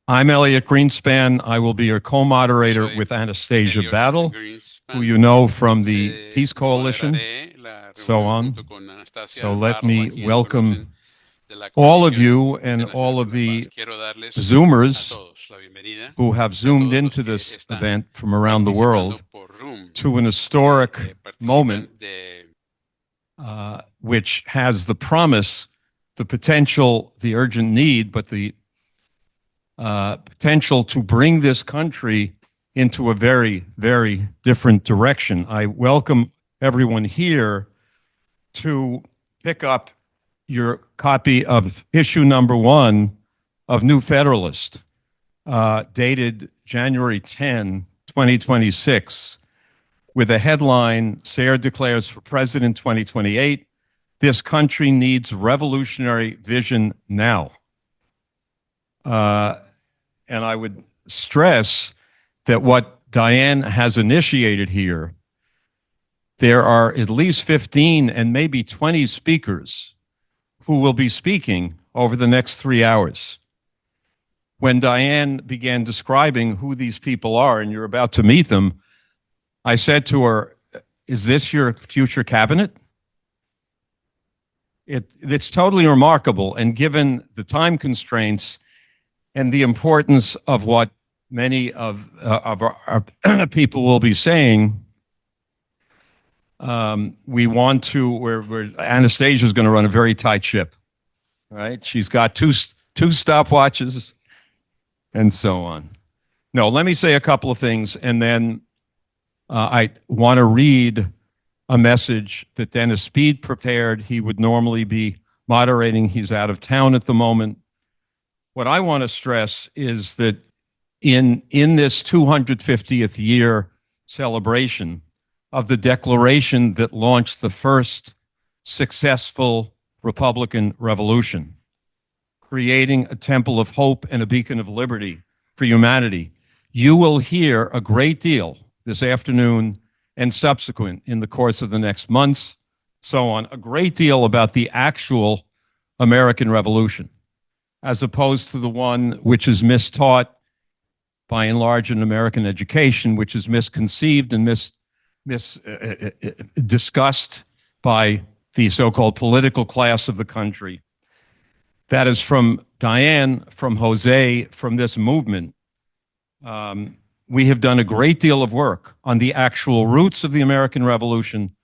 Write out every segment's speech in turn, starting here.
I'm Elliot Greenspan. I will be your co-moderator Soy with Anastasia Elliot Battle, who Greenspan. you know from the Se Peace Coalition, moderaré la so reunión on. junto con So Anastasia let Battle, a me quien conocen welcome de la all of Coalición you and Internacional all por of la Paz. the Quiero darles a Zoomers todos la bienvenida who have y a zoomed todos los into que this están event from around the participando world por Zoom, to an que historic moment participan de which has the promise, the potential, the urgent need, but the potential to bring this country into a very, very different direction. I welcome everyone here to pick up your copy of issue number 1 of New Federalist, dated January 10, 2026, with a headline, Sare declares for president 2028, this country needs revolutionary vision now. And I would stress that what Diane has initiated here, there are at least 15 and maybe 20 speakers who will be speaking over the next 3 hours. When Diane began describing who these people are, and you're about to meet them, I said to her, is this your future cabinet? It's totally remarkable, and given the time constraints and the importance of what many of our people will be saying, we want to, Anastasia is going to run a very tight ship, right? She's got two stopwatches and so on. No, let me say a couple of things, and then I want to read a message that Dennis Speed prepared. He would normally be moderating. He's out of town at the moment. What I want to stress is that in this 250th year celebration of the declaration that launched the first successful Republican revolution, creating a temple of hope and a beacon of liberty for humanity, you will hear a great deal this afternoon and subsequent in the course of the next months, so on, a great deal about the actual American Revolution, as opposed to the one which is mistaught by and large in American education, which is misconceived and discussed by the so-called political class of the country. That is from Diane, from Jose, from this movement. We have done a great deal of work on the actual roots of the American Revolution,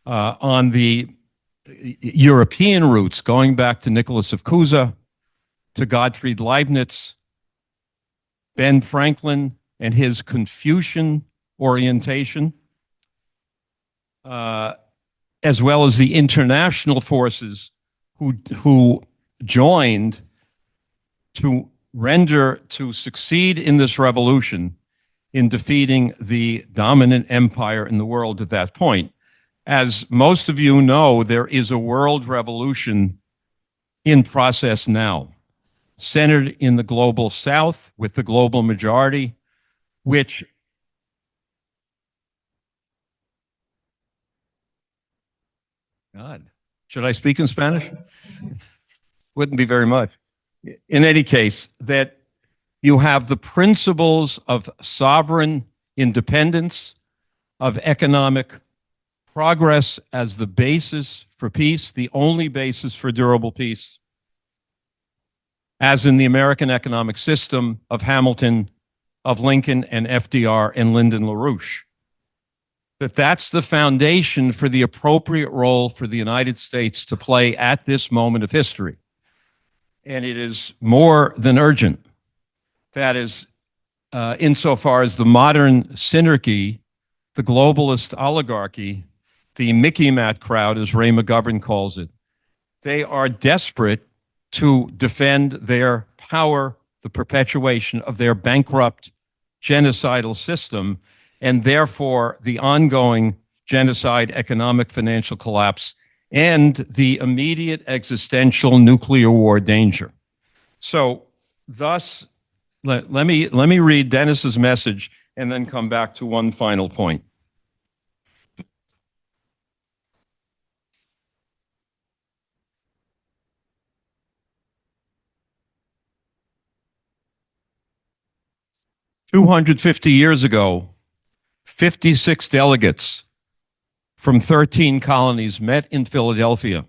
on the European roots, going back to Nicholas of Cusa, to Gottfried Leibniz, Ben Franklin and his Confucian orientation, as well as the international forces who joined to succeed in this revolution in defeating the dominant empire in the world at that point. As most of you know, there is a world revolution in process now, centered in the global south with the global majority, which God, should I speak in Spanish? Wouldn't be very much. In any case, that you have the principles of sovereign independence, of economic progress as the basis for peace, the only basis for durable peace, as in the American economic system of Hamilton, of Lincoln and FDR and Lyndon LaRouche. That's the foundation for the appropriate role for the United States to play at this moment of history. And it is more than urgent. That is, insofar as the modern synarchy, the globalist oligarchy, the Mickey Matt crowd, as Ray McGovern calls it, they are desperate to defend their power, the perpetuation of their bankrupt genocidal system, and therefore the ongoing genocide, economic, financial collapse, and the immediate existential nuclear war danger. So thus, let me read Dennis's message and then come back to one final point. 250 years ago, 56 delegates from 13 colonies met in Philadelphia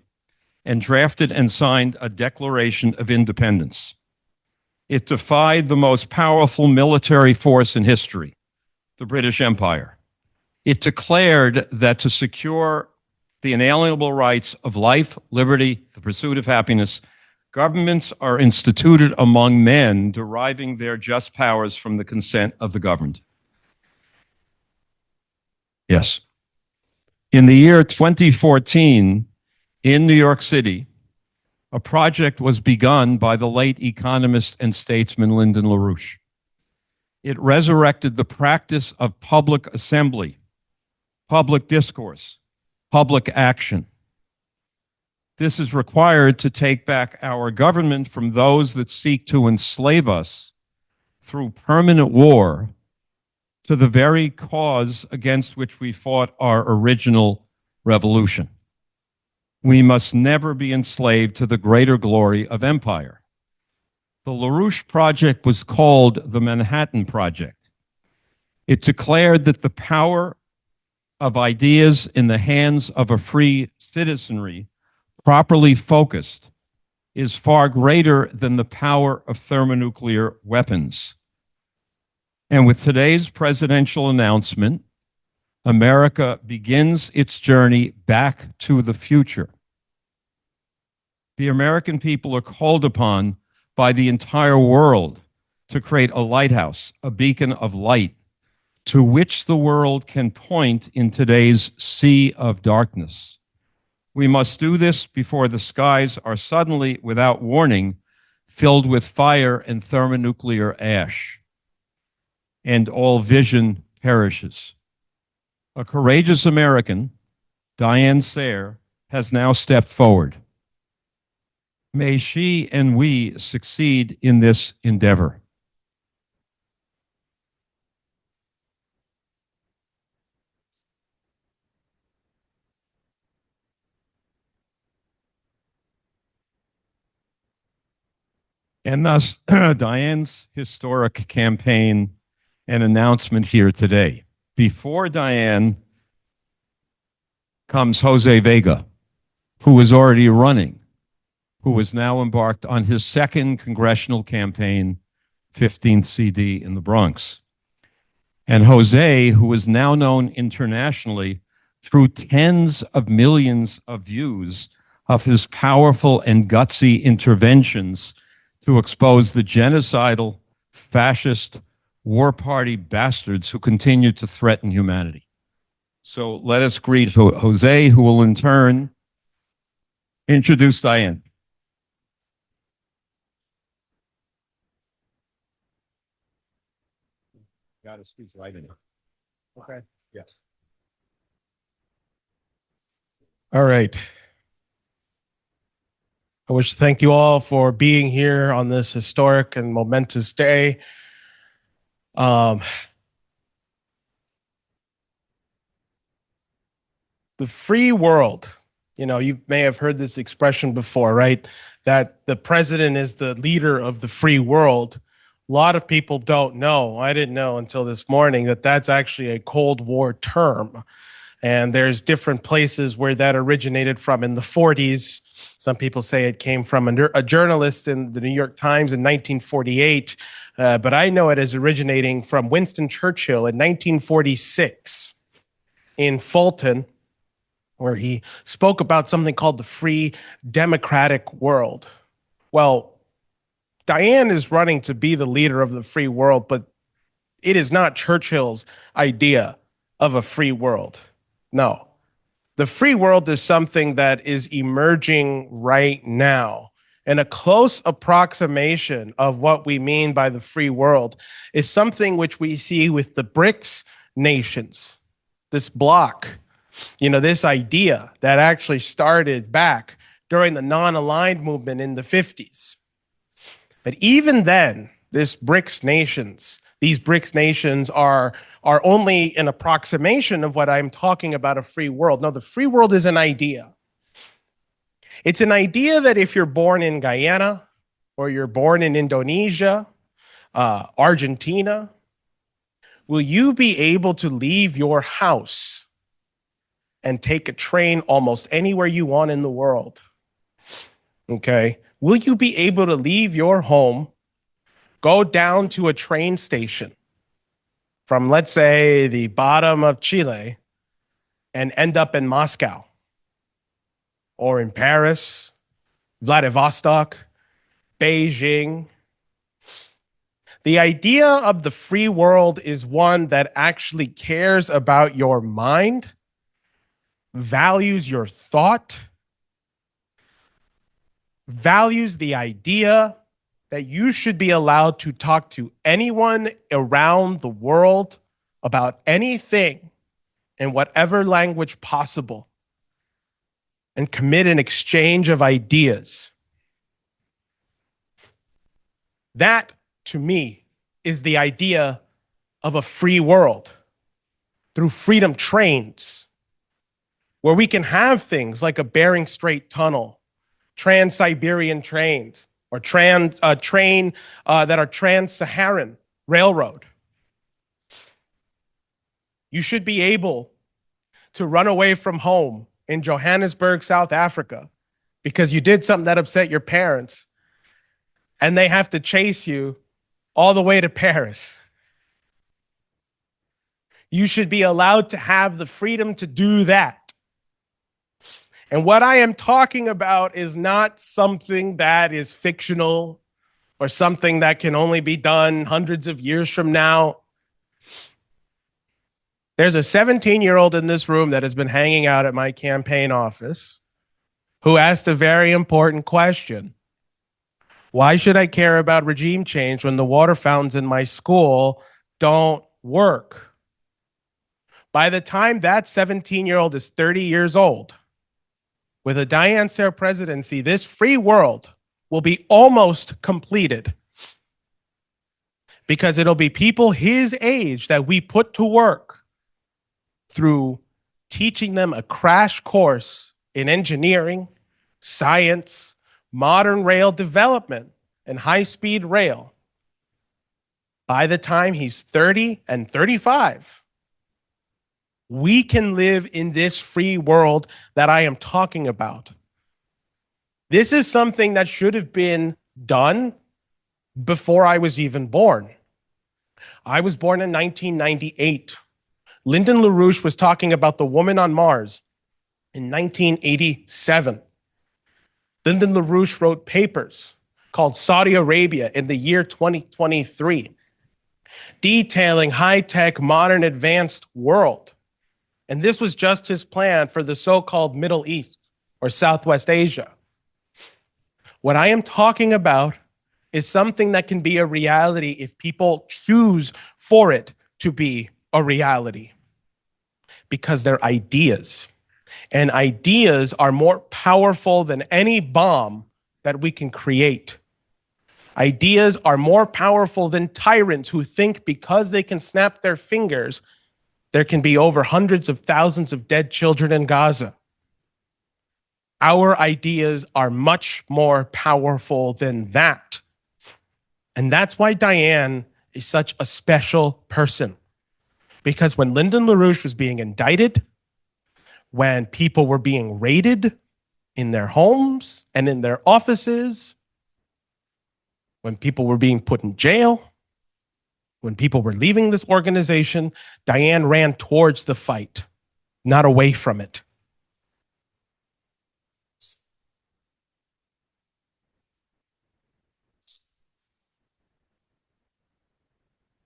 and drafted and signed a Declaration of Independence. It defied the most powerful military force in history, the British Empire. It declared that to secure the inalienable rights of life, liberty, the pursuit of happiness, governments are instituted among men, deriving their just powers from the consent of the governed. Yes. In the year 2014, in New York City, a project was begun by the late economist and statesman Lyndon LaRouche. It resurrected the practice of public assembly, public discourse, public action. This is required to take back our government from those that seek to enslave us through permanent war to the very cause against which we fought our original revolution. We must never be enslaved to the greater glory of empire. The LaRouche Project was called the Manhattan Project. It declared that the power of ideas in the hands of a free citizenry, properly focused, is far greater than the power of thermonuclear weapons. And with today's presidential announcement, America begins its journey back to the future. The American people are called upon by the entire world to create a lighthouse, a beacon of light, to which the world can point in today's sea of darkness. We must do this before the skies are suddenly, without warning, filled with fire and thermonuclear ash, and all vision perishes. A courageous American, Diane Sare, has now stepped forward. May she and we succeed in this endeavor. And thus, Diane's historic campaign and announcement here today. Before Diane comes Jose Vega, who is already running, who is now embarked on his second congressional campaign, 15th CD in the Bronx. And Jose, who is now known internationally through tens of millions of views of his powerful and gutsy interventions to expose the genocidal, fascist, war party bastards who continue to threaten humanity. So let us greet Jose, who will in turn introduce Diane. Got to speak right in. Okay. Yes. All right. I wish to thank you all for being here on this historic and momentous day. The free world, you may have heard this expression before, right? That the president is the leader of the free world. A lot of people don't know. I didn't know until this morning that that's actually a Cold War term. And there's different places where that originated from in the 40s. Some people say it came from a journalist in the New York Times in 1948. But I know it as originating from Winston Churchill in 1946 in Fulton, where he spoke about something called the free democratic world. Well, Diane is running to be the leader of the free world, but it is not Churchill's idea of a free world. No. The free world is something that is emerging right now. And a close approximation of what we mean by the free world is something which we see with the BRICS nations, this bloc, this idea that actually started back during the non-aligned movement in the 50s. But even then, these BRICS nations are only an approximation of what I'm talking about, a free world. No, the free world is an idea. It's an idea that if you're born in Guyana, or you're born in Indonesia, Argentina, Will you be able to leave your house and take a train almost anywhere you want in the world? Okay. Will you be able to leave your home, go down to a train station from, let's say, the bottom of Chile and end up in Moscow or in Paris, Vladivostok, Beijing? The idea of the free world is one that actually cares about your mind, values your thought, values the idea that you should be allowed to talk to anyone around the world about anything in whatever language possible and commit an exchange of ideas. That, to me, is the idea of a free world through freedom trains, where we can have things like a Bering Strait tunnel, Trans-Siberian trains, or train that are Trans-Saharan railroad. You should be able to run away from home in Johannesburg, South Africa, because you did something that upset your parents, and they have to chase you all the way to Paris. You should be allowed to have the freedom to do that. And what I am talking about is not something that is fictional or something that can only be done hundreds of years from now. There's a 17-year-old in this room that has been hanging out at my campaign office who asked a very important question. Why should I care about regime change when the water fountains in my school don't work? By the time that 17-year-old is 30 years old, with a Diane Sare presidency, this free world will be almost completed, because it'll be people his age that we put to work through teaching them a crash course in engineering, science, modern rail development, and high-speed rail. By the time he's 30 and 35, we can live in this free world that I am talking about. This is something that should have been done before I was even born. I was born in 1998. Lyndon LaRouche was talking about the woman on Mars in 1987. Lyndon LaRouche wrote papers called Saudi Arabia in the year 2023, detailing high-tech, modern, advanced world. And this was just his plan for the so-called Middle East or Southwest Asia. What I am talking about is something that can be a reality if people choose for it to be a reality, because they're ideas. And ideas are more powerful than any bomb that we can create. Ideas are more powerful than tyrants who think because they can snap their fingers, there can be over hundreds of thousands of dead children in Gaza. Our ideas are much more powerful than that. And that's why Diane is such a special person. Because when Lyndon LaRouche was being indicted, when people were being raided in their homes and in their offices, when people were being put in jail, when people were leaving this organization, Diane ran towards the fight, not away from it.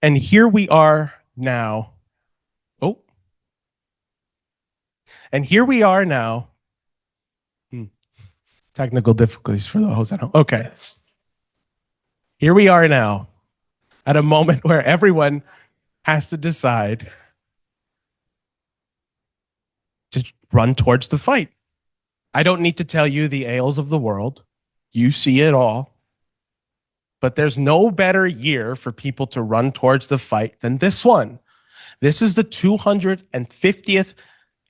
And here we are now. And here we are now. Technical difficulties for those at home. Okay. Here we are now at a moment where everyone has to decide to run towards the fight. I don't need to tell you the ails of the world. You see it all. But there's no better year for people to run towards the fight than this one. This is the 250th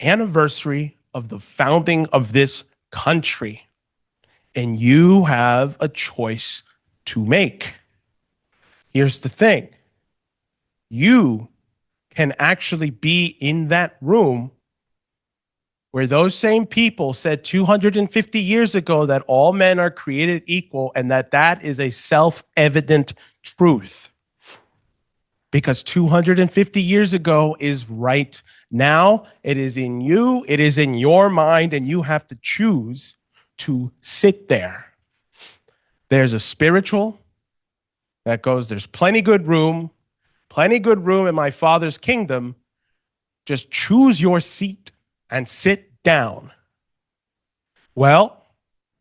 anniversary of the founding of this country. And you have a choice to make. Here's the thing. You can actually be in that room where those same people said 250 years ago that all men are created equal and that is a self-evident truth. Because 250 years ago is right now. It is in you. It is in your mind, and you have to choose to sit there. There's a spiritual that goes, there's plenty good room in my Father's kingdom. Just choose your seat and sit down. Well,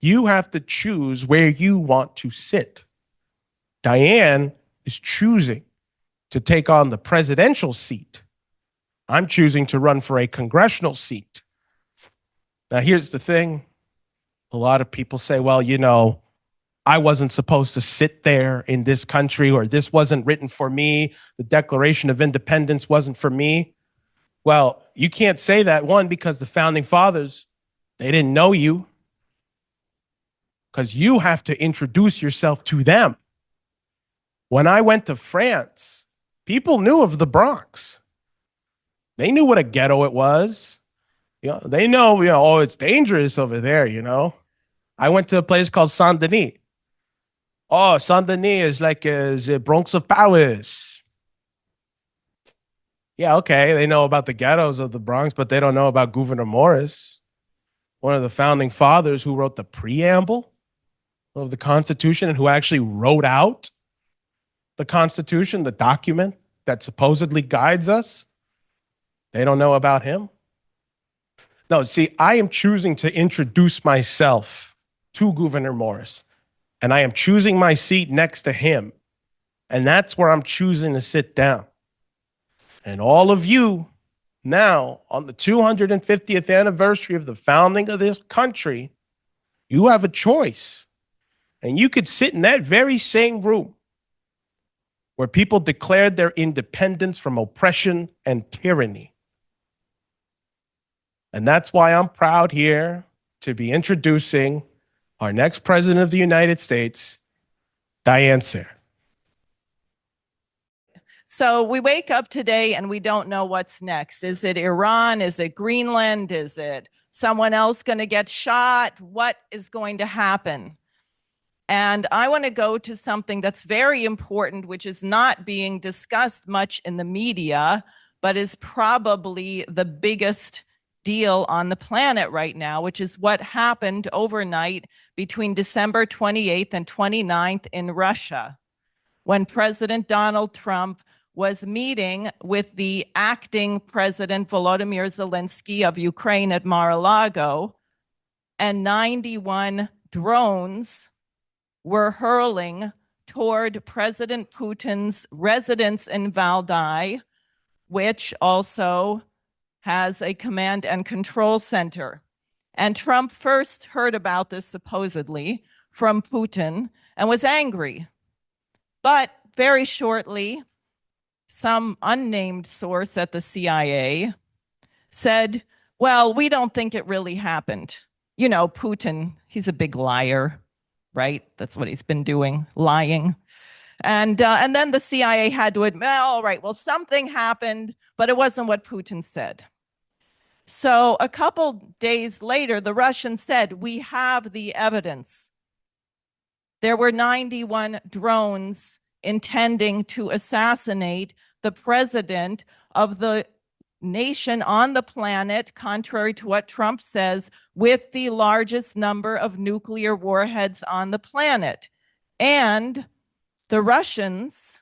you have to choose where you want to sit. Diane is choosing to take on the presidential seat. I'm choosing to run for a congressional seat. Now, here's the thing. A lot of people say, well, you know, I wasn't supposed to sit there in this country, or this wasn't written for me. The Declaration of Independence wasn't for me. Well, you can't say that, one, because the founding fathers, they didn't know you, because you have to introduce yourself to them. When I went to France, people knew of the Bronx. They knew what a ghetto it was. You know, they know, oh, it's dangerous over there, you know. I went to a place called Saint-Denis. Oh, Saint-Denis is like the Bronx of Paris. Yeah, okay, they know about the ghettos of the Bronx, but they don't know about Gouverneur Morris, one of the founding fathers who wrote the preamble of the Constitution and who actually wrote out the Constitution, the document that supposedly guides us. They don't know about him. No, see, I am choosing to introduce myself to Gouverneur Morris, and I am choosing my seat next to him, and that's where I'm choosing to sit down. And all of you now, on the 250th anniversary of the founding of this country, you have a choice. And you could sit in that very same room where people declared their independence from oppression and tyranny. And that's why I'm proud here to be introducing our next president of the United States, Diane Sare. So we wake up today and we don't know what's next. Is it Iran? Is it Greenland? Is it someone else going to get shot? What is going to happen? And I want to go to something that's very important, which is not being discussed much in the media, but is probably the biggest deal on the planet right now, which is what happened overnight between December 28th and 29th in Russia, when President Donald Trump was meeting with the acting President Volodymyr Zelensky of Ukraine at Mar-a-Lago, and 91 drones were hurling toward President Putin's residence in Valdai, which also has a command and control center. And Trump first heard about this supposedly from Putin and was angry. But very shortly, some unnamed source at the CIA said, well, we don't think it really happened. You know, Putin, he's a big liar, right? That's what he's been doing, lying. And then the CIA had to admit, all right, well, something happened, but it wasn't what Putin said. So a couple days later, the Russians said, we have the evidence. There were 91 drones intending to assassinate the president of the nation on the planet, contrary to what Trump says, with the largest number of nuclear warheads on the planet. And the Russians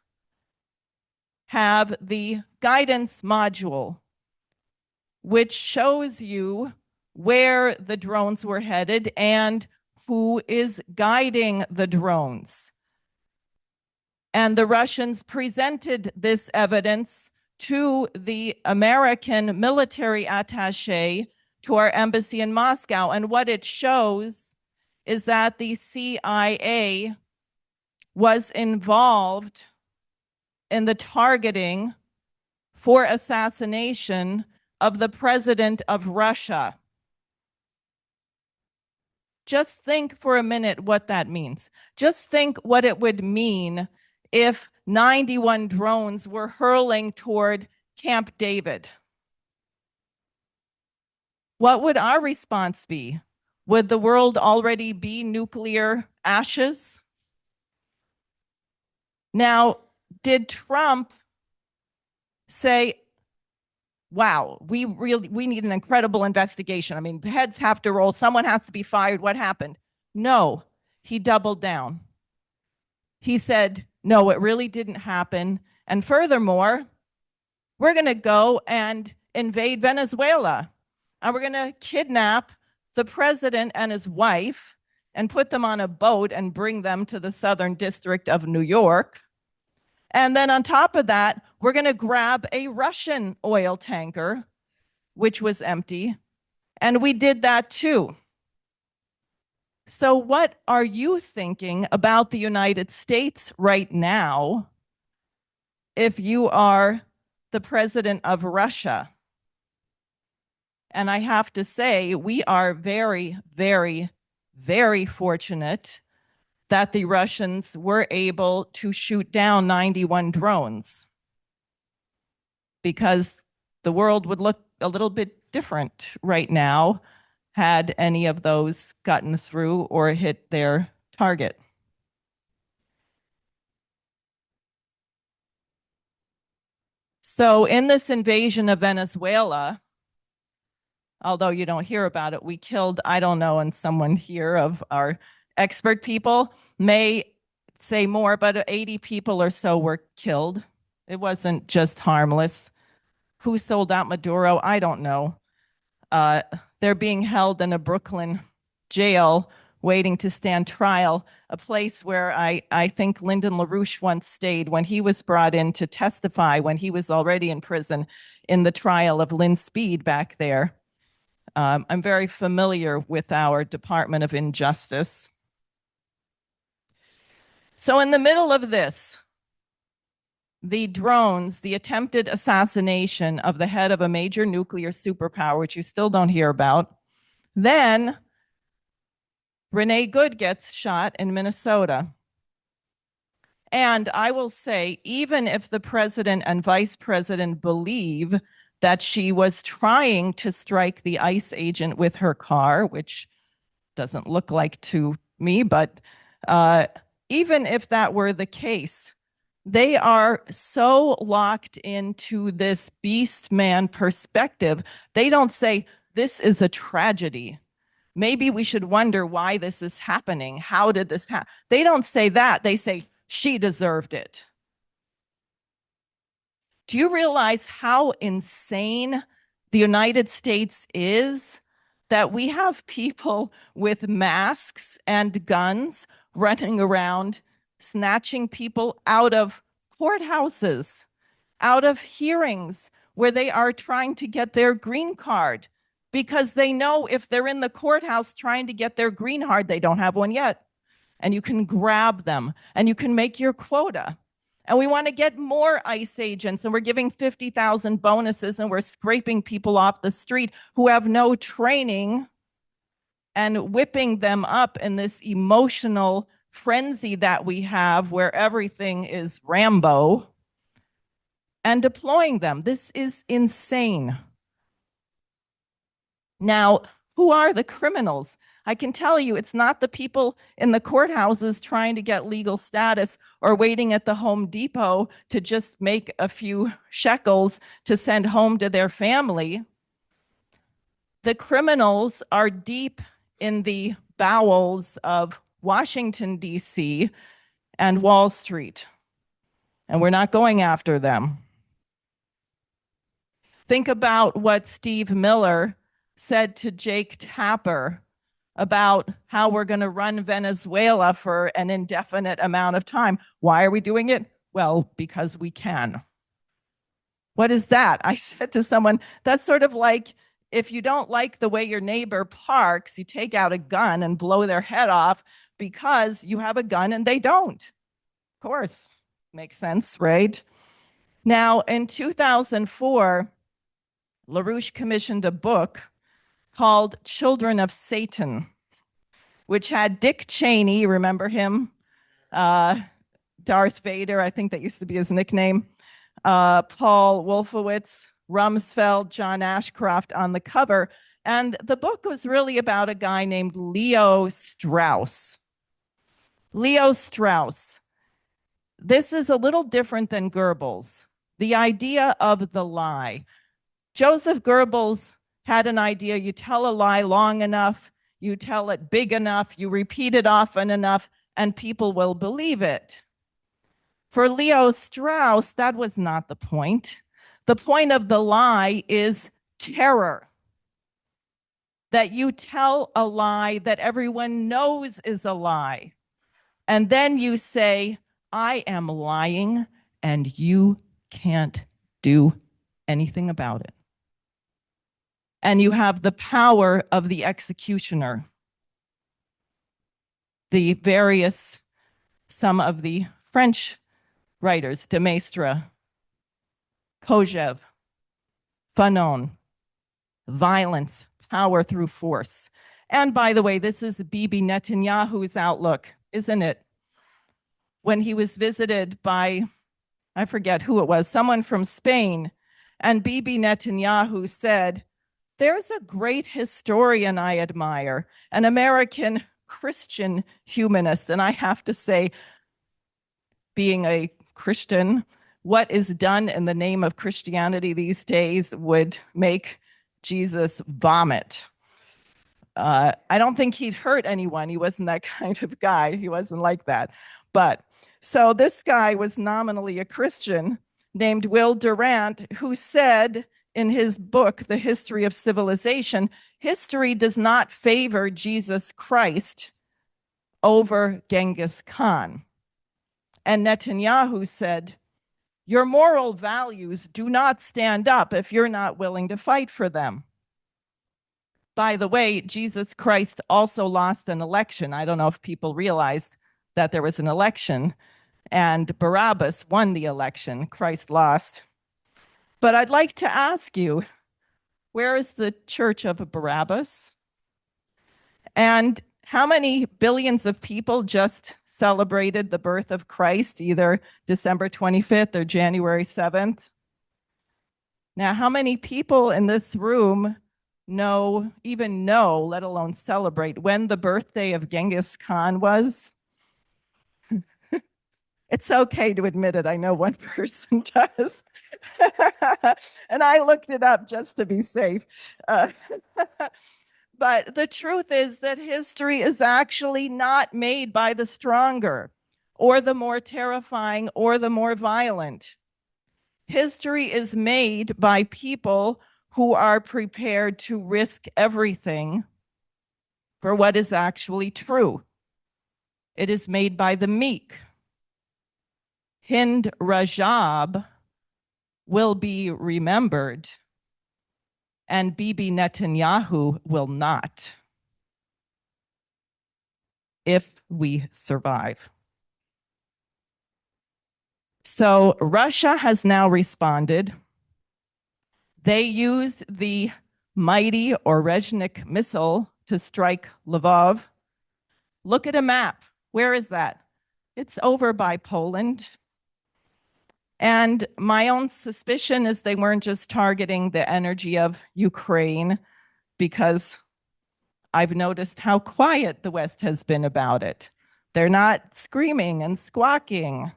have the guidance module, which shows you where the drones were headed and who is guiding the drones. And the Russians presented this evidence to the American military attaché to our embassy in Moscow. And what it shows is that the CIA was involved in the targeting for assassination of the president of Russia. Just think for a minute what that means. Just think what it would mean if 91 drones were hurling toward Camp David. What would our response be? Would the world already be nuclear ashes? Now, did Trump say, wow, we need an incredible investigation? I mean, heads have to roll. Someone has to be fired. What happened? No, he doubled down. He said, no, it really didn't happen. And furthermore, we're going to go and invade Venezuela. And we're going to kidnap the president and his wife and put them on a boat and bring them to the Southern District of New York. And then on top of that, we're going to grab a Russian oil tanker, which was empty. And we did that too. So what are you thinking about the United States right now if you are the president of Russia? And I have to say, we are very, very, very fortunate that the Russians were able to shoot down 91 drones, because the world would look a little bit different right now had any of those gotten through or hit their target. So in this invasion of Venezuela, although you don't hear about it, we killed, I don't know, and someone here of our expert people may say more, but 80 people or so were killed. It wasn't just harmless. Who sold out Maduro? I don't know. They're being held in a Brooklyn jail waiting to stand trial, a place where I think Lyndon LaRouche once stayed when he was brought in to testify when he was already in prison in the trial of Lynn Speed back there. I'm very familiar with our Department of Injustice. So in the middle of this, the drones, the attempted assassination of the head of a major nuclear superpower, which you still don't hear about, then Renee Good gets shot in Minnesota. And I will say, even if the president and vice president believe that she was trying to strike the ICE agent with her car, which doesn't look like to me, but even if that were the case, they are so locked into this beast man perspective. They don't say, this is a tragedy. Maybe we should wonder why this is happening. How did this happen? They don't say that. They say, she deserved it. Do you realize how insane the United States is? That we have people with masks and guns running around, snatching people out of courthouses, out of hearings where they are trying to get their green card, because they know if they're in the courthouse trying to get their green card, they don't have one yet. And you can grab them and you can make your quota. And we want to get more ICE agents, and we're giving 50,000 bonuses, and we're scraping people off the street who have no training and whipping them up in this emotional frenzy that we have where everything is Rambo and deploying them. This is insane. Now, who are the criminals? I can tell you it's not the people in the courthouses trying to get legal status or waiting at the Home Depot to just make a few shekels to send home to their family. The criminals are deep in the bowels of Washington, D.C. and Wall Street, and we're not going after them. Think about what Steve Miller said to Jake Tapper about how we're going to run Venezuela for an indefinite amount of time. Why are we doing it? Well, because we can. What is that? I said to someone, that's sort of like if you don't like the way your neighbor parks, you take out a gun and blow their head off because you have a gun and they don't. Of course, makes sense, right? Now, in 2004, LaRouche commissioned a book called Children of Satan, which had Dick Cheney, remember him? Darth Vader, I think that used to be his nickname. Paul Wolfowitz, Rumsfeld, John Ashcroft on the cover. And the book was really about a guy named Leo Strauss. Leo Strauss. This is a little different than Goebbels. The idea of the lie. Joseph Goebbels had an idea. You tell a lie long enough, you tell it big enough, you repeat it often enough, and people will believe it. For Leo Strauss, that was not the point. The point of the lie is terror. That you tell a lie that everyone knows is a lie. And then you say, I am lying, and you can't do anything about it. And you have the power of the executioner. Some of the French writers, de Maistre, Kojève, Fanon, violence, power through force. And by the way, this is Bibi Netanyahu's outlook, isn't it? When he was visited by, I forget who it was, someone from Spain, and Bibi Netanyahu said, there's a great historian I admire, an American Christian humanist. And I have to say, being a Christian, what is done in the name of Christianity these days would make Jesus vomit. I don't think he'd hurt anyone. He wasn't that kind of guy. He wasn't like that. But so this guy was nominally a Christian named Will Durant, who said in his book, The History of Civilization, history does not favor Jesus Christ over Genghis Khan. And Netanyahu said, your moral values do not stand up if you're not willing to fight for them. By the way, Jesus Christ also lost an election. I don't know if people realized that there was an election, and Barabbas won the election. Christ lost. But I'd like to ask you, where is the church of Barabbas? And how many billions of people just celebrated the birth of Christ, either December 25th or January 7th? Now, how many people in this room know, let alone celebrate, when the birthday of Genghis Khan was? It's okay to admit it. I know one person does. And I looked it up just to be safe. But the truth is that history is actually not made by the stronger or the more terrifying or the more violent. History is made by people who are prepared to risk everything for what is actually true. It is made by the meek. Hind Rajab will be remembered, and Bibi Netanyahu will not, if we survive. So Russia has now responded. They used the mighty Orezhnik missile to strike Lvov. Look at a map. Where is that? It's over by Poland. And my own suspicion is they weren't just targeting the energy of Ukraine, because I've noticed how quiet the West has been about it. They're not screaming and squawking.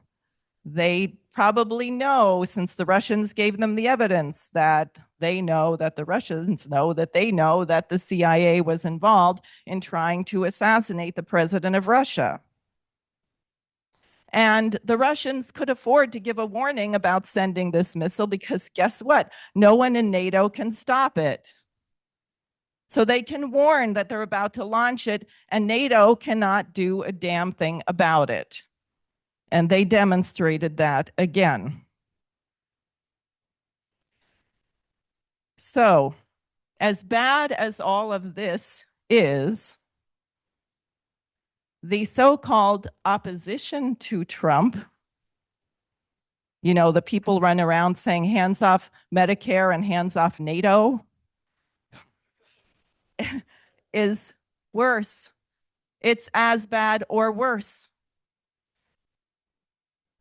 They probably know, since the Russians gave them the evidence, that they know that the Russians know that they know that the CIA was involved in trying to assassinate the president of Russia. And the Russians could afford to give a warning about sending this missile, because guess what? No one in NATO can stop it. So they can warn that they're about to launch it, and NATO cannot do a damn thing about it. And they demonstrated that again. So, as bad as all of this is, the so-called opposition to Trump, the people run around saying hands off Medicare and hands off NATO, is worse. It's as bad or worse.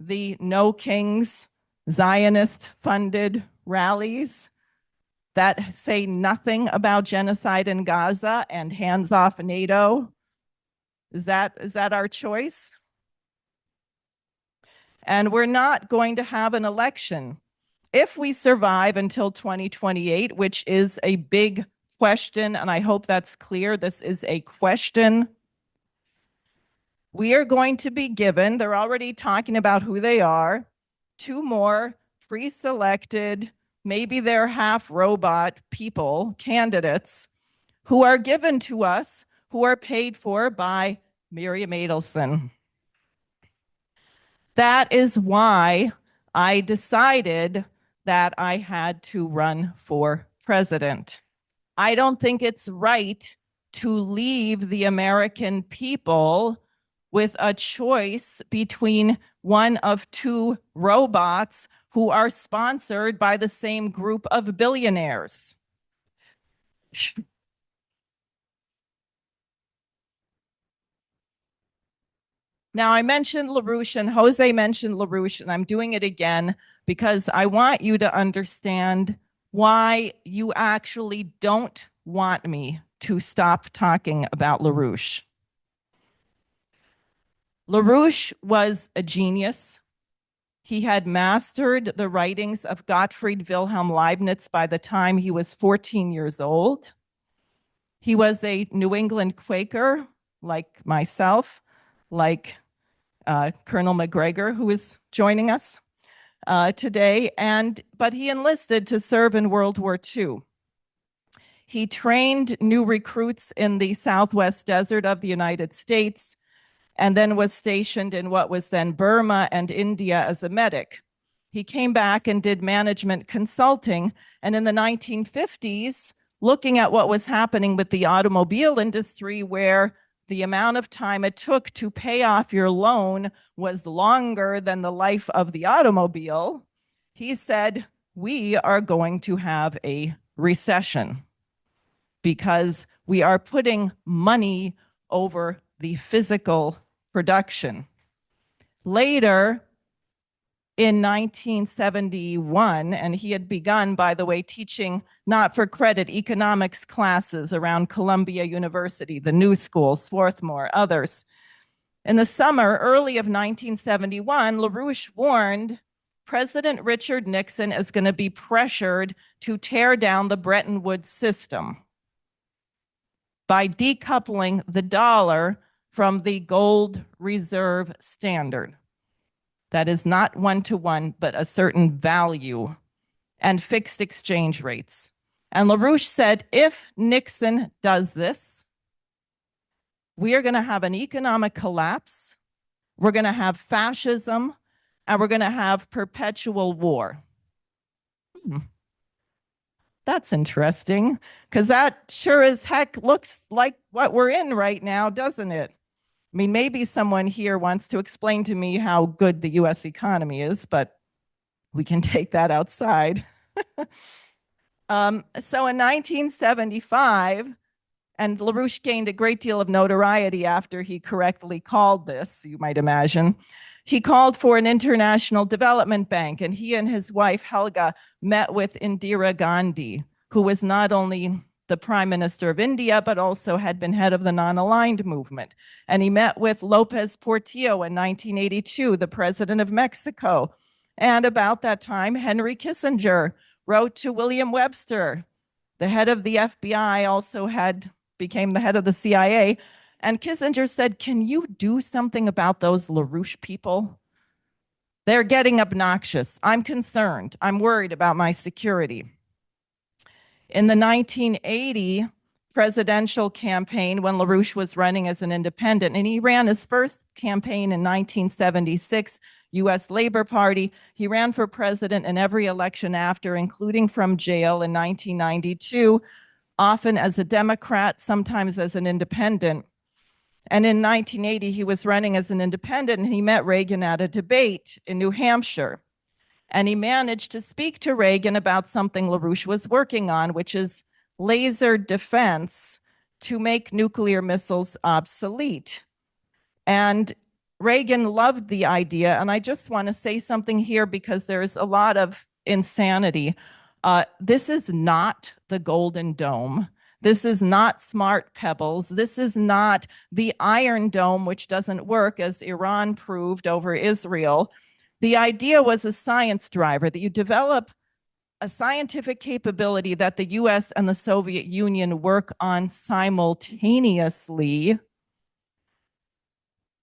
The no kings, Zionist-funded rallies that say nothing about genocide in Gaza and hands off NATO? Is that our choice? And we're not going to have an election. If we survive until 2028, which is a big question, and I hope that's clear, this is a question. We are going to be given, they're already talking about who they are, 2 more pre-selected, maybe they're half robot people, candidates, who are given to us, who are paid for by Miriam Adelson. That is why I decided that I had to run for president. I don't think it's right to leave the American people with a choice between one of 2 robots who are sponsored by the same group of billionaires. Now, I mentioned LaRouche and Jose mentioned LaRouche, and I'm doing it again because I want you to understand why you actually don't want me to stop talking about LaRouche. LaRouche was a genius. He had mastered the writings of Gottfried Wilhelm Leibniz by the time he was 14 years old. He was a New England Quaker, like myself, like Colonel Macgregor, who is joining us today, but he enlisted to serve in World War II. He trained new recruits in the Southwest desert of the United States, and then was stationed in what was then Burma and India as a medic. He came back and did management consulting, and in the 1950s, looking at what was happening with the automobile industry, where the amount of time it took to pay off your loan was longer than the life of the automobile, he said, we are going to have a recession because we are putting money over the physical production. Later, in 1971, and he had begun, by the way, teaching not-for-credit economics classes around Columbia University, the New School, Swarthmore, others. In the summer, early of 1971, LaRouche warned President Richard Nixon is going to be pressured to tear down the Bretton Woods system by decoupling the dollar from the gold reserve standard. That is not one-to-one, but a certain value and fixed exchange rates. And LaRouche said, if Nixon does this, we are going to have an economic collapse, we're going to have fascism, and we're going to have perpetual war. That's interesting, because that sure as heck looks like what we're in right now, doesn't it? I mean, maybe someone here wants to explain to me how good the US economy is, but we can take that outside. So in 1975, and LaRouche gained a great deal of notoriety after he correctly called this, you might imagine. He called for an international development bank, and he and his wife, Helga, met with Indira Gandhi, who was not only the Prime Minister of India, but also had been head of the non-aligned movement. And he met with Lopez Portillo in 1982, the president of Mexico. And about that time, Henry Kissinger wrote to William Webster, the head of the FBI, also became the head of the CIA. And Kissinger said, can you do something about those LaRouche people? They're getting obnoxious. I'm concerned. I'm worried about my security. In the 1980 presidential campaign, when LaRouche was running as an independent, and he ran his first campaign in 1976, U.S. Labor Party, he ran for president in every election after, including from jail in 1992, often as a Democrat, sometimes as an independent. And in 1980, he was running as an independent, and he met Reagan at a debate in New Hampshire. And he managed to speak to Reagan about something LaRouche was working on, which is laser defense to make nuclear missiles obsolete. And Reagan loved the idea, and I just want to say something here because there's a lot of insanity. This is not the Golden Dome. This is not smart pebbles. This is not the Iron Dome, which doesn't work, as Iran proved over Israel. The idea was a science driver, that you develop a scientific capability that the US and the Soviet Union work on simultaneously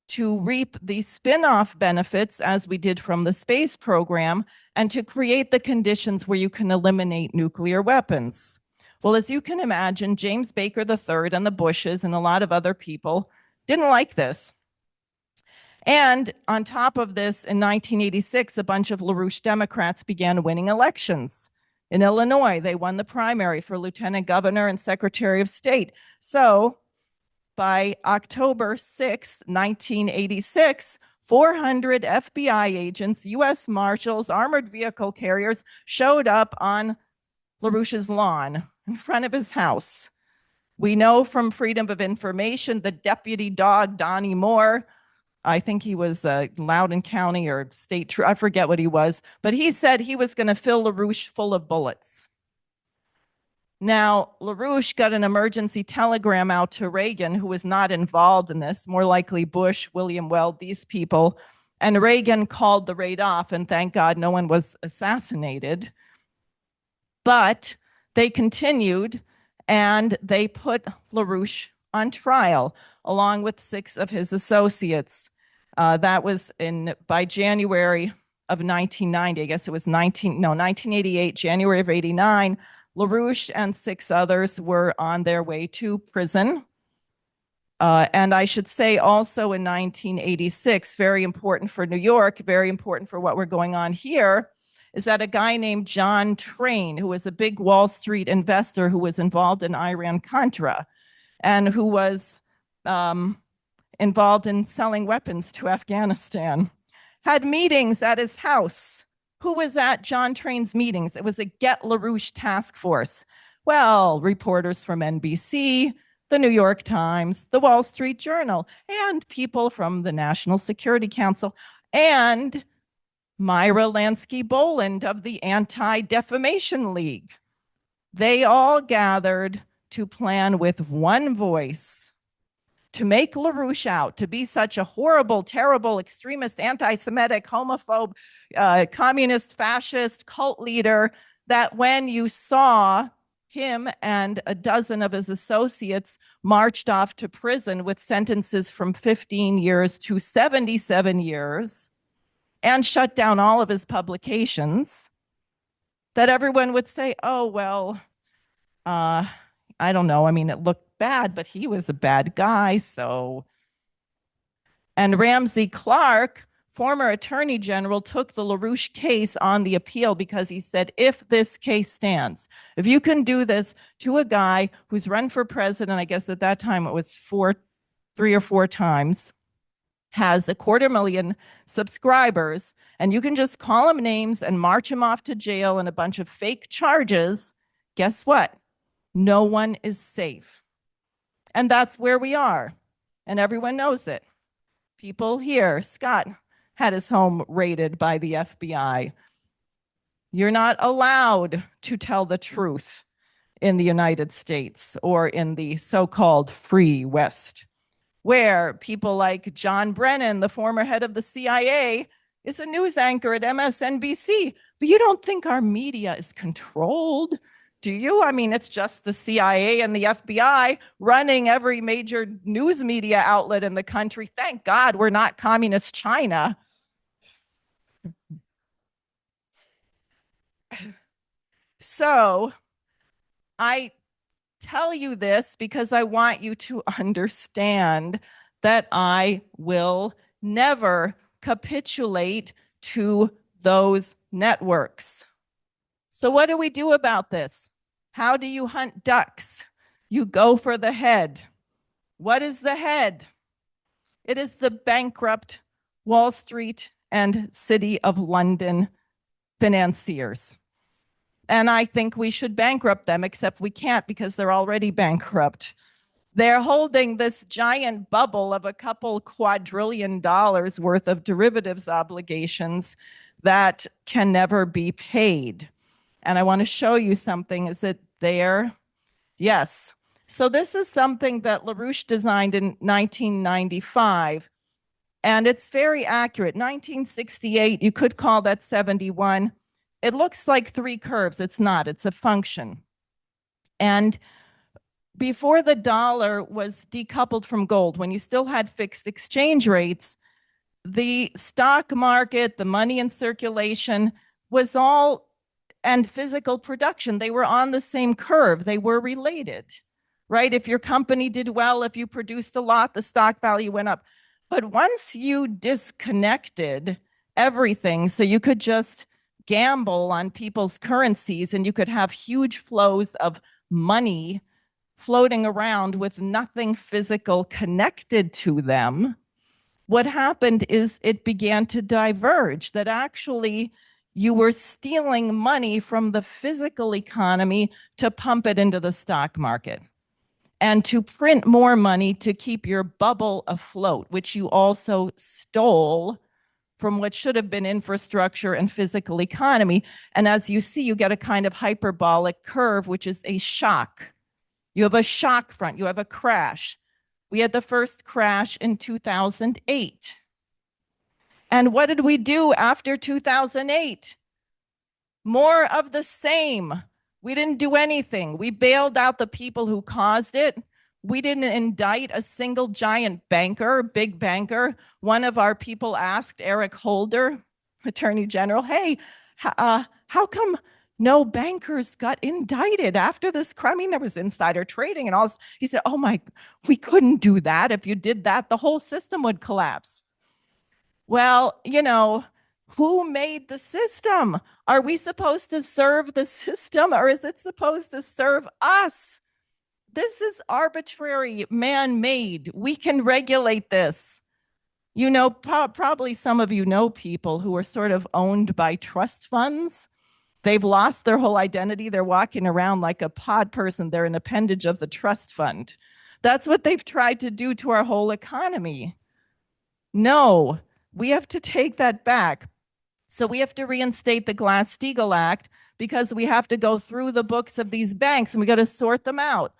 to reap the spin-off benefits, as we did from the space program, and to create the conditions where you can eliminate nuclear weapons. Well, as you can imagine, James Baker III and the Bushes and a lot of other people didn't like this. And on top of this, in 1986, a bunch of LaRouche Democrats began winning elections. In Illinois, they won the primary for lieutenant governor and secretary of state. So by October 6, 1986, 400 FBI agents, US Marshals, armored vehicle carriers showed up on LaRouche's lawn in front of his house. We know from Freedom of Information, the deputy dog, Donnie Moore, I think he was Loudoun County or state, I forget what he was, but he said he was going to fill LaRouche full of bullets. Now, LaRouche got an emergency telegram out to Reagan, who was not involved in this, more likely Bush, William Weld, these people, and Reagan called the raid off, and thank God no one was assassinated. But they continued, and they put LaRouche on trial, along with 6 of his associates. That was by January of 1990. I guess it was 1988, January of 89. LaRouche and 6 others were on their way to prison. And I should say also in 1986, very important for New York, very important for what we're going on here, is that a guy named John Train, who was a big Wall Street investor who was involved in Iran-Contra and who was involved in selling weapons to Afghanistan, had meetings at his house. Who was at John Train's meetings? It was a Get LaRouche task force. Well, reporters from NBC, the New York Times, the Wall Street Journal, and people from the National Security Council, and Myra Lansky-Boland of the Anti-Defamation League. They all gathered to plan with one voice to make LaRouche out to be such a horrible, terrible, extremist, anti-Semitic, homophobe, communist, fascist, cult leader, that when you saw him and a dozen of his associates marched off to prison with sentences from 15 years to 77 years and shut down all of his publications, that everyone would say, oh, well, I don't know. I mean, it looked bad, but he was a bad guy, so. And Ramsey Clark, former attorney general, took the LaRouche case on the appeal because he said, if this case stands, if you can do this to a guy who's run for president, I guess at that time it was 3 or 4 times, has 250,000 subscribers, and you can just call him names and march him off to jail and a bunch of fake charges, guess what? No one is safe. And that's where we are. And everyone knows it. People here, Scott had his home raided by the FBI. You're not allowed to tell the truth in the United States or in the so-called free West, where people like John Brennan, the former head of the CIA, is a news anchor at MSNBC. But you don't think our media is controlled, do you? I mean, it's just the CIA and the FBI running every major news media outlet in the country. Thank God we're not communist China. So I tell you this because I want you to understand that I will never capitulate to those networks. So what do we do about this? How do you hunt ducks? You go for the head. What is the head? It is the bankrupt Wall Street and City of London financiers. And I think we should bankrupt them, except we can't because they're already bankrupt. They're holding this giant bubble of a couple quadrillion dollars worth of derivatives obligations that can never be paid. And I want to show you something. Is it there? Yes. So this is something that LaRouche designed in 1995. And it's very accurate. 1968, you could call that 71. It looks like three curves. It's not. It's a function. And before the dollar was decoupled from gold, when you still had fixed exchange rates, the stock market, the money in circulation was all, and physical production, they were on the same curve. They were related, right? If your company did well, if you produced a lot, the stock value went up. But once you disconnected everything, so you could just gamble on people's currencies and you could have huge flows of money floating around with nothing physical connected to them, what happened is it began to diverge, that actually you were stealing money from the physical economy to pump it into the stock market and to print more money to keep your bubble afloat, which you also stole from what should have been infrastructure and physical economy. And as you see, you get a kind of hyperbolic curve, which is a shock. You have a shock front, you have a crash. We had the first crash in 2008. And what did we do after 2008? More of the same. We didn't do anything. We bailed out the people who caused it. We didn't indict a single giant banker, big banker. One of our people asked Eric Holder, Attorney General, hey, how come no bankers got indicted after this crime? I mean, there was insider trading and all this. He said, oh my, we couldn't do that. If you did that, the whole system would collapse. Well, you know, who made the system? Are we supposed to serve the system or is it supposed to serve us? This is arbitrary, man-made. We can regulate this. You know, probably some of you know people who are sort of owned by trust funds. They've lost their whole identity. They're walking around like a pod person. They're an appendage of the trust fund. That's what they've tried to do to our whole economy. No, we have to take that back. So we have to reinstate the Glass-Steagall Act because we have to go through the books of these banks and we got to sort them out.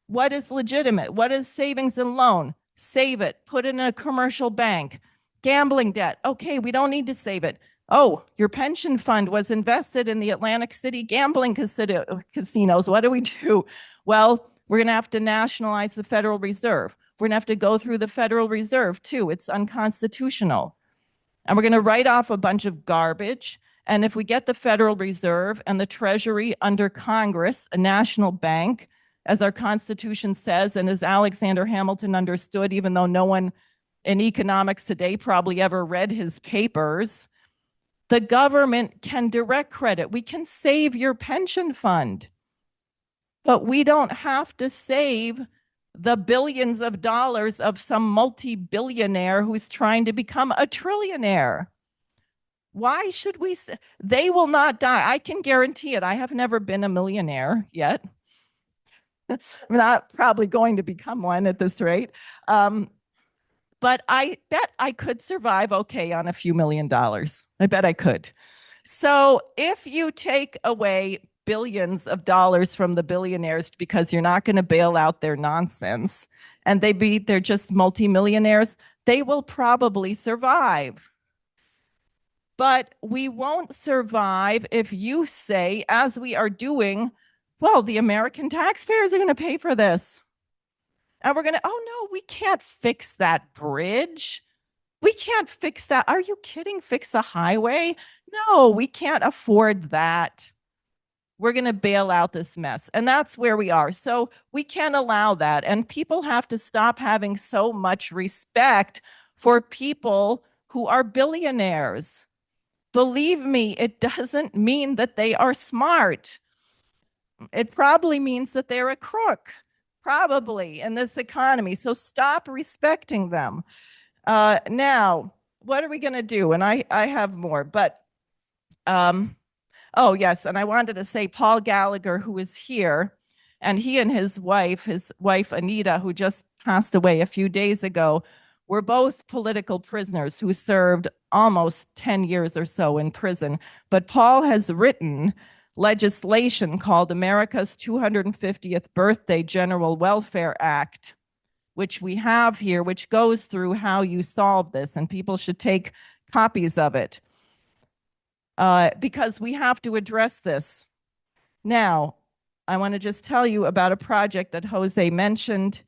What is legitimate? What is savings and loan? Save it. Put it in a commercial bank. Gambling debt. Okay, we don't need to save it. Oh, your pension fund was invested in the Atlantic City gambling casinos. What do we do? Well, we're going to have to nationalize the Federal Reserve. We're going to have to go through the Federal Reserve too. It's unconstitutional. And we're going to write off a bunch of garbage. And if we get the Federal Reserve and the Treasury under Congress, a national bank, as our Constitution says, and as Alexander Hamilton understood, even though no one in economics today probably ever read his papers, the government can direct credit. We can save your pension fund, but we don't have to save the billions of dollars of some multi-billionaire who's trying to become a trillionaire. Why should we? They will not die. I can guarantee it. I have never been a millionaire yet. I'm not probably going to become one at this rate. But I bet I could survive okay on a few $1 million. I bet I could. So if you take away billions of dollars from the billionaires because you're not going to bail out their nonsense and they're just multimillionaires, they will probably survive. But we won't survive if you say, as we are doing, well, the American taxpayers are going to pay for this. And we're going to, oh no, we can't fix that bridge. We can't fix that. Are you kidding? Fix a highway? No, we can't afford that. We're going to bail out this mess. And that's where we are. So we can't allow that. And people have to stop having so much respect for people who are billionaires. Believe me, it doesn't mean that they are smart. It probably means that they're a crook, probably, in this economy. So stop respecting them. Now, what are we going to do? And I have more, but oh, yes. And I wanted to say Paul Gallagher, who is here, And he and his wife Anita, who just passed away a few days ago, were both political prisoners who served almost 10 years or so in prison. But Paul has written legislation called America's 250th Birthday General Welfare Act, which we have here, which goes through how you solve this, and people should take copies of it because we have to address this. Now, I want to just tell you about a project that Jose mentioned,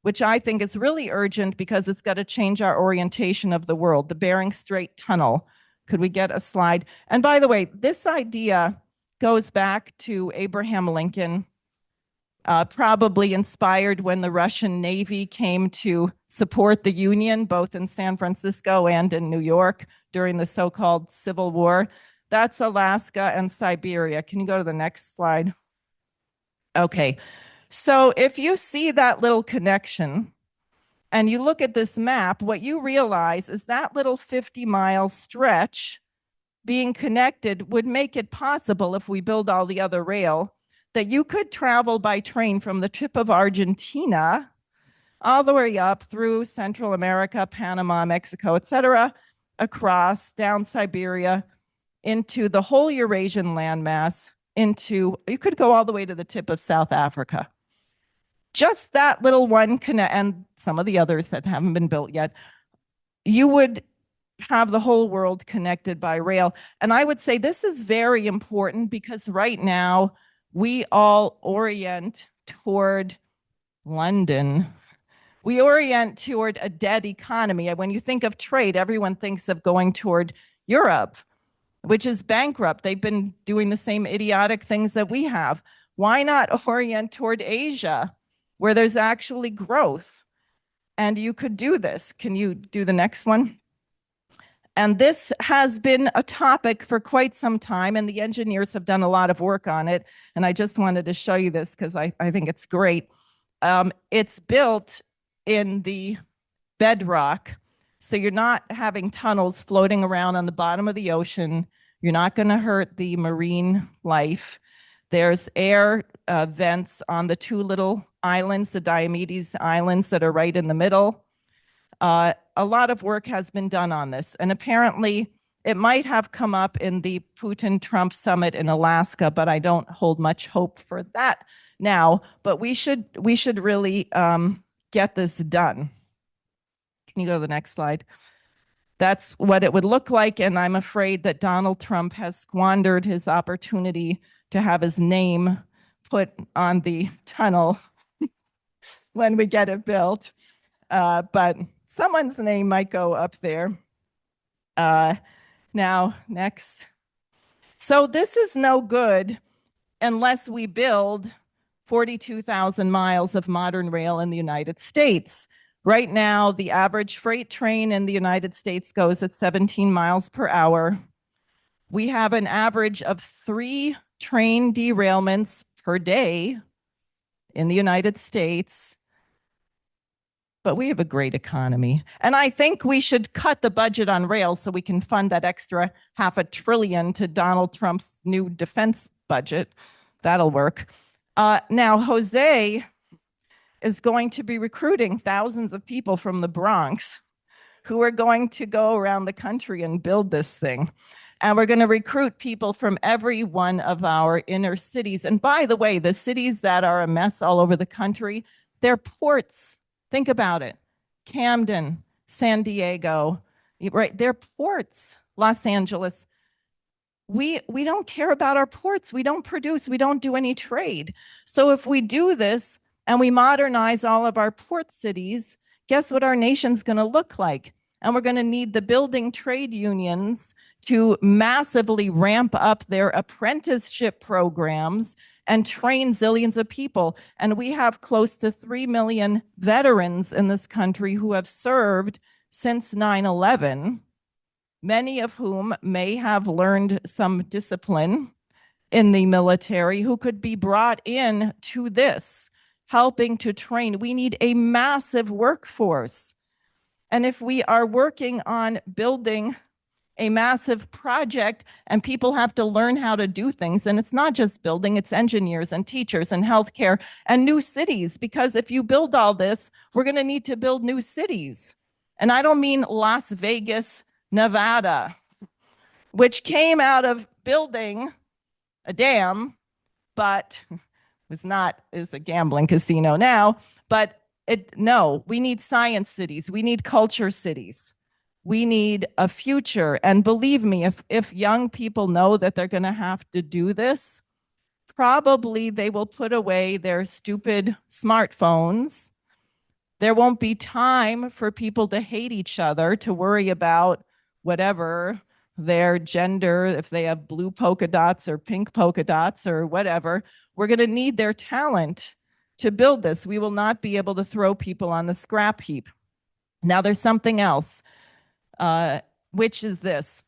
which I think is really urgent because it's got to change our orientation of the world, the Bering Strait Tunnel. Could we get a slide? And by the way, this idea goes back to Abraham Lincoln, probably inspired when the Russian Navy came to support the Union, both in San Francisco and in New York during the so-called Civil War. That's Alaska and Siberia. Can you go to the next slide? Okay, so if you see that little connection and you look at this map, what you realize is that little 50-mile stretch being connected would make it possible, if we build all the other rail, that you could travel by train from the tip of Argentina all the way up through Central America, Panama, Mexico, etc., across down Siberia into the whole Eurasian landmass, you could go all the way to the tip of South Africa. Just that little one and some of the others that haven't been built yet, you would have the whole world connected by rail. And I would say this is very important because right now we all orient toward London. We orient toward a dead economy. When you think of trade, everyone thinks of going toward Europe, which is bankrupt. They've been doing the same idiotic things that we have. Why not orient toward Asia, where there's actually growth? And you could do this. Can you do the next one? And this has been a topic for quite some time, and the engineers have done a lot of work on it. And I just wanted to show you this because I think it's great. It's built in the bedrock, so you're not having tunnels floating around on the bottom of the ocean. You're not going to hurt the marine life. There's air vents on the two little islands, the Diomedes Islands that are right in the middle. A lot of work has been done on this, and apparently it might have come up in the Putin-Trump summit in Alaska, but I don't hold much hope for that now. But we should really get this done. Can you go to the next slide? That's what it would look like, and I'm afraid that Donald Trump has squandered his opportunity to have his name put on the tunnel when we get it built. But someone's name might go up there. Now, next. So this is no good unless we build 42,000 miles of modern rail in the United States. Right now, the average freight train in the United States goes at 17 miles per hour. We have an average of 3 train derailments per day in the United States. But we have a great economy. And I think we should cut the budget on rail so we can fund that extra $500 billion to Donald Trump's new defense budget. That'll work. Now, Jose is going to be recruiting thousands of people from the Bronx who are going to go around the country and build this thing. And we're going to recruit people from every one of our inner cities. And by the way, the cities that are a mess all over the country, they're ports. Think about it. Camden, San Diego, right? They're ports. Los Angeles. We don't care about our ports. We don't produce. We don't do any trade. So if we do this and we modernize all of our port cities, guess what our nation's going to look like? And we're going to need the building trade unions to massively ramp up their apprenticeship programs and train zillions of people. And we have close to 3 million veterans in this country who have served since 9/11, many of whom may have learned some discipline in the military, who could be brought in to this, helping to train. We need a massive workforce. And if we are working on building a massive project, and people have to learn how to do things. And it's not just building, it's engineers and teachers and healthcare and new cities. Because if you build all this, we're going to need to build new cities. And I don't mean Las Vegas, Nevada, which came out of building a dam, but is a gambling casino now. But no, we need science cities. We need culture cities. We need a future. And believe me, if young people know that they're going to have to do this, probably they will put away their stupid smartphones. There won't be time for people to hate each other, to worry about whatever their gender, if they have blue polka dots or pink polka dots or whatever. We're going to need their talent to build this. We will not be able to throw people on the scrap heap. Now, there's something else, which is this.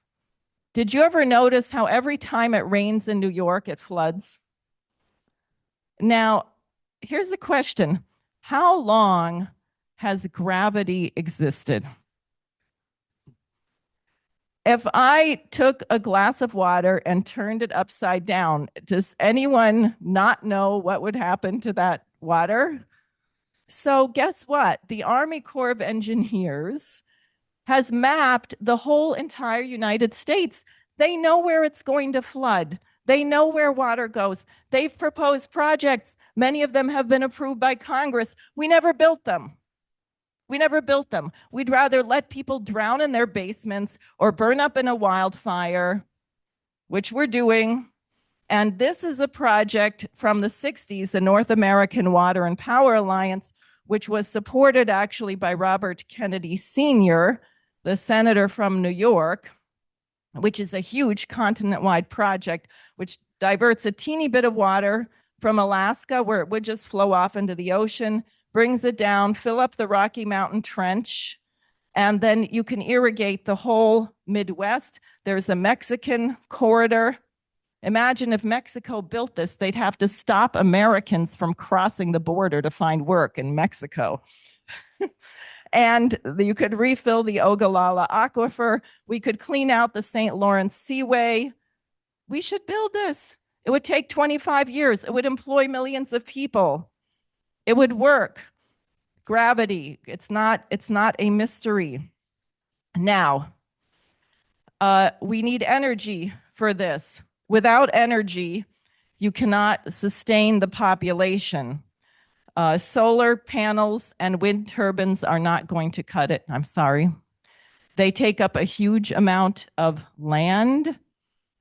Did you ever notice how every time it rains in New York, it floods? Now, here's the question. How long has gravity existed? If I took a glass of water and turned it upside down, does anyone not know what would happen to that water? So guess what? The Army Corps of Engineers has mapped the whole entire United States. They know where it's going to flood. They know where water goes. They've proposed projects. Many of them have been approved by Congress. We never built them. We never built them. We'd rather let people drown in their basements or burn up in a wildfire, which we're doing. And this is a project from the 60s, the North American Water and Power Alliance, which was supported actually by Robert Kennedy Sr., the senator from New York, which is a huge continent-wide project, which diverts a teeny bit of water from Alaska, where it would just flow off into the ocean, brings it down, fill up the Rocky Mountain Trench, and then you can irrigate the whole Midwest. There's a Mexican corridor. Imagine if Mexico built this, they'd have to stop Americans from crossing the border to find work in Mexico. And you could refill the Ogallala Aquifer. We could clean out the St. Lawrence Seaway. We should build this. It would take 25 years. It would employ millions of people. It would work. Gravity, it's not a mystery. Now, we need energy for this. Without energy, you cannot sustain the population. Solar panels and wind turbines are not going to cut it. I'm sorry. They take up a huge amount of land.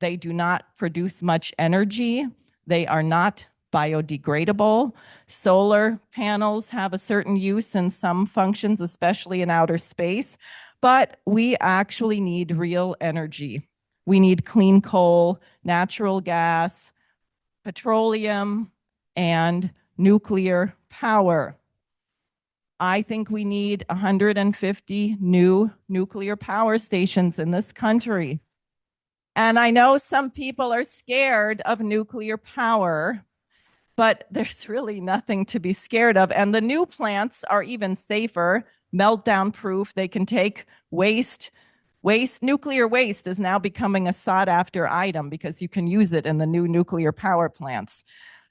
They do not produce much energy. They are not biodegradable. Solar panels have a certain use in some functions, especially in outer space, but we actually need real energy. We need clean coal, natural gas, petroleum, and nuclear power. I think we need 150 new nuclear power stations in this country. And I know some people are scared of nuclear power, but there's really nothing to be scared of. And the new plants are even safer, meltdown proof. They can take waste. Nuclear waste is now becoming a sought after item because you can use it in the new nuclear power plants.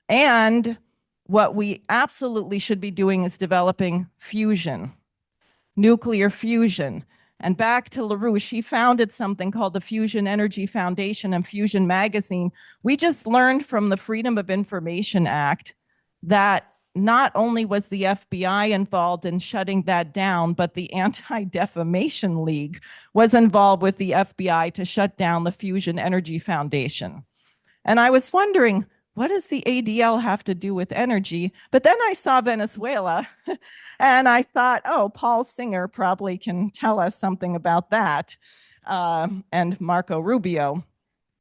And what we absolutely should be doing is developing fusion, nuclear fusion. And back to LaRouche, he founded something called the Fusion Energy Foundation and Fusion Magazine. We just learned from the Freedom of Information Act that not only was the FBI involved in shutting that down, but the Anti-Defamation League was involved with the FBI to shut down the Fusion Energy Foundation. And I was wondering, what does the ADL have to do with energy? But then I saw Venezuela and I thought, oh, Paul Singer probably can tell us something about that, and Marco Rubio.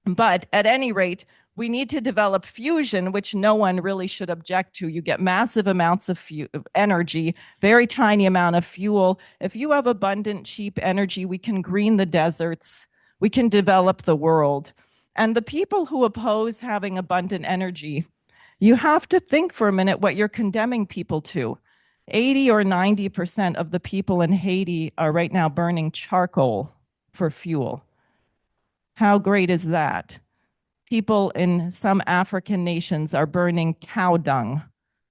But at any rate, we need to develop fusion, which no one really should object to. You get massive amounts of energy, very tiny amount of fuel. If you have abundant, cheap energy, we can green the deserts. We can develop the world. And the people who oppose having abundant energy, you have to think for a minute what you're condemning people to. 80 or 90% of the people in Haiti are right now burning charcoal for fuel. How great is that? People in some African nations are burning cow dung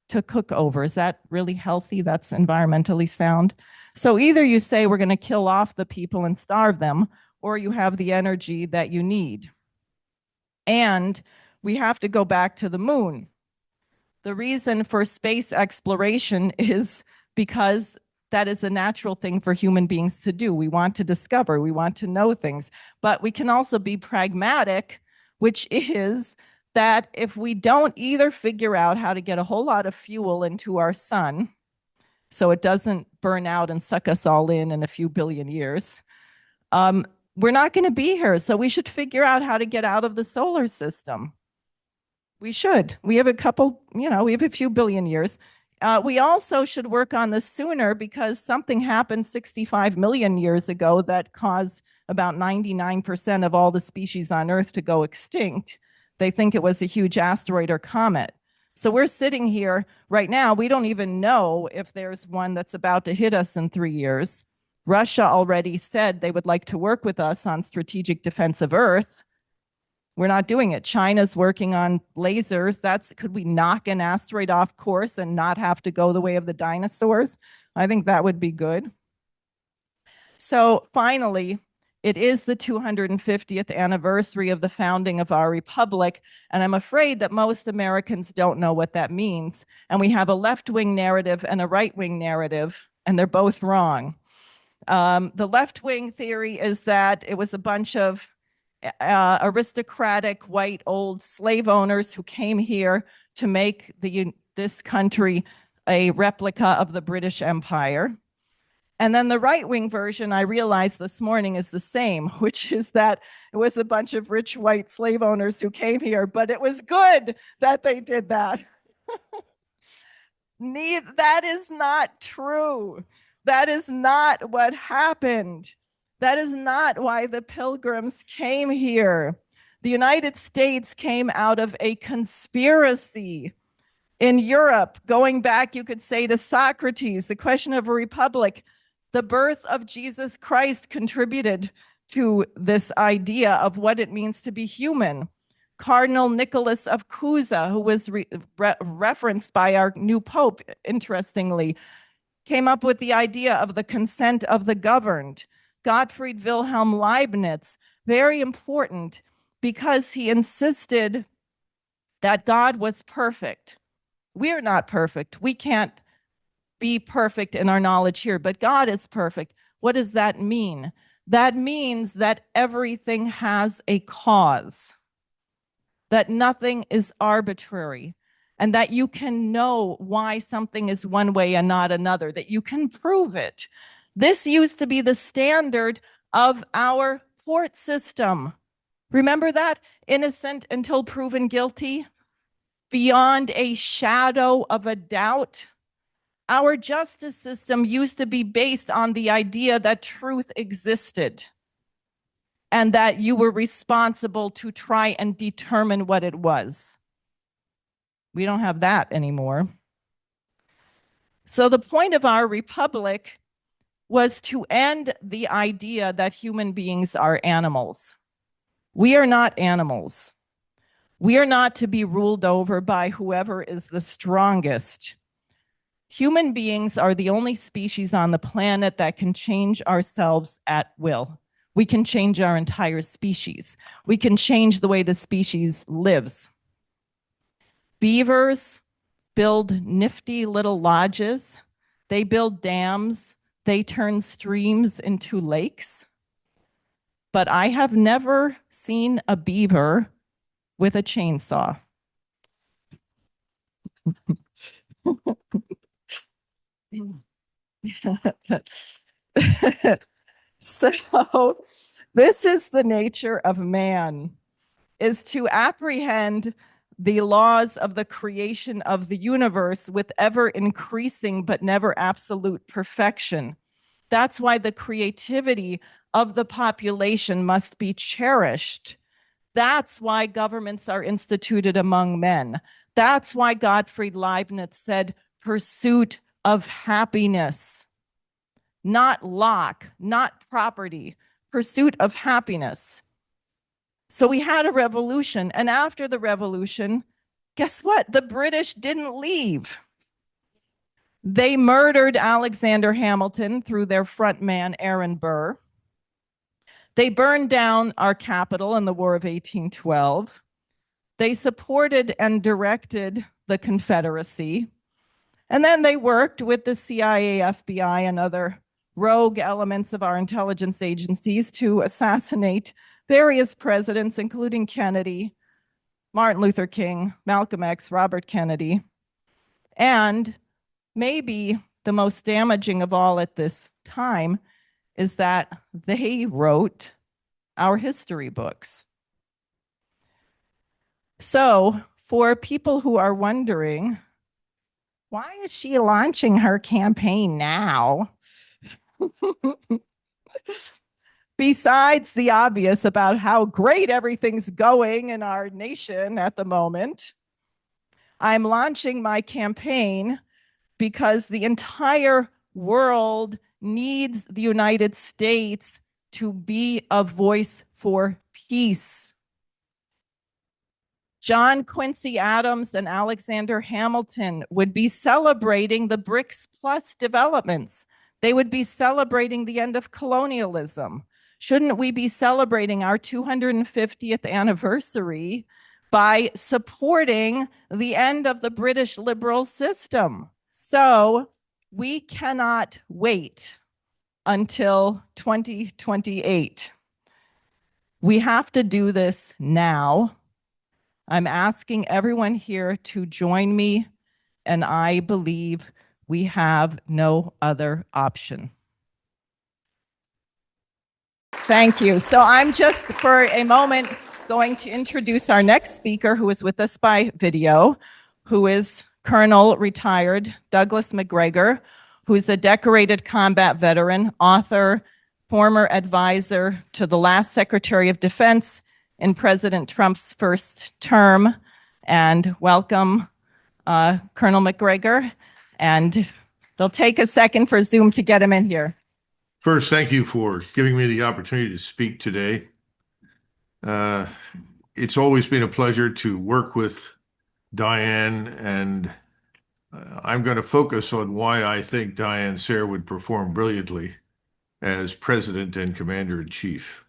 to cook over. Is that really healthy? That's environmentally sound. So either you say we're going to kill off the people and starve them, or you have the energy that you need. And we have to go back to the moon. The reason for space exploration is because that is a natural thing for human beings to do. We want to discover, we want to know things, but we can also be pragmatic, which is that if we don't either figure out how to get a whole lot of fuel into our sun so it doesn't burn out and suck us all in a few billion years, we're not going to be here. So we should figure out how to get out of the solar system. We should. We have a couple, we have a few billion years. We also should work on this sooner because something happened 65 million years ago that caused about 99% of all the species on Earth to go extinct. They think it was a huge asteroid or comet. So we're sitting here right now. We don't even know if there's one that's about to hit us in 3 years. Russia already said they would like to work with us on strategic defense of Earth. We're not doing it. China's working on lasers. Could we knock an asteroid off course and not have to go the way of the dinosaurs? I think that would be good. So finally, it is the 250th anniversary of the founding of our republic, and I'm afraid that most Americans don't know what that means. And we have a left-wing narrative and a right-wing narrative, and they're both wrong. The left-wing theory is that it was a bunch of aristocratic white old slave owners who came here to make this country a replica of the British Empire. And then the right-wing version, I realized this morning, is the same, which is that it was a bunch of rich white slave owners who came here, but it was good that they did that. That is not true. That is not what happened. That is not why the Pilgrims came here. The United States came out of a conspiracy in Europe, going back, you could say, to Socrates, the question of a republic. The birth of Jesus Christ contributed to this idea of what it means to be human. Cardinal Nicholas of Cusa, who was referenced by our new pope, interestingly, came up with the idea of the consent of the governed. Gottfried Wilhelm Leibniz, very important because he insisted that God was perfect. We're not perfect. We can't be perfect in our knowledge here, but God is perfect. What does that mean? That means that everything has a cause, that nothing is arbitrary, and that you can know why something is one way and not another, that you can prove it. This used to be the standard of our court system. Remember that? Innocent until proven guilty, beyond a shadow of a doubt. Our justice system used to be based on the idea that truth existed and that you were responsible to try and determine what it was. We don't have that anymore. So the point of our republic was to end the idea that human beings are animals. We are not animals. We are not to be ruled over by whoever is the strongest. Human beings are the only species on the planet that can change ourselves at will. We can change our entire species. We can change the way the species lives. Beavers build nifty little lodges. They build dams. They turn streams into lakes. But I have never seen a beaver with a chainsaw. So this is the nature of man, is to apprehend the laws of the creation of the universe with ever increasing but never absolute perfection. That's why the creativity of the population must be cherished. That's why governments are instituted among men. That's why Gottfried Leibniz said, pursuit of happiness, not Locke, not property, pursuit of happiness. So we had a revolution. And after the revolution, guess what? The British didn't leave. They murdered Alexander Hamilton through their front man, Aaron Burr. They burned down our capital in the War of 1812. They supported and directed the Confederacy. And then they worked with the CIA, FBI, and other rogue elements of our intelligence agencies to assassinate various presidents, including Kennedy, Martin Luther King, Malcolm X, Robert Kennedy. And maybe the most damaging of all at this time is that they wrote our history books. So for people who are wondering, why is she launching her campaign now? Besides the obvious about how great everything's going in our nation at the moment, I'm launching my campaign because the entire world needs the United States to be a voice for peace. John Quincy Adams and Alexander Hamilton would be celebrating the BRICS Plus developments. They would be celebrating the end of colonialism. Shouldn't we be celebrating our 250th anniversary by supporting the end of the British liberal system? So we cannot wait until 2028. We have to do this now. I'm asking everyone here to join me, and I believe we have no other option. Thank you. So I'm just for a moment going to introduce our next speaker, who is with us by video, who is Colonel retired Douglas Macgregor, who is a decorated combat veteran, author, former advisor to the last Secretary of Defense in President Trump's first term. And welcome, Colonel Macgregor. And it'll take a second for Zoom to get him in here. First, thank you for giving me the opportunity to speak today. It's always been a pleasure to work with Diane, and I'm going to focus on why I think Diane Sare would perform brilliantly as President and Commander-in-Chief.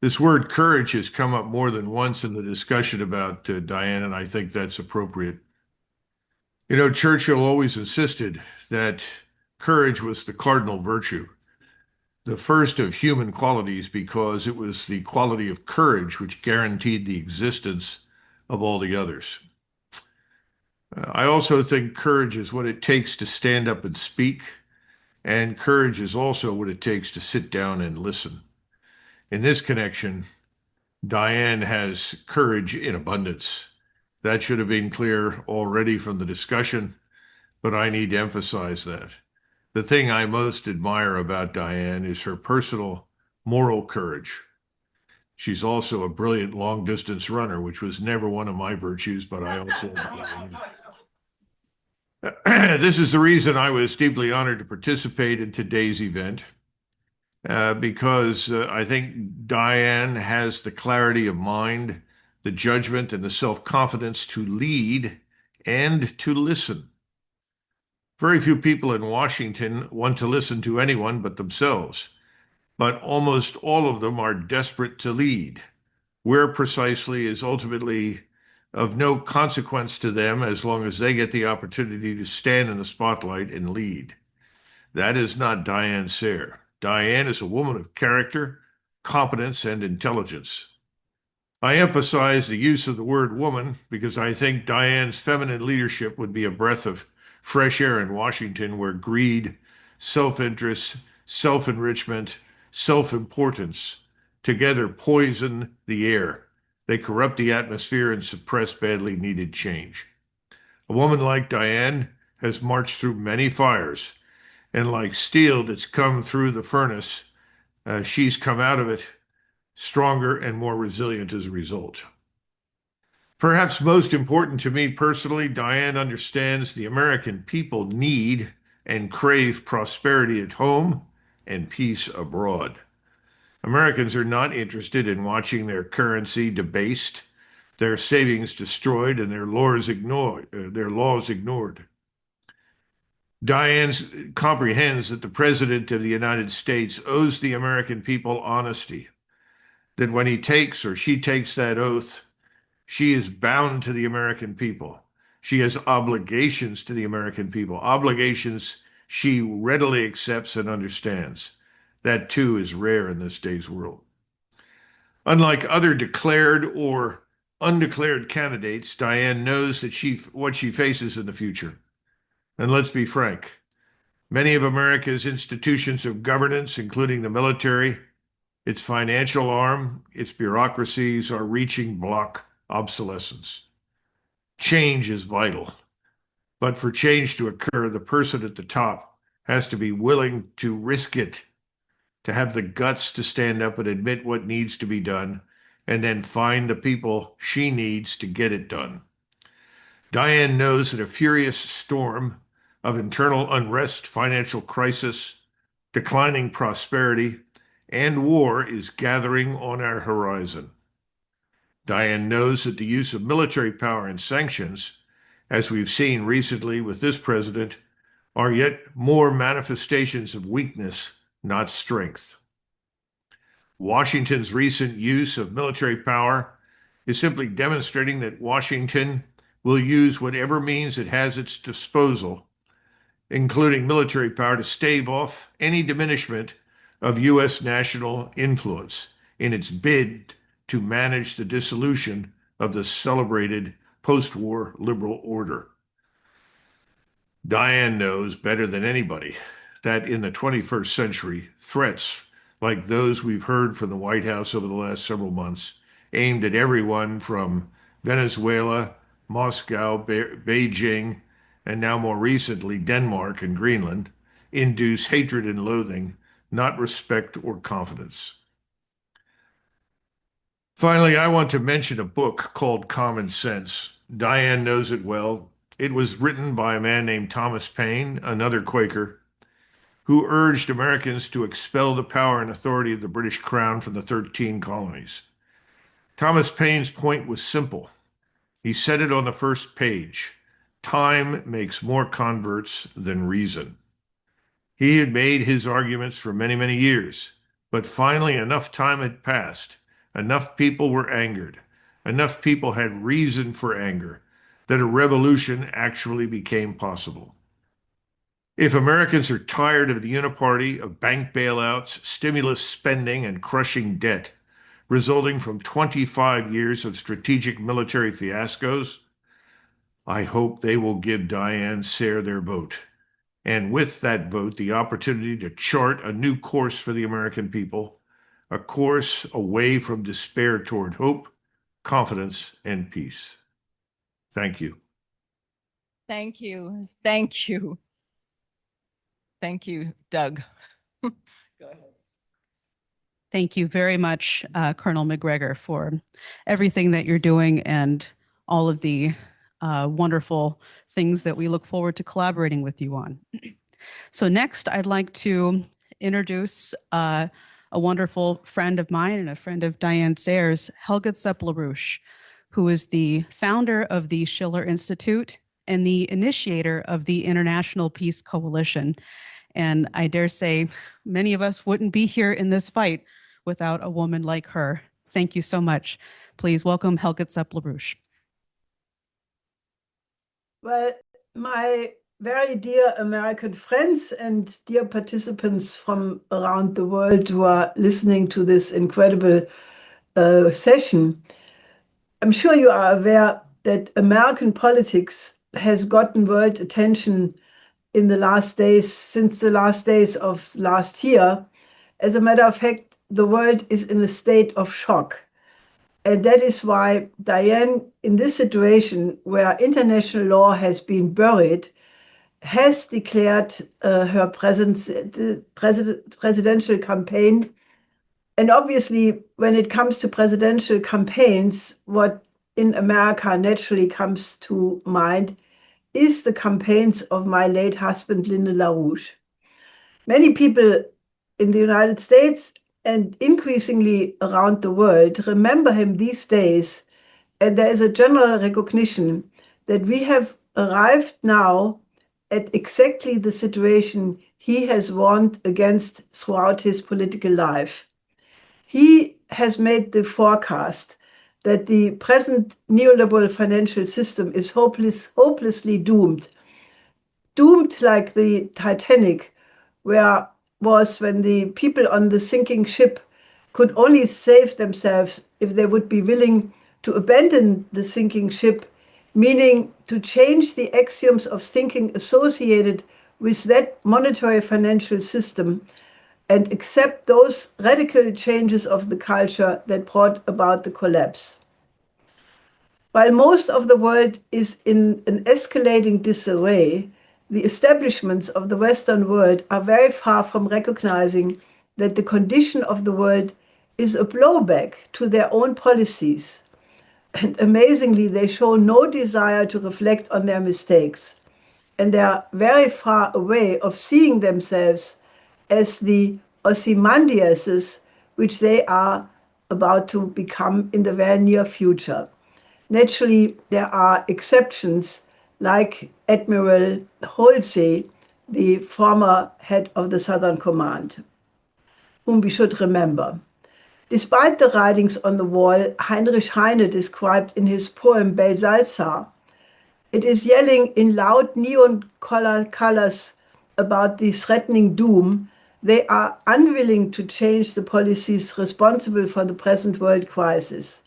This word courage has come up more than once in the discussion about Diane, and I think that's appropriate. You know, Churchill always insisted that courage was the cardinal virtue, the first of human qualities, because it was the quality of courage which guaranteed the existence of all the others. I also think courage is what it takes to stand up and speak, and courage is also what it takes to sit down and listen. In this connection, Diane has courage in abundance. That should have been clear already from the discussion, but I need to emphasize that. The thing I most admire about Diane is her personal moral courage. She's also a brilliant long-distance runner, which was never one of my virtues, but I also This is the reason I was deeply honored to participate in today's event, because I think Diane has the clarity of mind, the judgment, and the self-confidence to lead and to listen. Very few people in Washington want to listen to anyone but themselves, but almost all of them are desperate to lead. Where precisely is ultimately of no consequence to them as long as they get the opportunity to stand in the spotlight and lead. That is not Diane Sare. Diane is a woman of character, competence, and intelligence. I emphasize the use of the word woman because I think Diane's feminine leadership would be a breath of fresh air in Washington, where greed, self-interest, self-enrichment, self-importance together poison the air. They corrupt the atmosphere and suppress badly needed change. A woman like Diane has marched through many fires, and like steel that's come through the furnace, she's come out of it stronger and more resilient as a result. Perhaps most important to me personally, Diane understands the American people need and crave prosperity at home and peace abroad. Americans are not interested in watching their currency debased, their savings destroyed, and their laws ignored. Diane comprehends that the President of the United States owes the American people honesty, that when he takes or she takes that oath, she is bound to the American people. She has obligations to the American people, obligations she readily accepts and understands. That too is rare in this day's world. Unlike other declared or undeclared candidates, Diane knows that what she faces in the future. And let's be frank, many of America's institutions of governance, including the military, its financial arm, its bureaucracies, are reaching block obsolescence. Change is vital. But for change to occur, the person at the top has to be willing to risk it, to have the guts to stand up and admit what needs to be done, and then find the people she needs to get it done. Diane knows that a furious storm of internal unrest, financial crisis, declining prosperity, and war is gathering on our horizon. Diane knows that the use of military power and sanctions, as we've seen recently with this president, are yet more manifestations of weakness, not strength. Washington's recent use of military power is simply demonstrating that Washington will use whatever means it has at its disposal, including military power, to stave off any diminishment of U.S. national influence in its bid to manage the dissolution of the celebrated post-war liberal order. Diane knows better than anybody that in the 21st century, threats like those we've heard from the White House over the last several months, aimed at everyone from Venezuela, Moscow, Beijing, and now more recently Denmark and Greenland, induce hatred and loathing, not respect or confidence. Finally, I want to mention a book called Common Sense. Diane knows it well. It was written by a man named Thomas Paine, another Quaker, who urged Americans to expel the power and authority of the British Crown from the 13 colonies. Thomas Paine's point was simple. He said it on the first page: time makes more converts than reason. He had made his arguments for many, many years, but finally enough time had passed, enough people were angered, enough people had reason for anger, that a revolution actually became possible. If Americans are tired of the uniparty, of bank bailouts, stimulus spending, and crushing debt resulting from 25 years of strategic military fiascos, I hope they will give Diane Sare their vote. And with that vote, the opportunity to chart a new course for the American people, a course away from despair toward hope, confidence, and peace. Thank you. Thank you. Thank you. Thank you, Doug. Go ahead. Thank you very much, Colonel Macgregor, for everything that you're doing and all of the wonderful things that we look forward to collaborating with you on. So next, I'd like to introduce a wonderful friend of mine and a friend of Diane Sare's, Helga Zepp-LaRouche, who is the founder of the Schiller Institute and the initiator of the International Peace Coalition. And I dare say many of us wouldn't be here in this fight without a woman like her. Thank you so much. Please welcome Helga Zepp-LaRouche. Well, my very dear American friends and dear participants from around the world who are listening to this incredible session, I'm sure you are aware that American politics has gotten world attention in the last days, since the last days of last year. As a matter of fact, the world is in a state of shock. And that is why Diane, in this situation where international law has been buried, has declared her presidential campaign. And obviously, when it comes to presidential campaigns, what in America naturally comes to mind is the campaigns of my late husband, Lyndon LaRouche. Many people in the United States and increasingly around the world remember him these days, and there is a general recognition that we have arrived now at exactly the situation he has warned against throughout his political life. He has made the forecast that the present neoliberal financial system is hopelessly doomed. Doomed like the Titanic, where was when the people on the sinking ship could only save themselves if they would be willing to abandon the sinking ship, meaning to change the axioms of thinking associated with that monetary financial system and accept those radical changes of the culture that brought about the collapse. While most of the world is in an escalating disarray, the establishments of the Western world are very far from recognizing that the condition of the world is a blowback to their own policies. And amazingly, they show no desire to reflect on their mistakes. And they are very far away of seeing themselves as the Ozymandiases, which they are about to become in the very near future. Naturally, there are exceptions like Admiral Halsey, the former head of the Southern Command, whom we should remember. Despite the writings on the wall Heinrich Heine described in his poem Belsazar, it is yelling in loud neon colors about the threatening doom. They are unwilling to change the policies responsible for the present world crisis.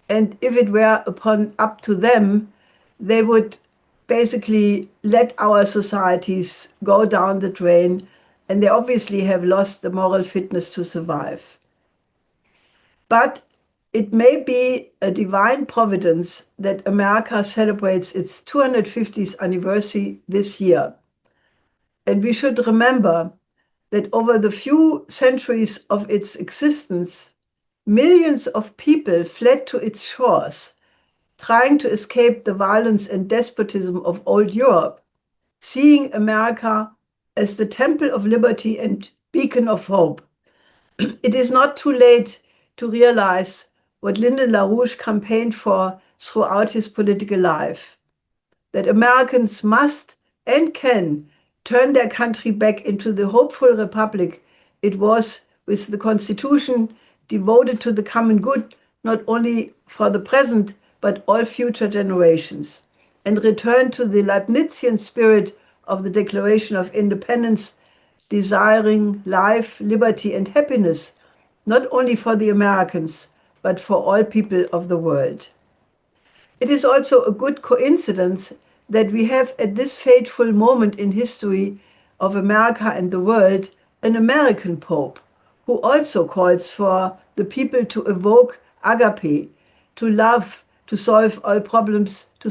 And if it were up to them, they would basically let our societies go down the drain, and they obviously have lost the moral fitness to survive. But it may be a divine providence that America celebrates its 250th anniversary this year. And we should remember that over the few centuries of its existence, millions of people fled to its shores, trying to escape the violence and despotism of old Europe, seeing America as the temple of liberty and beacon of hope. It is not too late to realize what Lyndon LaRouche campaigned for throughout his political life, that Americans must and can turn their country back into the hopeful republic it was, with the Constitution devoted to the common good, not only for the present, but all future generations, and return to the Leibnizian spirit of the Declaration of Independence, desiring life, liberty, and happiness, not only for the Americans, but for all people of the world. It is also a good coincidence that we have at this fateful moment in history of America and the world an American Pope who also calls for the people to evoke agape, to love, to solve all problems, to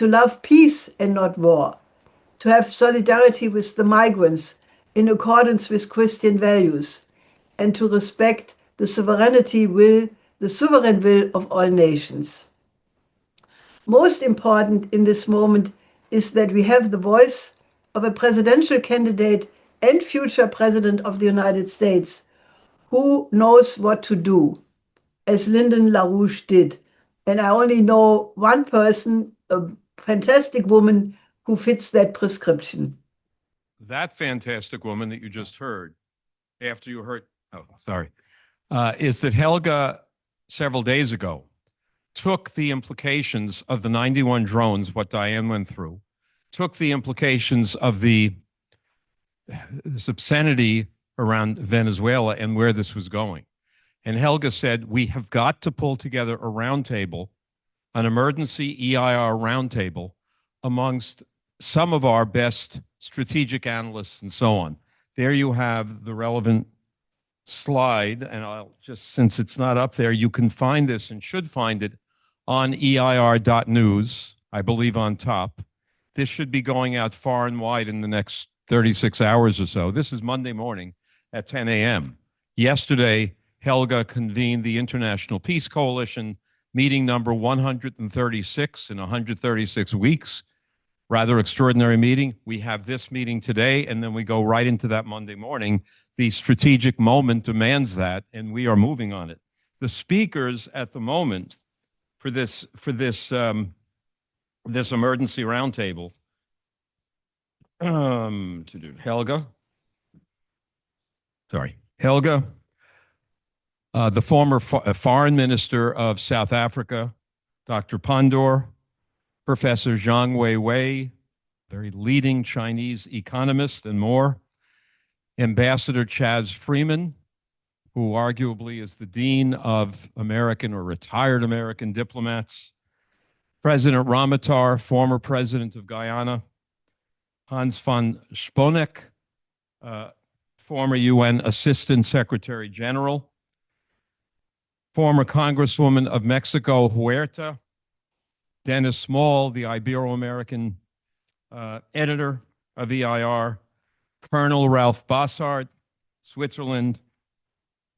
love peace and not war, to have solidarity with the migrants in accordance with Christian values, and to respect the sovereign will of all nations. Most important in this moment is that we have the voice of a presidential candidate and future president of the United States who knows what to do, as Lyndon LaRouche did. And I only know one person, a fantastic woman who fits that prescription. That fantastic woman that you just heard, after you heard, is that Helga, several days ago, took the implications of the 91 drones, what Diane went through, took the implications of this obscenity around Venezuela and where this was going. And Helga said, we have got to pull together a roundtable, an emergency EIR roundtable amongst some of our best strategic analysts and so on. There you have the relevant slide, and I'll just, since it's not up there, you can find this and should find it on EIR.news, I believe on top. This should be going out far and wide in the next 36 hours or so. This is Monday morning at 10 a.m. Yesterday, Helga convened the International Peace Coalition, meeting number 136 in 136 weeks. Rather extraordinary meeting. We have this meeting today, and then we go right into that Monday morning. the strategic moment demands that, and we are moving on it. The speakers at the moment for this emergency roundtable, Helga, the former foreign minister of South Africa, Dr. Pandor, Professor Zhang Weiwei, very leading Chinese economist, and more, Ambassador Chaz Freeman, who arguably is the dean of American or retired American diplomats, President Ramatar, former president of Guyana, Hans von Sponeck, former UN Assistant Secretary General, former Congresswoman of Mexico, Huerta, Dennis Small, the Ibero-American editor of EIR, Colonel Ralph Bossart, Switzerland,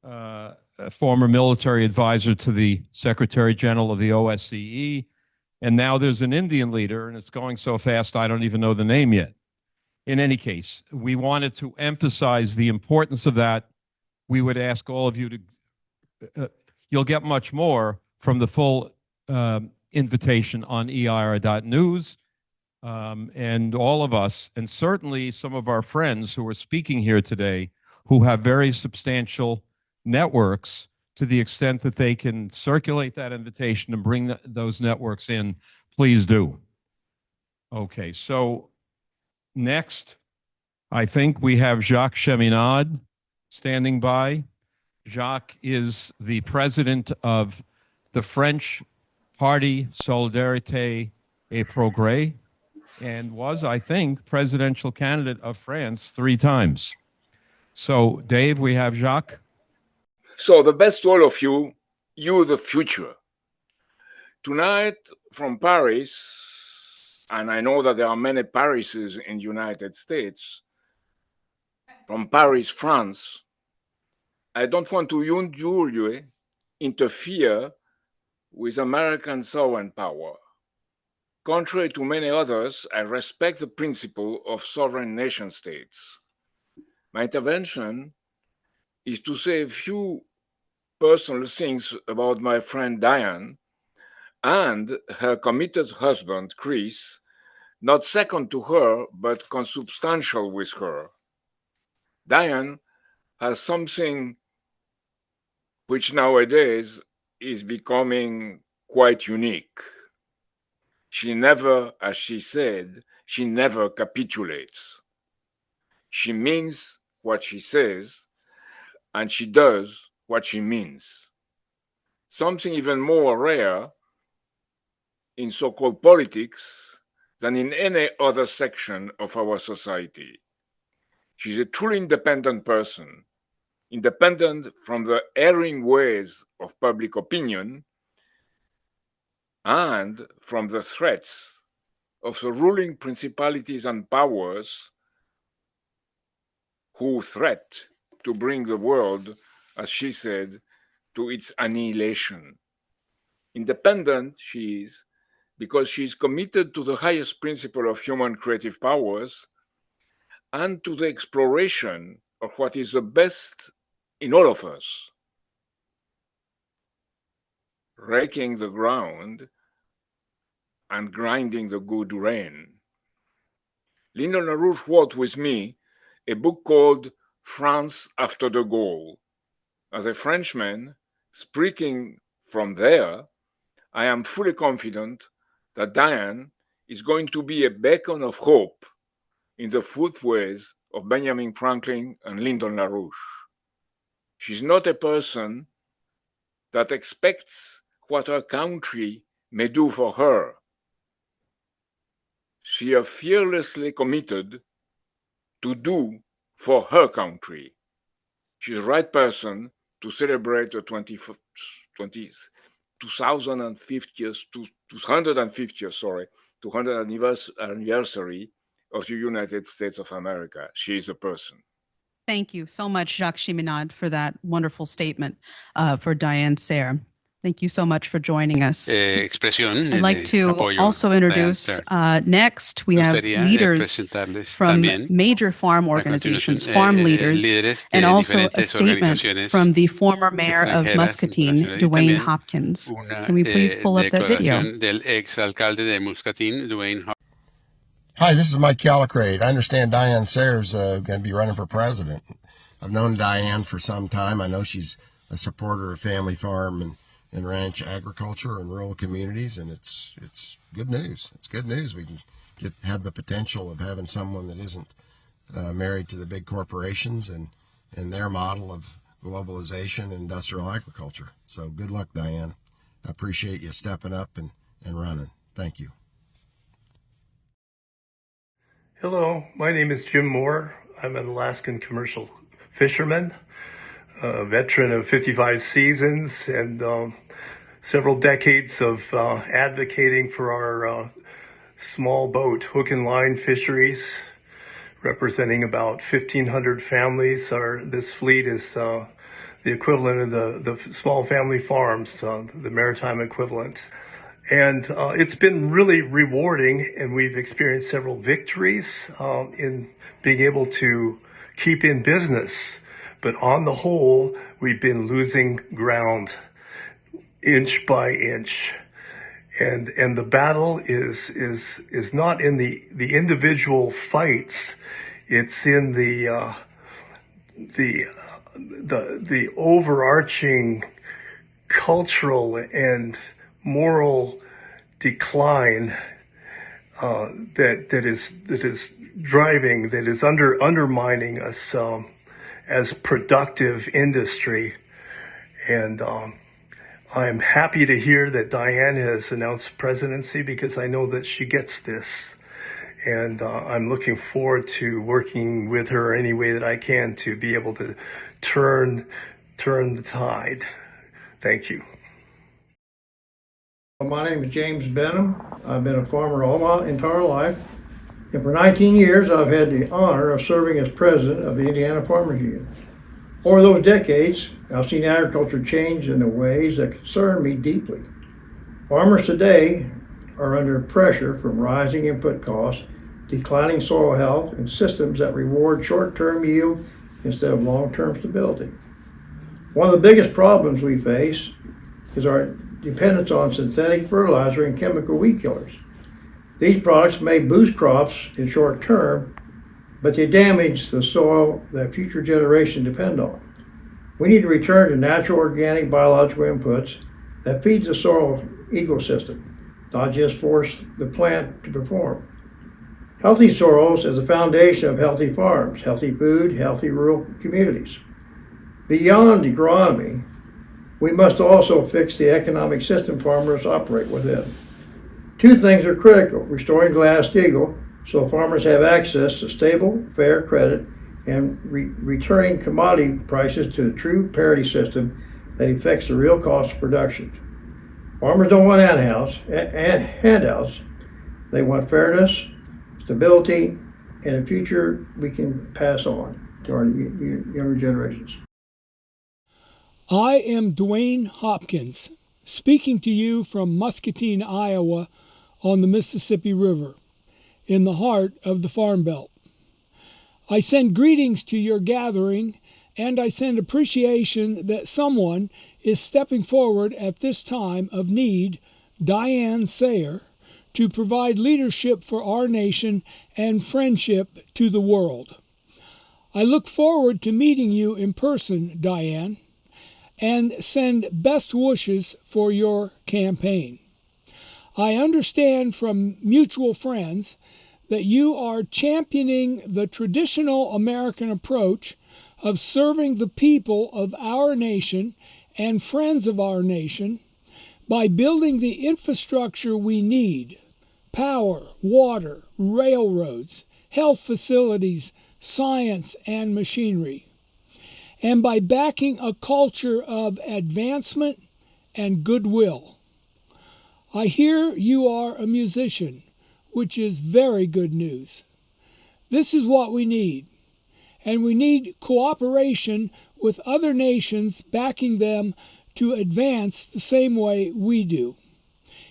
a former military advisor to the Secretary General of the OSCE, and now there's an Indian leader, and it's going so fast I don't even know the name yet. In any case, we wanted to emphasize the importance of that. We would ask all of you to, you'll get much more from the full invitation on eir.news, and all of us, and certainly some of our friends who are speaking here today who have very substantial networks, to the extent that they can circulate that invitation and bring those networks in, please do. Okay, so next, I think we have Jacques Cheminade standing by. Jacques is the president of the French Parti Solidarité et Progrès, and was, I think, presidential candidate of France 3 times. So, Dave, we have Jacques. So the best to all of you, the future. Tonight from Paris, and I know that there are many Parises in the United States, from Paris, France, I don't want to interfere with American sovereign power. Contrary to many others, I respect the principle of sovereign nation states. My intervention is to say a few personal things about my friend Diane and her committed husband, Chris, not second to her, but consubstantial with her. Diane has something which nowadays is becoming quite unique. She never, as she said, she never capitulates. She means what she says, and she does what she means. Something even more rare in so-called politics than in any other section of our society. She's a truly independent person, independent from the erring ways of public opinion and from the threats of the ruling principalities and powers who threat to bring the world, as she said, to its annihilation. Independent she is because she is committed to the highest principle of human creative powers and to the exploration of what is the best in all of us, raking the ground and grinding the good rain. Lyndon LaRouche wrote with me a book called France After de Gaulle. As a Frenchman, speaking from there, I am fully confident that Diane is going to be a beacon of hope in the footways of Benjamin Franklin and Lyndon LaRouche. She's not a person that expects what her country may do for her. She is fearlessly committed to do for her country. She's the right person to celebrate the 250th anniversary of the United States of America. She is a person. Thank you so much, Jacques Cheminade, for that wonderful statement for Diane Sare. Thank you so much for joining us. expresión I'd like de to apoyo also a Diane introduce Sare. next, we have Gustaría, leaders presentarles from también, major farm a organizations, continuación, farm leaders, líderes and de also a diferentes statement organizaciones from the former mayor of extranjeras, Muscatine, internacionales, y Dwayne también Hopkins. una Can we please pull up that video? declaración del exalcalde de Muscatine, Dwayne Hopkins. Hi, this is Mike Callicrate. I understand Diane Sare's going to be running for president. I've known Diane for some time. I know she's a supporter of family farm and ranch agriculture and rural communities, and it's good news. It's good news. We can have the potential of having someone that isn't married to the big corporations and their model of globalization and industrial agriculture. So good luck, Diane. I appreciate you stepping up and running. Thank you. Hello, my name is Jim Moore. I'm an Alaskan commercial fisherman, a veteran of 55 seasons and several decades of advocating for our small boat hook and line fisheries, representing about 1,500 families. This fleet is the equivalent of the small family farms, the maritime equivalent. And it's been really rewarding, and we've experienced several victories in being able to keep in business. But on the whole, we've been losing ground inch by inch. And the battle is not in the individual fights. It's in the overarching cultural and moral decline that is driving, that is undermining us as productive industry. And I'm happy to hear that Diane has announced presidency, because I know that she gets this. And I'm looking forward to working with her any way that I can to be able to turn the tide. Thank you. My name is James Benham. I've been a farmer all my entire life, and for 19 years I've had the honor of serving as president of the Indiana Farmers Union. Over those decades, I've seen agriculture change in the ways that concern me deeply. Farmers today are under pressure from rising input costs, declining soil health, and systems that reward short-term yield instead of long-term stability. One of the biggest problems we face is our dependence on synthetic fertilizer and chemical weed killers. These products may boost crops in short term, but they damage the soil that future generations depend on. We need to return to natural, organic, biological inputs that feed the soil ecosystem, not just force the plant to perform. Healthy soils is the foundation of healthy farms, healthy food, healthy rural communities. Beyond agronomy, we must also fix the economic system farmers operate within. Two things are critical: restoring Glass-Steagall so farmers have access to stable, fair credit, and returning commodity prices to the true parity system that affects the real cost of production. Farmers don't want handouts. They want fairness, stability, and a future we can pass on to our younger generations. I am Dwayne Hopkins, speaking to you from Muscatine, Iowa, on the Mississippi River, in the heart of the Farm Belt. I send greetings to your gathering, and I send appreciation that someone is stepping forward at this time of need, Diane Sare, to provide leadership for our nation and friendship to the world. I look forward to meeting you in person, Diane, and send best wishes for your campaign. I understand from mutual friends that you are championing the traditional American approach of serving the people of our nation and friends of our nation by building the infrastructure we need: power, water, railroads, health facilities, science, and machinery, and by backing a culture of advancement and goodwill. I hear you are a musician, which is very good news. This is what we need, and we need cooperation with other nations backing them to advance the same way we do.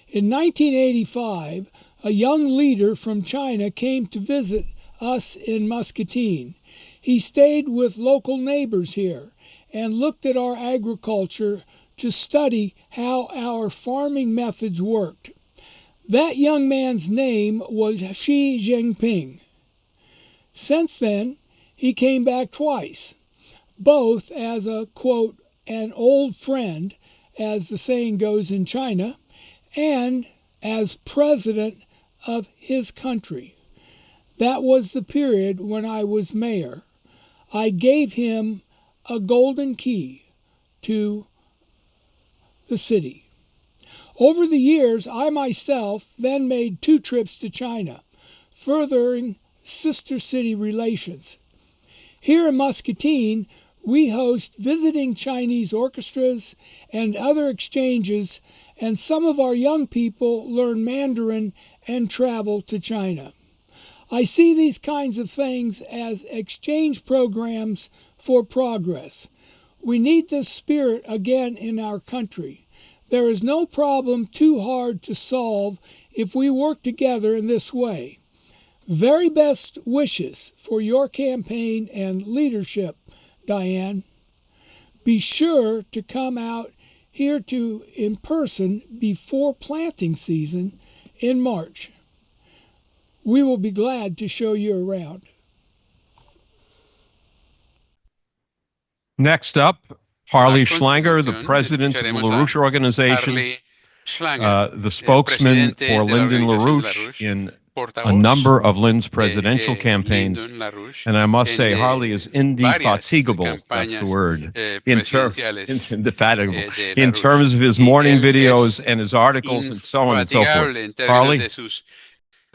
In 1985, a young leader from China came to visit us in Muscatine. He stayed with local neighbors here and looked at our agriculture to study how our farming methods worked. That young man's name was Xi Jinping. Since then, he came back twice, both as a, quote, an old friend, as the saying goes in China, and as president of his country. That was the period when I was mayor. I gave him a golden key to the city. Over the years, I myself then made 2 trips to China, furthering sister city relations. Here in Muscatine, we host visiting Chinese orchestras and other exchanges, and some of our young people learn Mandarin and travel to China. I see these kinds of things as exchange programs for progress. We need this spirit again in our country. There is no problem too hard to solve if we work together in this way. Very best wishes for your campaign and leadership, Diane. Be sure to come out here in person before planting season in March. We will be glad to show you around. Next up, Harley Schlanger, the president of the LaRouche organization, Harley Schlanger, the spokesman presidente for de la Lyndon organización LaRouche in a portavoz number of Lynn's presidential de campaigns. Lyndon LaRouche And I must en say, de Harley is varias indefatigable, that's the campañas, word, presidenciales, indefatigable, de in LaRouche. terms of his Y morning él es videos and his articles and so on and so forth. infatigable en términos Harley? de sus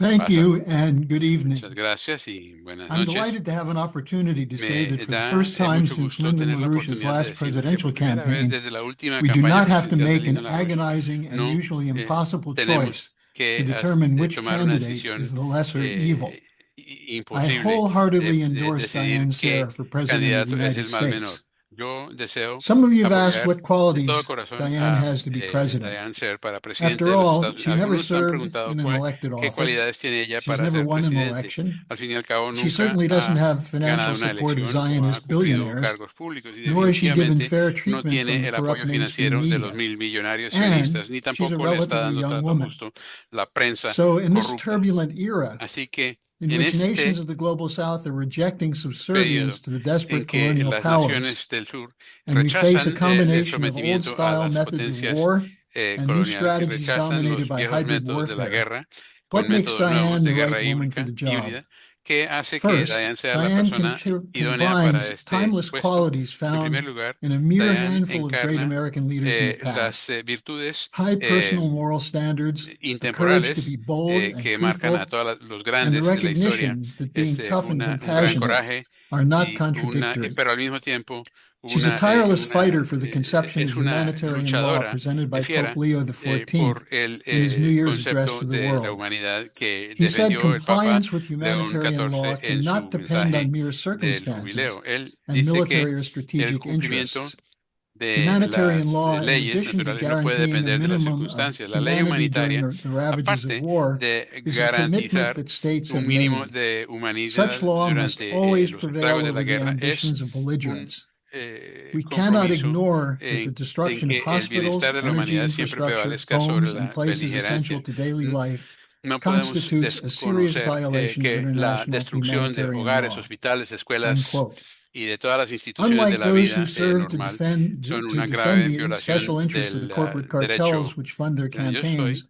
Thank you and good evening. Muchas gracias y buenas I'm noches. delighted to have an opportunity to say Me that for the da first time mucho since gusto Lyndon tener la LaRouche's oportunidad de last decir que presidential por primera vez campaign, desde la última we do campaña not have to presidencial de make an Lyndon LaRouche, agonizing and no usually impossible tenemos choice que to determine which tomar una candidate decisión is the lesser evil. I imposible wholeheartedly de endorse decidir Diane qué Sare for President of the candidato es United el más menor. States. Yo deseo Some of you have asked apoyar what de todo qualities corazón Diane a has to be president. Diane Sare para presidente After de los all, Estados she Unidos. never Algunos me han served preguntado in an elected qué office. cualidades tiene ella She's para never ser won an presidente. election. Al fin y al cabo, She nunca certainly doesn't ha have financial ganado una support of elección o ha Zionist cumplido billionaires, cargos públicos y nor is she given definitivamente fair no treatment from tiene the el corrupt apoyo mainstream financiero de los media. millonarios And sionistas, ni she's a tampoco le está relatively dando young trato woman. justo la prensa So in this corrupta. turbulent era, Así que in en which nations este of the global south are rejecting periodo subservience to the en desperate que colonial las powers, naciones del sur and we face a rechazan el combination of sometimiento a old-style las methods of potencias war and new coloniales y strategies rechazan dominated los by viejos hybrid métodos de la warfare, guerra con what makes métodos nuevos Diane de the guerra right woman for the job? híbrida que hace que First, Diane sea la Diane persona idónea para combines este timeless puesto. qualities En primer found lugar, in a mere Diane handful of great encarna American leaders in the past. las virtudes High personal moral standards, the courage to intemporales be bold and que marcan a truthful, todos los and the grandes de la historia. recognition that being Es tough and un gran compassionate coraje, are not y contradictory. pero al mismo tiempo She's a tireless fighter for the conception es of una humanitarian law luchadora presented by fiera Pope Leo XIV por el in his New Year's address concepto to the de la world. humanidad que He said defendió el Papa compliance with León humanitarian law XIV en su cannot depend mensaje on mere del circumstances jubileo. Él and dice military que or el strategic cumplimiento interests. de Humanitarian las law, in leyes addition to naturales no puede guaranteeing a depender de las minimum of circunstancias. La ley humanity during humanitaria, the ravages of aparte war, de is a commitment garantizar that states have un mínimo made. de humanidad Such law must durante always los prevail estragos de over la the guerra, es ambitions of un belligerents. We cannot compromiso ignore that the en destruction of que el hospitals, bienestar de la energy humanidad siempre infrastructure, prevalezca sobre homes, and la places essential beligerancia. to daily life No podemos constitutes a serious desconocer violation of que la international destrucción de humanitarian hogares, law. hospitales, escuelas Unquote. y de todas las instituciones de Unlike la those who vida serve to normal defend son una grave the special violación interests of the del corporate derecho cartels which fund their donde yo campaigns, estoy.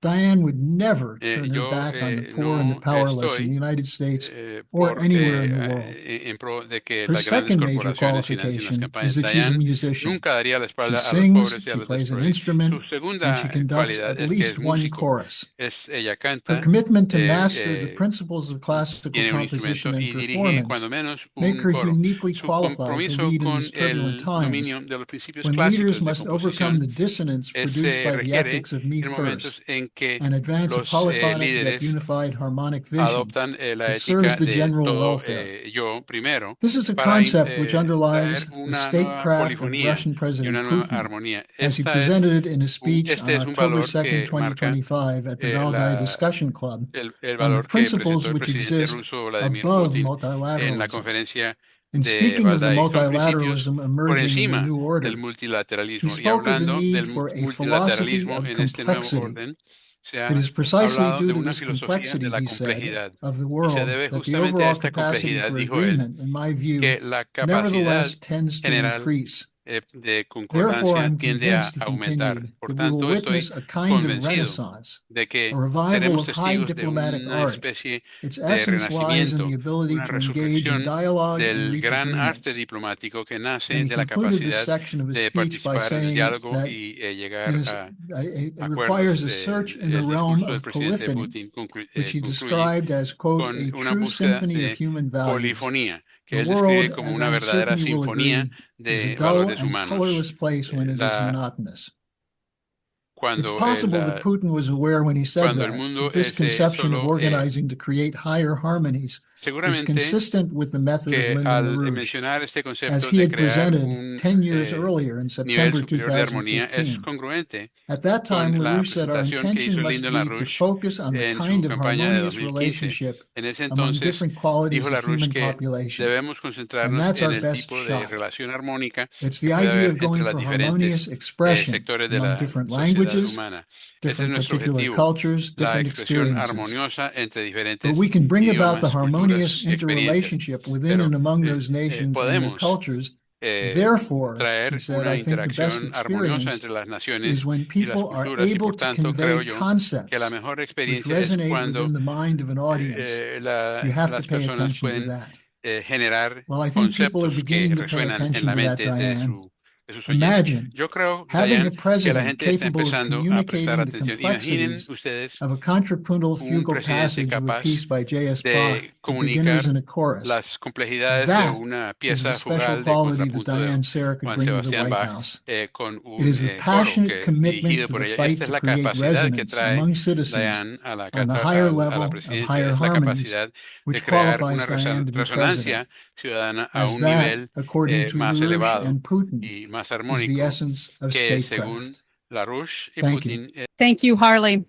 Diane would never turn her Yo back on the poor and the no powerless in the estoy United States or anywhere in the world. en pro de que Her las grandes second major corporaciones financien las qualification campañas. is that she's a Diane musician. nunca daría la She espalda a los sings, pobres y a she los plays an desprotegidos. instrument, Su segunda and she conducts cualidad at es que least es one músico. chorus. Ella Her canta, commitment to master the principles of classical tiene un composition instrumento and y dirige performance cuando menos make un her coro. uniquely Su qualified to compromiso lead in con these turbulent el times dominio de los principios when leaders clásicos de must overcome composición the dissonance produced by the requiere ethics of me en momentos first. en que and advance a los polyphonic yet líderes unified harmonic vision adoptan la that ética serves the de general todo welfare. yo primero This is a para concept which underlies traer the una nueva statecraft of polifonía Russian y President una nueva Putin, armonía. as he Esta es presented it in a speech este on es un October valor 2nd, que marca 2025 at the Valdai Discussion Club el on the valor que principles presentó el which presidente exist ruso Vladimir above Putin en la multilateralism. conferencia In de speaking of the Valdai. Son principios multilateralism por emerging in the encima New del Order, he multilateralismo. Y spoke of the hablando need del for a philosophy multilateralismo of en este nuevo complexity. orden, se It ha is precisely hablado due de to una this filosofía de complexity, la he said, complejidad. of the Y se world debe that the justamente a overall esta capacity complejidad, for dijo él, agreement, in my view, que la capacidad nevertheless tends to general increase. de Therefore, concordancia I'm tiende a convinced, he aumentar. continued, Por that we will tanto, estoy witness a kind of convencido renaissance, de a que revival seremos of high testigos de diplomatic una art. especie Its de essence lies in renacimiento, the ability una to engage in resurrección dialogue and del reach gran arte agreements. diplomático que And nace he de la concluded this capacidad section of his de speech by participar en el saying diálogo that y it llegar a requires acuerdos. a search in the El realm discurso del of presidente polyphony, Putin which he concluye described as, quote, con a una true búsqueda symphony of de human values. polifonía, que The él describe world, como as una I'm verdadera certain you will sinfonía agree, is a de dull valores and humanos. colorless place when it is La, monotonous. It's cuando, possible that Putin was aware when he said cuando el mundo that this es conception of solo organizing to create higher harmonies is seguramente consistent with the method of que Lyndon al LaRouche, mencionar este as concepto he de had crear presented un 10 years earlier in nivel September superior de armonía es 2015. congruente At that time, con la LaRouche said our presentación que intention hizo must Lyndon be to LaRouche focus on the en su kind of campaña de harmonious 2015. relationship En ese among entonces different qualities dijo of human LaRouche que population. debemos And concentrarnos that's en our el best tipo de shot. relación armónica It's que the puede idea haber of entre going las for diferentes harmonious expression sectores de among la different sociedad languages, humana. Ese es different nuestro particular objetivo, cultures, la different expresión experiences. armoniosa entre But diferentes we can bring about the idiomas, harmonious culturas y experiencias. interrelationship within Pero and among those nations and their podemos cultures. Therefore, he traer said, una I think the best interacción armoniosa experience entre las is naciones when y las people are culturas y able por to tanto convey creo yo que la concepts mejor which experiencia es resonate cuando within the mind of an audience. You have to las pay personas attention to pueden that. generar Well, I think people are conceptos que beginning to pay resuenan en attention la to that, mente Diane. de sus oyentes. Imagine Yo creo, having a Diane, que la president gente está capable of empezando a prestar communicating the atención. Imaginen complexities ustedes of a contrapuntal un fugal presidente passage of a capaz piece by J.S. Bach de to beginners comunicar in a chorus. las complejidades de That una is the pieza special fugal de quality that contrapunto de Diane Sare could Juan bring to the Sebastián White Bach House. con It un is the coro passionate commitment dirigido to por the ella. fight Esta es to la create capacidad que resonance trae among citizens Diane a la, on the higher a la level of presidencia. higher Es la harmonies, capacidad de which crear qualifies una Diane to be resonancia president. ciudadana a As un that, nivel according to más LaRouche elevado and Putin, y más is the armónico essence of que según statecraft. LaRouche y Thank you. Putin. Thank you, Harley.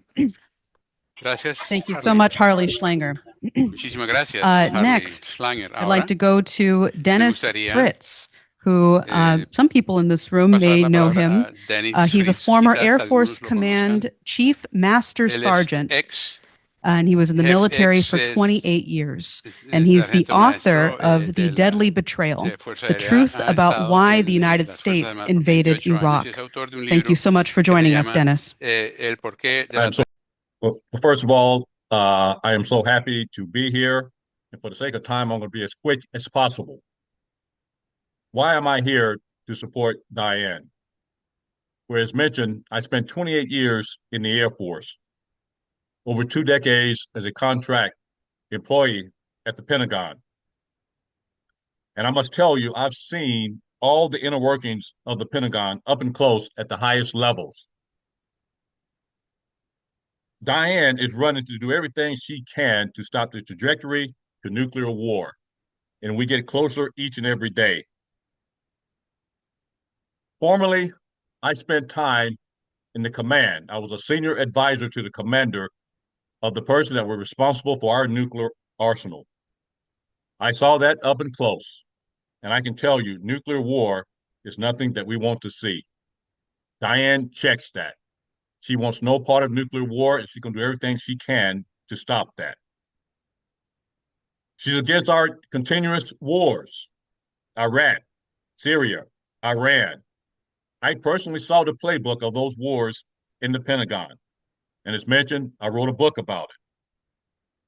Gracias. Thank you so Harley. much, Harley Schlanger. Muchísimas gracias, Harley Next, Schlanger. I'd like to go to Dennis gustaría, Fritz, who some people in this room pasar may la know palabra him. a Dennis He's a Fritz. former Quizás Air algunos Force lo Command conozcan. Chief Master Él es Sergeant, ex and he was in the military ex for es- 28 years. es And he's the sargento author maestro, of de The la- Deadly Betrayal, de Fuerza The Aérea. Truth Ha About estado Why the en United las Fuerzas States Armadas por Invaded 28 años y Iraq. es autor de un Thank libro you so much for que se joining us, llama, Dennis. El porqué de I'm la so, well, first of all, I am so happy to be here. And for the sake of time, I'm going to be as quick as possible. Why am I here to support Diane? Whereas mentioned, I spent 28 years in the Air Force, over 2 decades as a contract employee at the Pentagon. And I must tell you, I've seen all the inner workings of the Pentagon up and close at the highest levels. Diane is running to do everything she can to stop the trajectory to nuclear war. And we get closer each and every day. Formerly, I spent time in the command. I was a senior advisor to the commander of the person that were responsible for our nuclear arsenal. I saw that up and close. And I can tell you, nuclear war is nothing that we want to see. Diane checks that. She wants no part of nuclear war, and she's going to do everything she can to stop that. She's against our continuous wars, Iraq, Syria, Iran. I personally saw the playbook of those wars in the Pentagon. And as mentioned, I wrote a book about it.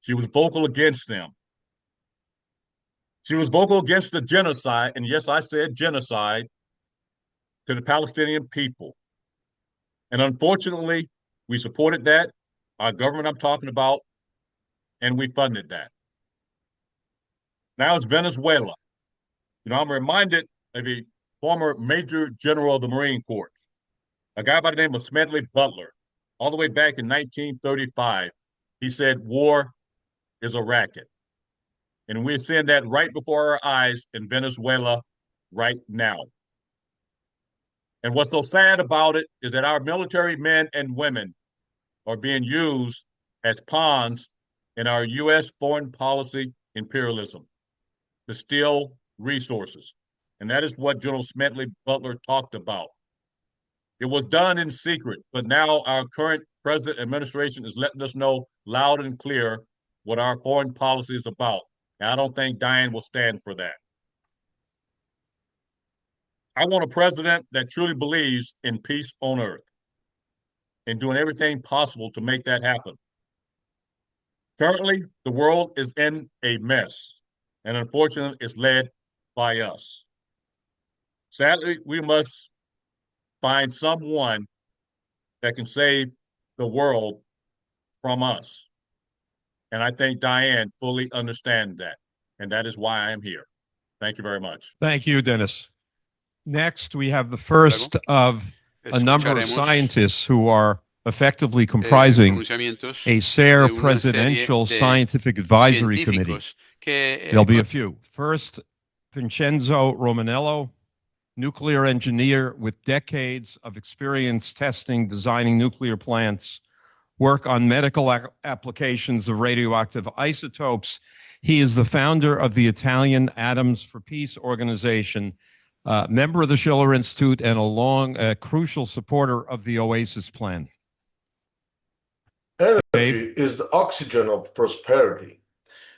She was vocal against them. She was vocal against the genocide, and yes, I said genocide, to the Palestinian people. And unfortunately, we supported that, our government I'm talking about, and we funded that. Now it's Venezuela. You know, I'm reminded of a former Major General of the Marine Corps, a guy by the name of Smedley Butler, all the way back in 1935. He said, war is a racket. And we're seeing that right before our eyes in Venezuela right now. And what's so sad about it is that our military men and women are being used as pawns in our U.S. foreign policy imperialism to steal resources. And that is what General Smedley Butler talked about. It was done in secret, but now our current president administration is letting us know loud and clear what our foreign policy is about. And I don't think Diane will stand for that. I want a president that truly believes in peace on earth and doing everything possible to make that happen. Currently, the world is in a mess, and unfortunately, it's led by us. Sadly, we must find someone that can save the world from us. And I think Diane fully understands that, and that is why I am here. Thank you very much. Thank you, Dennis. Next, we have the first of a number of scientists who are effectively comprising a Sare Presidential Scientific Advisory Committee. There'll be a few. First, Vincenzo Romanello, nuclear engineer with decades of experience testing, designing nuclear plants, work on medical applications of radioactive isotopes. He is the founder of the Italian Atoms for Peace organization, member of the Schiller Institute, and a crucial supporter of the Oasis Plan. Energy is the oxygen of prosperity.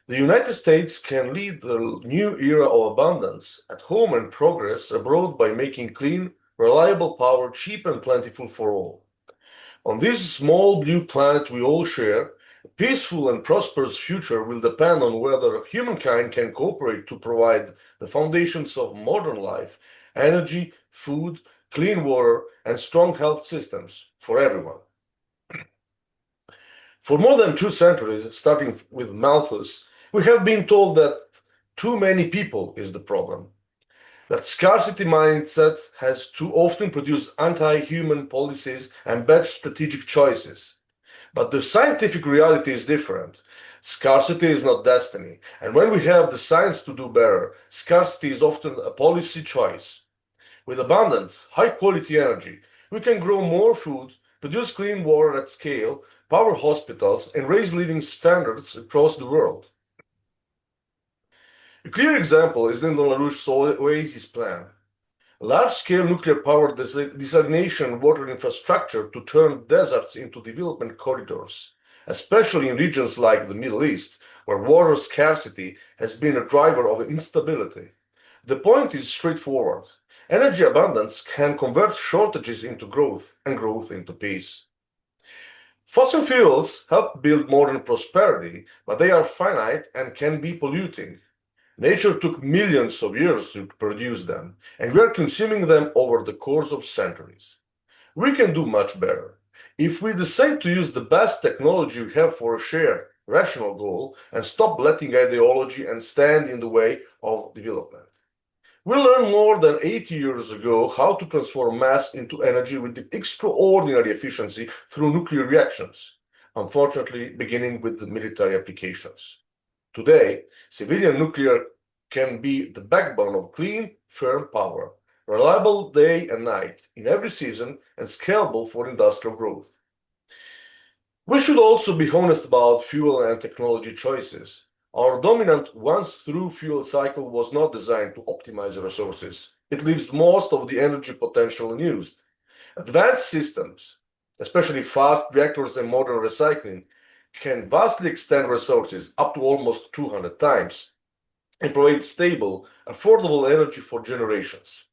The United States can lead the new era of abundance at home and progress abroad by making clean, reliable power cheap and plentiful for all. On this small blue planet we all share, a peaceful and prosperous future will depend on whether humankind can cooperate to provide the foundations of modern life, energy, food, clean water, and strong health systems for everyone. For more than 2 centuries, starting with Malthus, we have been told that too many people is the problem. That scarcity mindset has too often produced anti-human policies and bad strategic choices. But the scientific reality is different. Scarcity is not destiny, and when we have the science to do better, scarcity is often a policy choice. With abundant, high-quality energy, we can grow more food, produce clean water at scale, power hospitals, and raise living standards across the world. A clear example is in LaRouche's Oasis Plan, a large-scale nuclear power desalination water infrastructure to turn deserts into development corridors, especially in regions like the Middle East, where water scarcity has been a driver of instability. The point is straightforward. Energy abundance can convert shortages into growth and growth into peace. Fossil fuels help build modern prosperity, but they are finite and can be polluting. Nature took millions of years to produce them, and we are consuming them over the course of centuries. We can do much better. If we decide to use the best technology we have for a shared, rational goal and stop letting ideology and stand in the way of development. We learned more than 80 years ago how to transform mass into energy with extraordinary efficiency through nuclear reactions, unfortunately beginning with the military applications. Today, civilian nuclear can be the backbone of clean, firm power, reliable day and night in every season and scalable for industrial growth. We should also be honest about fuel and technology choices. Our dominant once-through fuel cycle was not designed to optimize resources. It leaves most of the energy potential unused. Advanced systems, especially fast reactors and modern recycling, can vastly extend resources up to almost 200 times and provide stable, affordable energy for generations.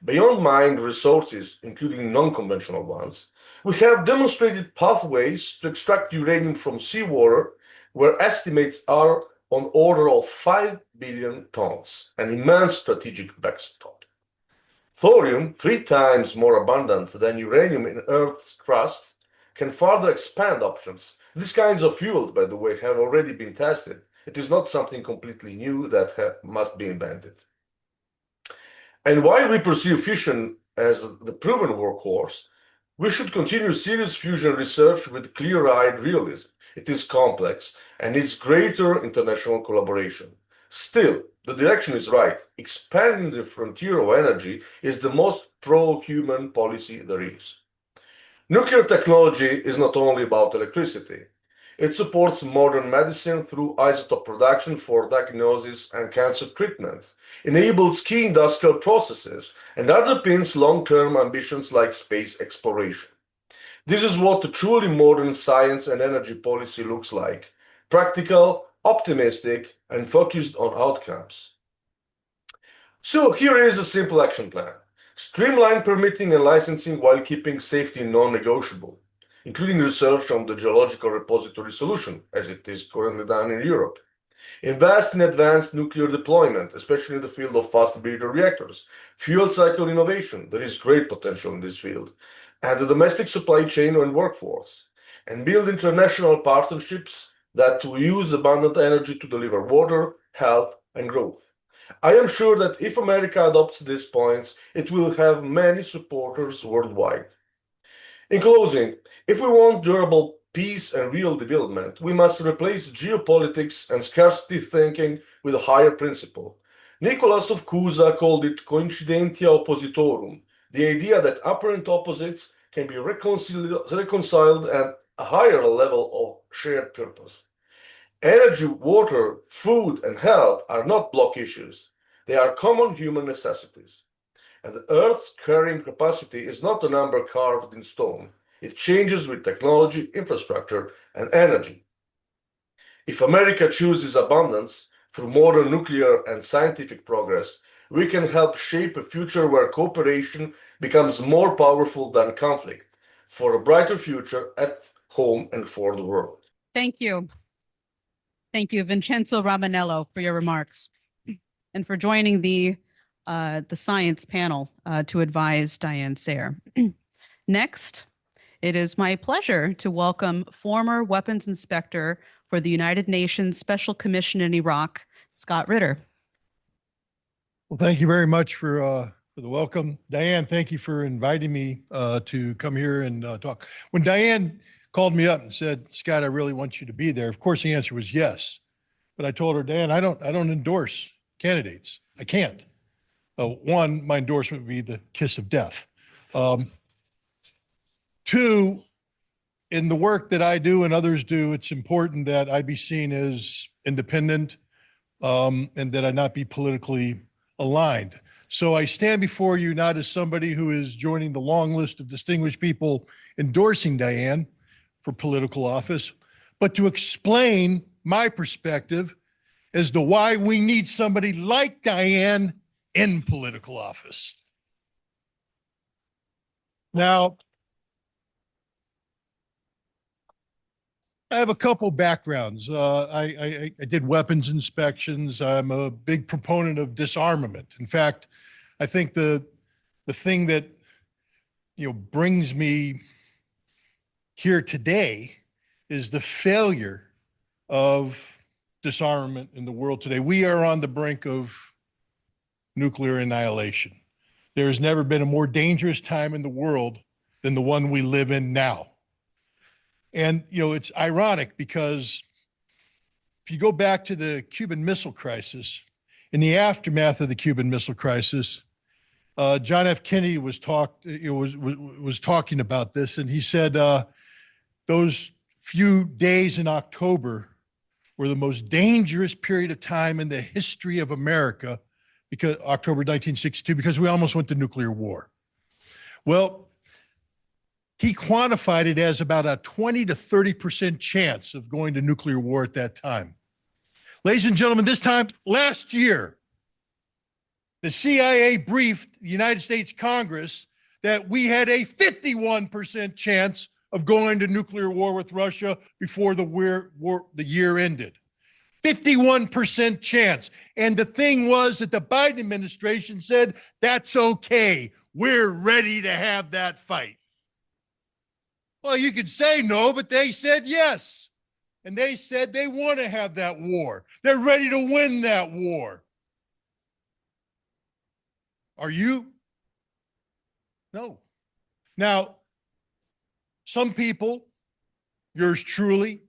Beyond mined resources, including non-conventional ones, we have demonstrated pathways to extract uranium from seawater, where estimates are on order of 5 billion tons, an immense strategic backstop. Thorium, 3 times more abundant than uranium in Earth's crust, can further expand options. These kinds of fuels, by the way, have already been tested. It is not something completely new that must be invented. And while we pursue fission as the proven workhorse, We should continue serious fusion research with clear-eyed realism. It is complex and needs greater international collaboration. Still, the direction is right. Expanding the frontier of energy is the most pro-human policy there is. Nuclear technology is not only about electricity. It supports modern medicine through isotope production for diagnosis and cancer treatment, enables key industrial processes, and underpins long-term ambitions like space exploration. This is what a truly modern science and energy policy looks like: practical, optimistic, and focused on outcomes. So here is a simple action plan. Streamline permitting and licensing while keeping safety non-negotiable, including research on the geological repository solution, as it is currently done in Europe. Invest in advanced nuclear deployment, especially in the field of fast breeder reactors. Fuel cycle innovation, there is great potential in this field. And the domestic supply chain and workforce. And build international partnerships that will use abundant energy to deliver water, health, and growth. I am sure that if America adopts these points, it will have many supporters worldwide. In closing, if we want durable peace and real development, we must replace geopolitics and scarcity thinking with a higher principle. Nicholas of Cusa called it coincidentia oppositorum, the idea that apparent opposites can be reconciled at a higher level of shared purpose. Energy, water, food, and health are not block issues. They are common human necessities. And the Earth's carrying capacity is not a number carved in stone. It changes with technology, infrastructure, and energy. If America chooses abundance through modern nuclear and scientific progress, we can help shape a future where cooperation becomes more powerful than conflict, for a brighter future at home and for the world. Thank you. Thank you, Vincenzo Romanello, for your remarks and for joining the science panel to advise Diane Sare. Next, it is my pleasure to welcome former weapons inspector for the United Nations Special Commission in Iraq, Scott Ritter. Well, thank you very much for the welcome. Diane, thank you for inviting me to come here and talk. When Diane called me up and said, Scott, I really want you to be there, of course the answer was yes. But I told her, Dan, I don't endorse candidates. I can't. One, my endorsement would be the kiss of death. Two, in the work that I do and others do, it's important that I be seen as independent and that I not be politically aligned. So I stand before you not as somebody who is joining the long list of distinguished people endorsing Diane for political office, but to explain my perspective as to why we need somebody like Diane in political office. Now, I have a couple backgrounds. I did weapons inspections. I'm a big proponent of disarmament. In fact, I think the thing that brings me here today is the failure of disarmament in the world today. We are on the brink of nuclear annihilation. There has never been a more dangerous time in the world than the one we live in now. And, it's ironic because if you go back to the Cuban Missile Crisis, in the aftermath of the Cuban Missile Crisis, John F. Kennedy was talking about this, and he said those few days in October were the most dangerous period of time in the history of America, because October 1962, because we almost went to nuclear war. Well, he quantified it as about a 20 to 30% chance of going to nuclear war at that time. Ladies and gentlemen, this time last year, the CIA briefed the United States Congress that we had a 51% chance of going to nuclear war with Russia before the year ended. 51% chance. And the thing was that the Biden administration said, that's okay. We're ready to have that fight. Well, you could say no, but they said yes. And they said they want to have that war. They're ready to win that war. Are you? No. Now, some people, yours truly,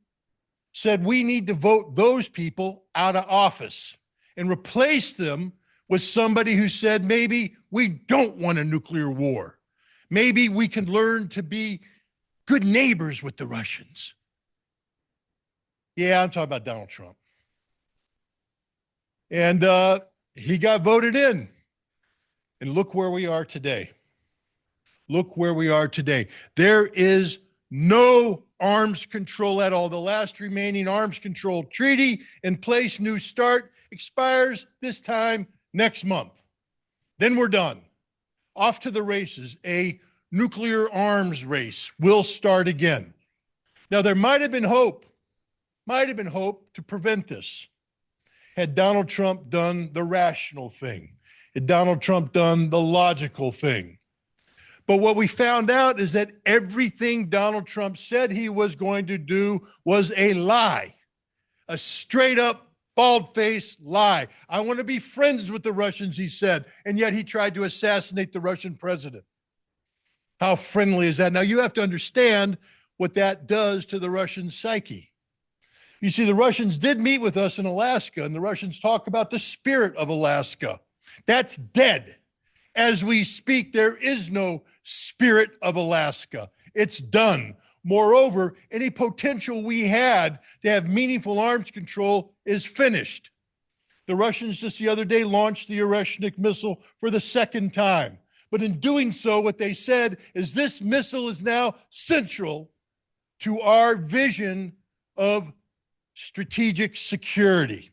said we need to vote those people out of office and replace them with somebody who said maybe we don't want a nuclear war. Maybe we can learn to be good neighbors with the Russians. Yeah, I'm talking about Donald Trump. And he got voted in. And look where we are today. Look where we are today. There is no arms control at all. The last remaining arms control treaty in place, New START, expires this time next month. Then we're done. Off to the races. A nuclear arms race will start again. Now, there might have been hope to prevent this. Had Donald Trump done the rational thing, had Donald Trump done the logical thing. But what we found out is that everything Donald Trump said he was going to do was a lie, a straight up, bald-faced lie. I want to be friends with the Russians, he said, and yet he tried to assassinate the Russian president. How friendly is that? Now, you have to understand what that does to the Russian psyche. You see, the Russians did meet with us in Alaska, and the Russians talk about the spirit of Alaska. That's dead. As we speak, there is no spirit of Alaska. It's done. Moreover, any potential we had to have meaningful arms control is finished. The Russians just the other day launched the Oreshnik missile for the second time. But in doing so, what they said is this missile is now central to our vision of strategic security.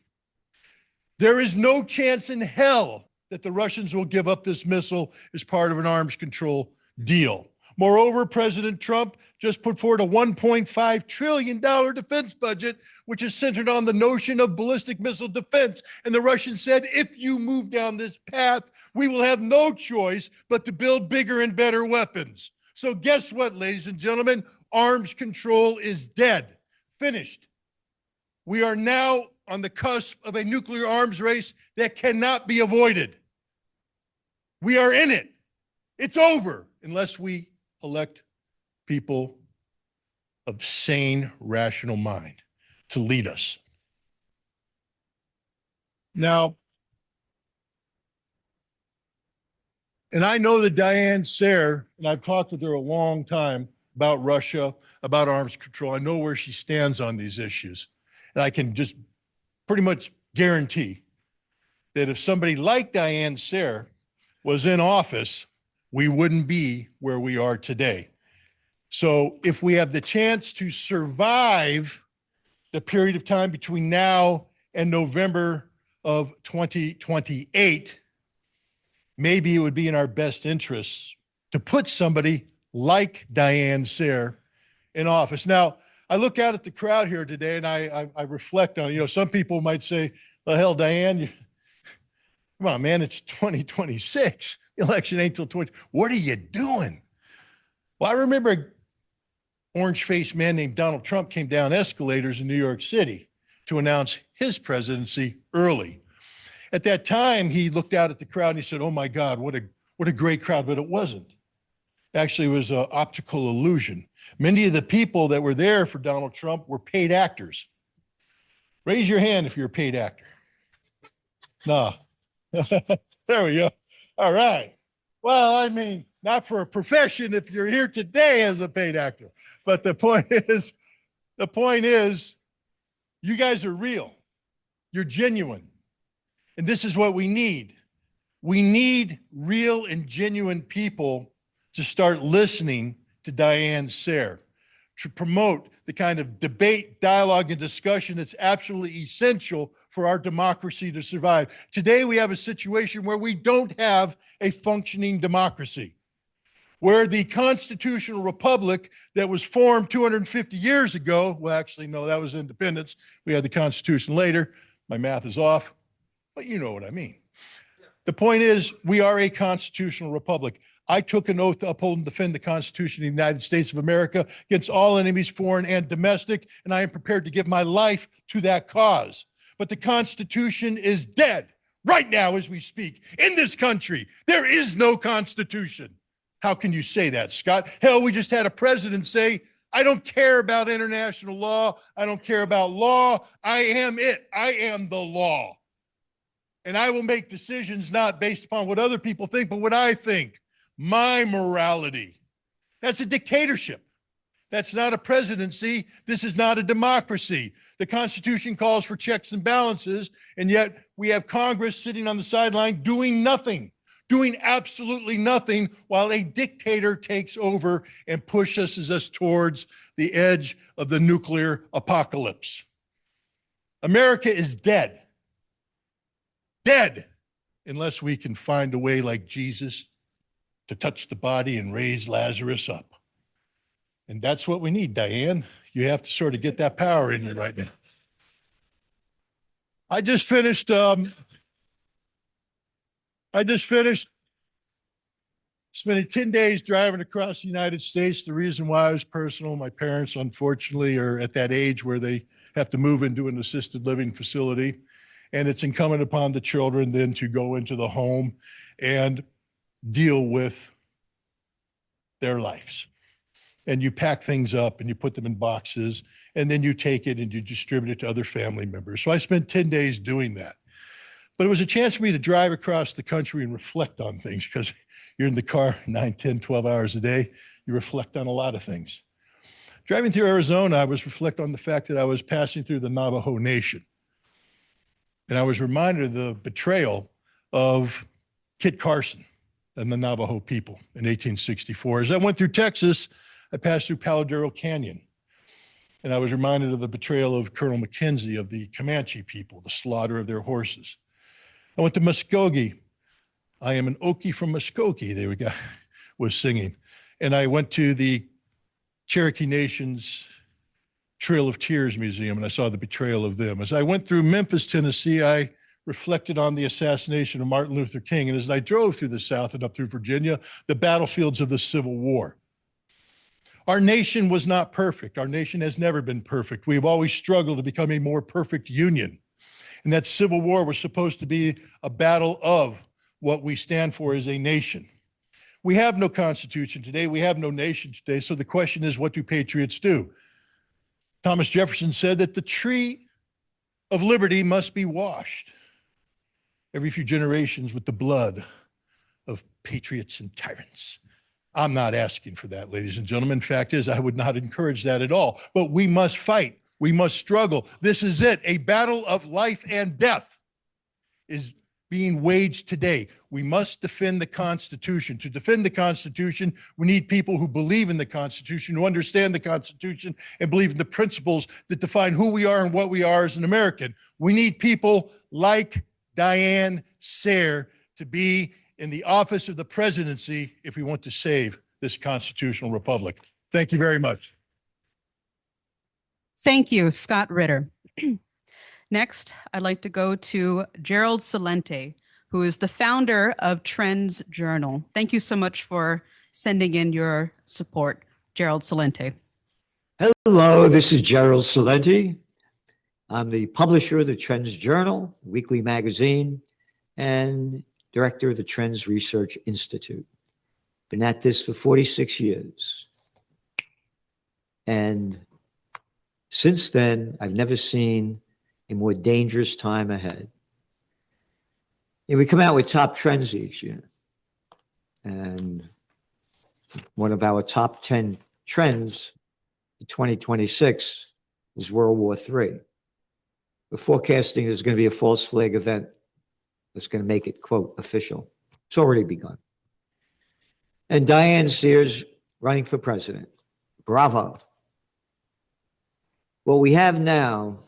There is no chance in hell that the Russians will give up this missile as part of an arms control deal. Moreover, President Trump just put forward a $1.5 trillion defense budget, which is centered on the notion of ballistic missile defense. And the Russians said, if you move down this path, we will have no choice but to build bigger and better weapons. So guess what, ladies and gentlemen? Arms control is dead, finished. We are now on the cusp of a nuclear arms race that cannot be avoided. We are in it. It's over unless we elect people of sane, rational mind to lead us. Now, and I know that Diane Sare, and I've talked with her a long time about Russia, about arms control. I know where she stands on these issues. And I can just pretty much guarantee that if somebody like Diane Sare was in office, we wouldn't be where we are today. So if we have the chance to survive the period of time between now and November of 2028, maybe it would be in our best interests to put somebody like Diane Sare in office. Now, I look out at the crowd here today and I reflect on, some people might say, well, hell, Diane, come on, man, it's 2026. The election ain't till 20. What are you doing? Well, I remember an orange-faced man named Donald Trump came down escalators in New York City to announce his presidency early. At that time, he looked out at the crowd and he said, oh my God, what a great crowd, but it wasn't. Actually, it was an optical illusion. Many of the people that were there for Donald Trump were paid actors. Raise your hand if you're a paid actor. No. There we go. All right. Well, I mean, not for a profession if you're here today as a paid actor. But the point is, you guys are real. You're genuine. And this is what we need. We need real and genuine people to start listening to Diane Sare, to promote the kind of debate, dialogue, and discussion that's absolutely essential for our democracy to survive. Today, we have a situation where we don't have a functioning democracy, where the constitutional republic that was formed 250 years ago, well, actually, no, that was independence. We had the Constitution later. My math is off, but you know what I mean. The point is, we are a constitutional republic. I took an oath to uphold and defend the Constitution of the United States of America against all enemies, foreign and domestic, and I am prepared to give my life to that cause. But the Constitution is dead right now as we speak. In this country, there is no Constitution. How can you say that, Scott? Hell, we just had a president say, I don't care about international law. I don't care about law. I am it. I am the law. And I will make decisions not based upon what other people think, but what I think. My morality. That's a dictatorship. That's not a presidency. This is not a democracy. The Constitution calls for checks and balances, and yet we have Congress sitting on the sideline doing nothing, doing absolutely nothing, while a dictator takes over and pushes us towards the edge of the nuclear apocalypse. America is dead. Dead, unless we can find a way like Jesus to touch the body and raise Lazarus up. And that's what we need, Diane. You have to sort of get that power in you right now. I just finished spending 10 days driving across the United States. The reason why was personal. My parents, unfortunately, are at that age where they have to move into an assisted living facility. And it's incumbent upon the children then to go into the home and deal with their lives. And you pack things up and you put them in boxes, and then you take it and you distribute it to other family members. So I spent 10 days doing that. But it was a chance for me to drive across the country and reflect on things, because you're in the car 9, 10, 12 hours a day. You reflect on a lot of things. Driving through Arizona, I was reflecting on the fact that I was passing through the Navajo Nation. And I was reminded of the betrayal of Kit Carson and the Navajo people in 1864. As I went through Texas, I passed through Paladero Canyon. And I was reminded of the betrayal of Colonel Mackenzie of the Comanche people, the slaughter of their horses. I went to Muskogee. I am an Okie from Muskogee, they was singing. And I went to the Cherokee Nation's Trail of Tears Museum, and I saw the betrayal of them. As I went through Memphis, Tennessee, I reflected on the assassination of Martin Luther King. And as I drove through the South and up through Virginia, the battlefields of the Civil War. Our nation was not perfect. Our nation has never been perfect. We've always struggled to become a more perfect union. And that Civil War was supposed to be a battle of what we stand for as a nation. We have no Constitution today. We have no nation today. So the question is, what do patriots do? Thomas Jefferson said that the tree of liberty must be washed every few generations with the blood of patriots and tyrants. I'm not asking for that, ladies and gentlemen. Fact is, I would not encourage that at all. But we must fight. We must struggle. This is it. A battle of life and death is being waged today. We must defend the Constitution. To defend the Constitution, we need people who believe in the Constitution, who understand the Constitution, and believe in the principles that define who we are and what we are as an American. We need people like Diane Sare to be in the office of the presidency if we want to save this constitutional republic. Thank you very much. Thank you, Scott Ritter. Next, I'd like to go to Gerald Celente, who is the founder of Trends Journal. Thank you so much for sending in your support, Gerald Celente. Hello, this is Gerald Celente. I'm the publisher of the Trends Journal, weekly magazine, and director of the Trends Research Institute. Been at this for 46 years. And since then, I've never seen a more dangerous time ahead. And we come out with top trends each year. And one of our top 10 trends in 2026 is World War III. We're forecasting there's going to be a false flag event that's going to make it, quote, official. It's already begun. And Diane Sare's running for president. Bravo. What we have now,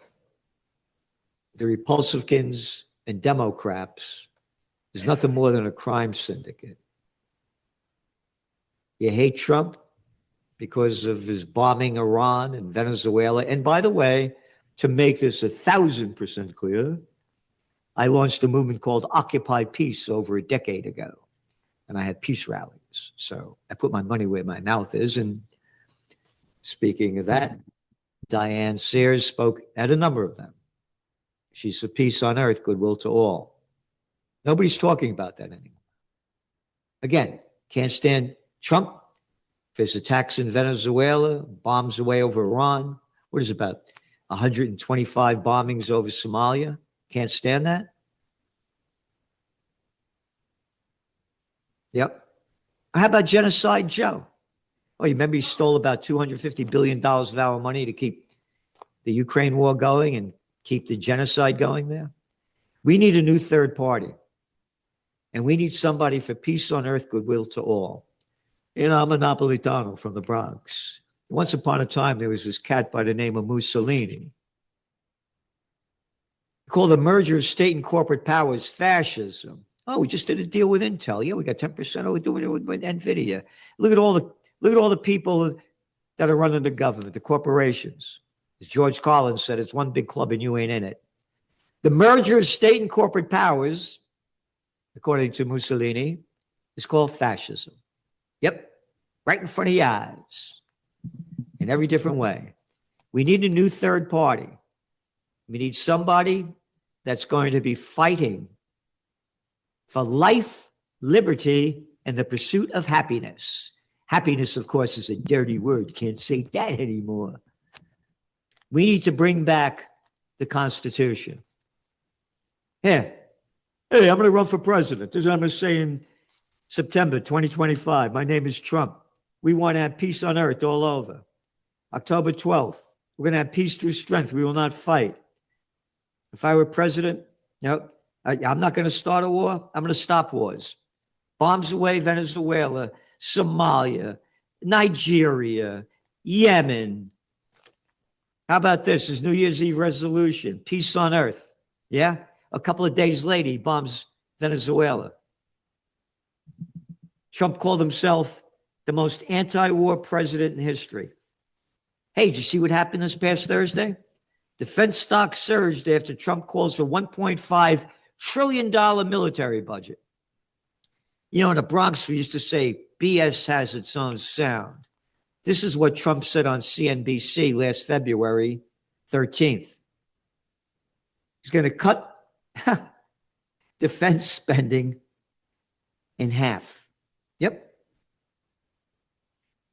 the Republicans and Democrats, is nothing more than a crime syndicate. You hate Trump because of his bombing Iran and Venezuela. And by the way, to make this 1,000% clear, I launched a movement called Occupy Peace over a decade ago, and I had peace rallies. So I put my money where my mouth is. And speaking of that, Diane Sare spoke at a number of them. She's for peace on earth, goodwill to all. Nobody's talking about that anymore. Again, can't stand Trump faces attacks in Venezuela, bombs away over Iran. What is it, about 125 bombings over Somalia? Can't stand that. Yep. How about Genocide Joe? Oh, you remember he stole about $250 billion of our money to keep the Ukraine war going and keep the genocide going there? We need a new third party. And we need somebody for peace on earth, goodwill to all. You know, I'm a Napolitano from the Bronx. Once upon a time, there was this cat by the name of Mussolini. He called the merger of state and corporate powers fascism. Oh, we just did a deal with Intel. Yeah, we got 10%. Oh, we're doing it with NVIDIA. Look at all the people that are running the government, the corporations. As George Carlin said, it's one big club and you ain't in it. The merger of state and corporate powers, according to Mussolini, is called fascism. Yep, right in front of your eyes, in every different way. We need a new third party. We need somebody that's going to be fighting for life, liberty, and the pursuit of happiness. Happiness, of course, is a dirty word. You can't say that anymore. We need to bring back the Constitution. Yeah. Hey, I'm going to run for president. This is what I'm going to say in September 2025. My name is Trump. We want to have peace on earth all over. October 12th, we're going to have peace through strength. We will not fight. If I were president, no, I'm not going to start a war. I'm going to stop wars. Bombs away Venezuela, Somalia, Nigeria, Yemen. How about this? His New Year's Eve resolution, peace on earth. Yeah? A couple of days later, he bombs Venezuela. Trump called himself the most anti-war president in history. Hey, did you see what happened this past Thursday? Defense stocks surged after Trump calls for $1.5 trillion military budget. You know, in the Bronx, we used to say, BS has its own sound. This is what Trump said on CNBC last February 13th. He's going to cut defense spending in half.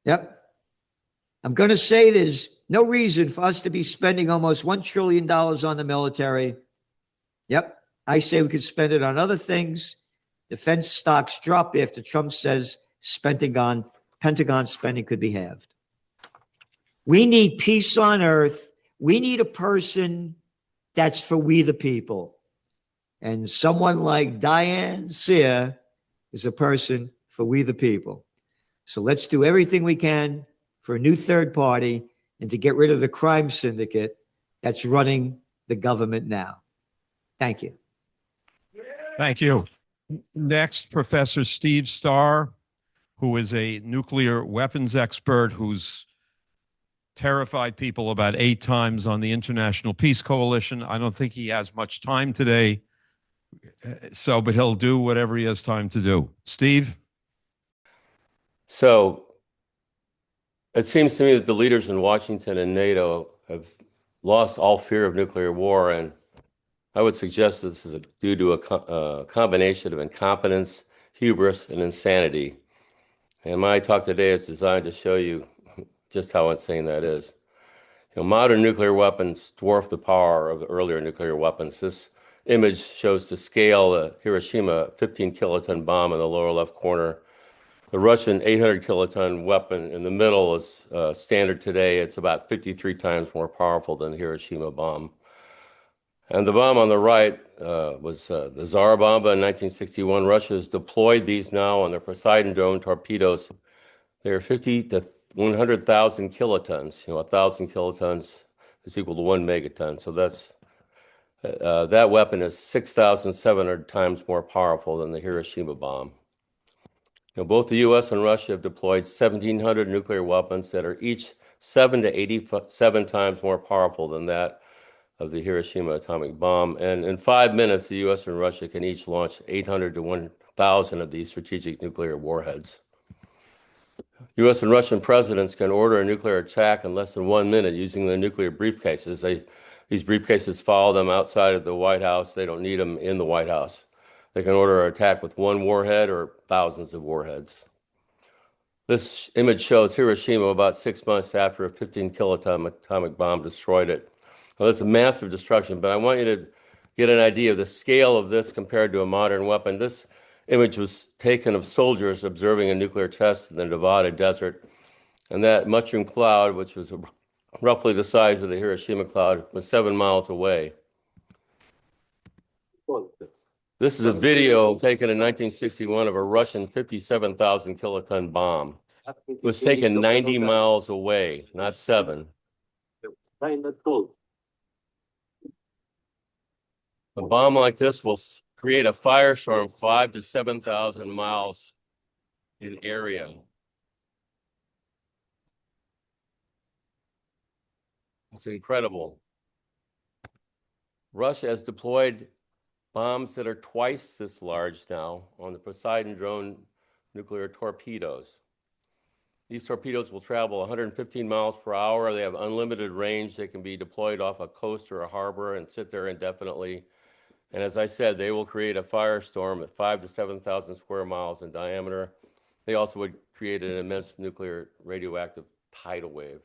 Yep. I'm going to say there's no reason for us to be spending almost $1 trillion on the military. Yep. I say we could spend it on other things. Defense stocks drop after Trump says Pentagon spending could be halved. We need peace on earth. We need a person that's for we the people. And someone like Diane Sare is a person for we the people. So let's do everything we can for a new third party and to get rid of the crime syndicate that's running the government now. Thank you. Thank you. Next, Professor Steve Starr, who is a nuclear weapons expert who's terrified people about 8 times on the International Peace Coalition. I don't think he has much time today, but he'll do whatever he has time to do. Steve? So it seems to me that the leaders in Washington and NATO have lost all fear of nuclear war, and I would suggest this is due to a combination of incompetence, hubris, and insanity. And my talk today is designed to show you just how insane that is. You know, modern nuclear weapons dwarf the power of the earlier nuclear weapons. This image shows to scale the Hiroshima 15-kiloton bomb in the lower left corner. The Russian 800-kiloton weapon in the middle is standard today. It's about 53 times more powerful than the Hiroshima bomb. And the bomb on the right was the Tsar bomb in 1961. Russia has deployed these now on their Poseidon drone torpedoes. They're 50 to 100,000 kilotons. You know, 1,000 kilotons is equal to 1 megaton. So that's that weapon is 6,700 times more powerful than the Hiroshima bomb. You know, both the U.S. and Russia have deployed 1,700 nuclear weapons that are each 7 to 87 times more powerful than that of the Hiroshima atomic bomb. And in 5 minutes, the U.S. and Russia can each launch 800 to 1,000 of these strategic nuclear warheads. U.S. and Russian presidents can order a nuclear attack in less than 1 minute using the nuclear briefcases. These briefcases follow them outside of the White House. They don't need them in the White House. They can order an attack with 1 warhead or thousands of warheads. This image shows Hiroshima about 6 months after a 15 kiloton atomic bomb destroyed it. Well, that's a massive destruction, but I want you to get an idea of the scale of this compared to a modern weapon. This image was taken of soldiers observing a nuclear test in the Nevada desert, and that mushroom cloud, which was roughly the size of the Hiroshima cloud, was 7 miles away. This is a video taken in 1961 of a Russian 57,000 kiloton bomb. It was taken 90 miles away, not 7. A bomb like this will create a firestorm 5,000 to 7,000 miles in area. It's incredible. Russia has deployed bombs that are twice this large now on the Poseidon drone nuclear torpedoes. These torpedoes will travel 115 miles per hour. They have unlimited range. They can be deployed off a coast or a harbor and sit there indefinitely. And as I said, they will create a firestorm at 5,000 to 7,000 square miles in diameter. They also would create an immense nuclear radioactive tidal wave.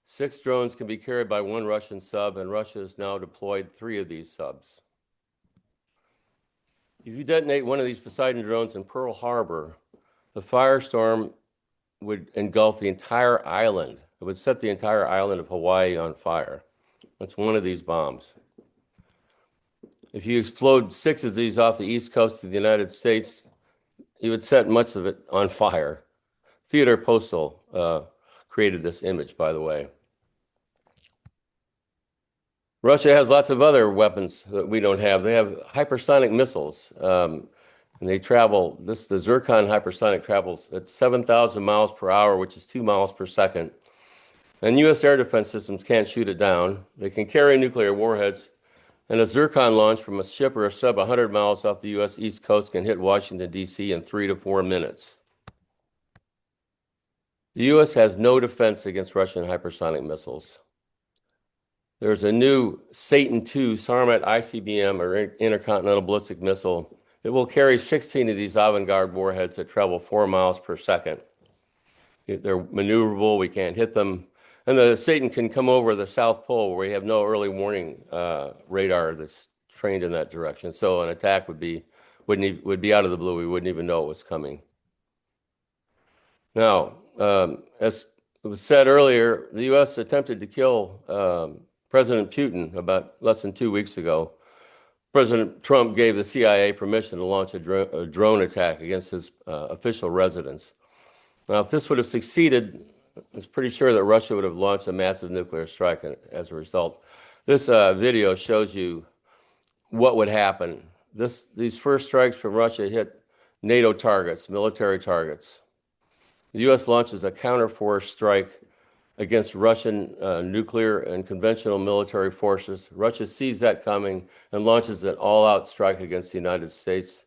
6 drones can be carried by 1 Russian sub, and Russia has now deployed 3 of these subs. If you detonate one of these Poseidon drones in Pearl Harbor, the firestorm would engulf the entire island. It would set the entire island of Hawaii on fire. That's one of these bombs. If you explode 6 of these off the east coast of the United States, you would set much of it on fire. Theodore Postal created this image, by the way. Russia has lots of other weapons that we don't have. They have hypersonic missiles, and they travel. The Zircon hypersonic travels at 7,000 miles per hour, which is 2 miles per second. And U.S. air defense systems can't shoot it down. They can carry nuclear warheads, and a Zircon launch from a ship or a sub 100 miles off the U.S. East Coast can hit Washington, D.C. in 3 to 4 minutes. The U.S. has no defense against Russian hypersonic missiles. There's a new Satan II Sarmat ICBM, or intercontinental ballistic missile. It will carry 16 of these avant-garde warheads that travel 4 miles per second. They're maneuverable, we can't hit them. And the Satan can come over the South Pole where we have no early warning radar that's trained in that direction. So an attack would be out of the blue. We wouldn't even know it was coming. Now, as it was said earlier, the U.S. attempted to kill President Putin about less than 2 weeks ago. President Trump gave the CIA permission to launch a drone attack against his official residence. Now, if this would have succeeded, I'm pretty sure that Russia would have launched a massive nuclear strike as a result. This video shows you what would happen. These first strikes from Russia hit NATO targets, military targets. The U.S. launches a counterforce strike against Russian nuclear and conventional military forces. Russia sees that coming and launches an all-out strike against the United States.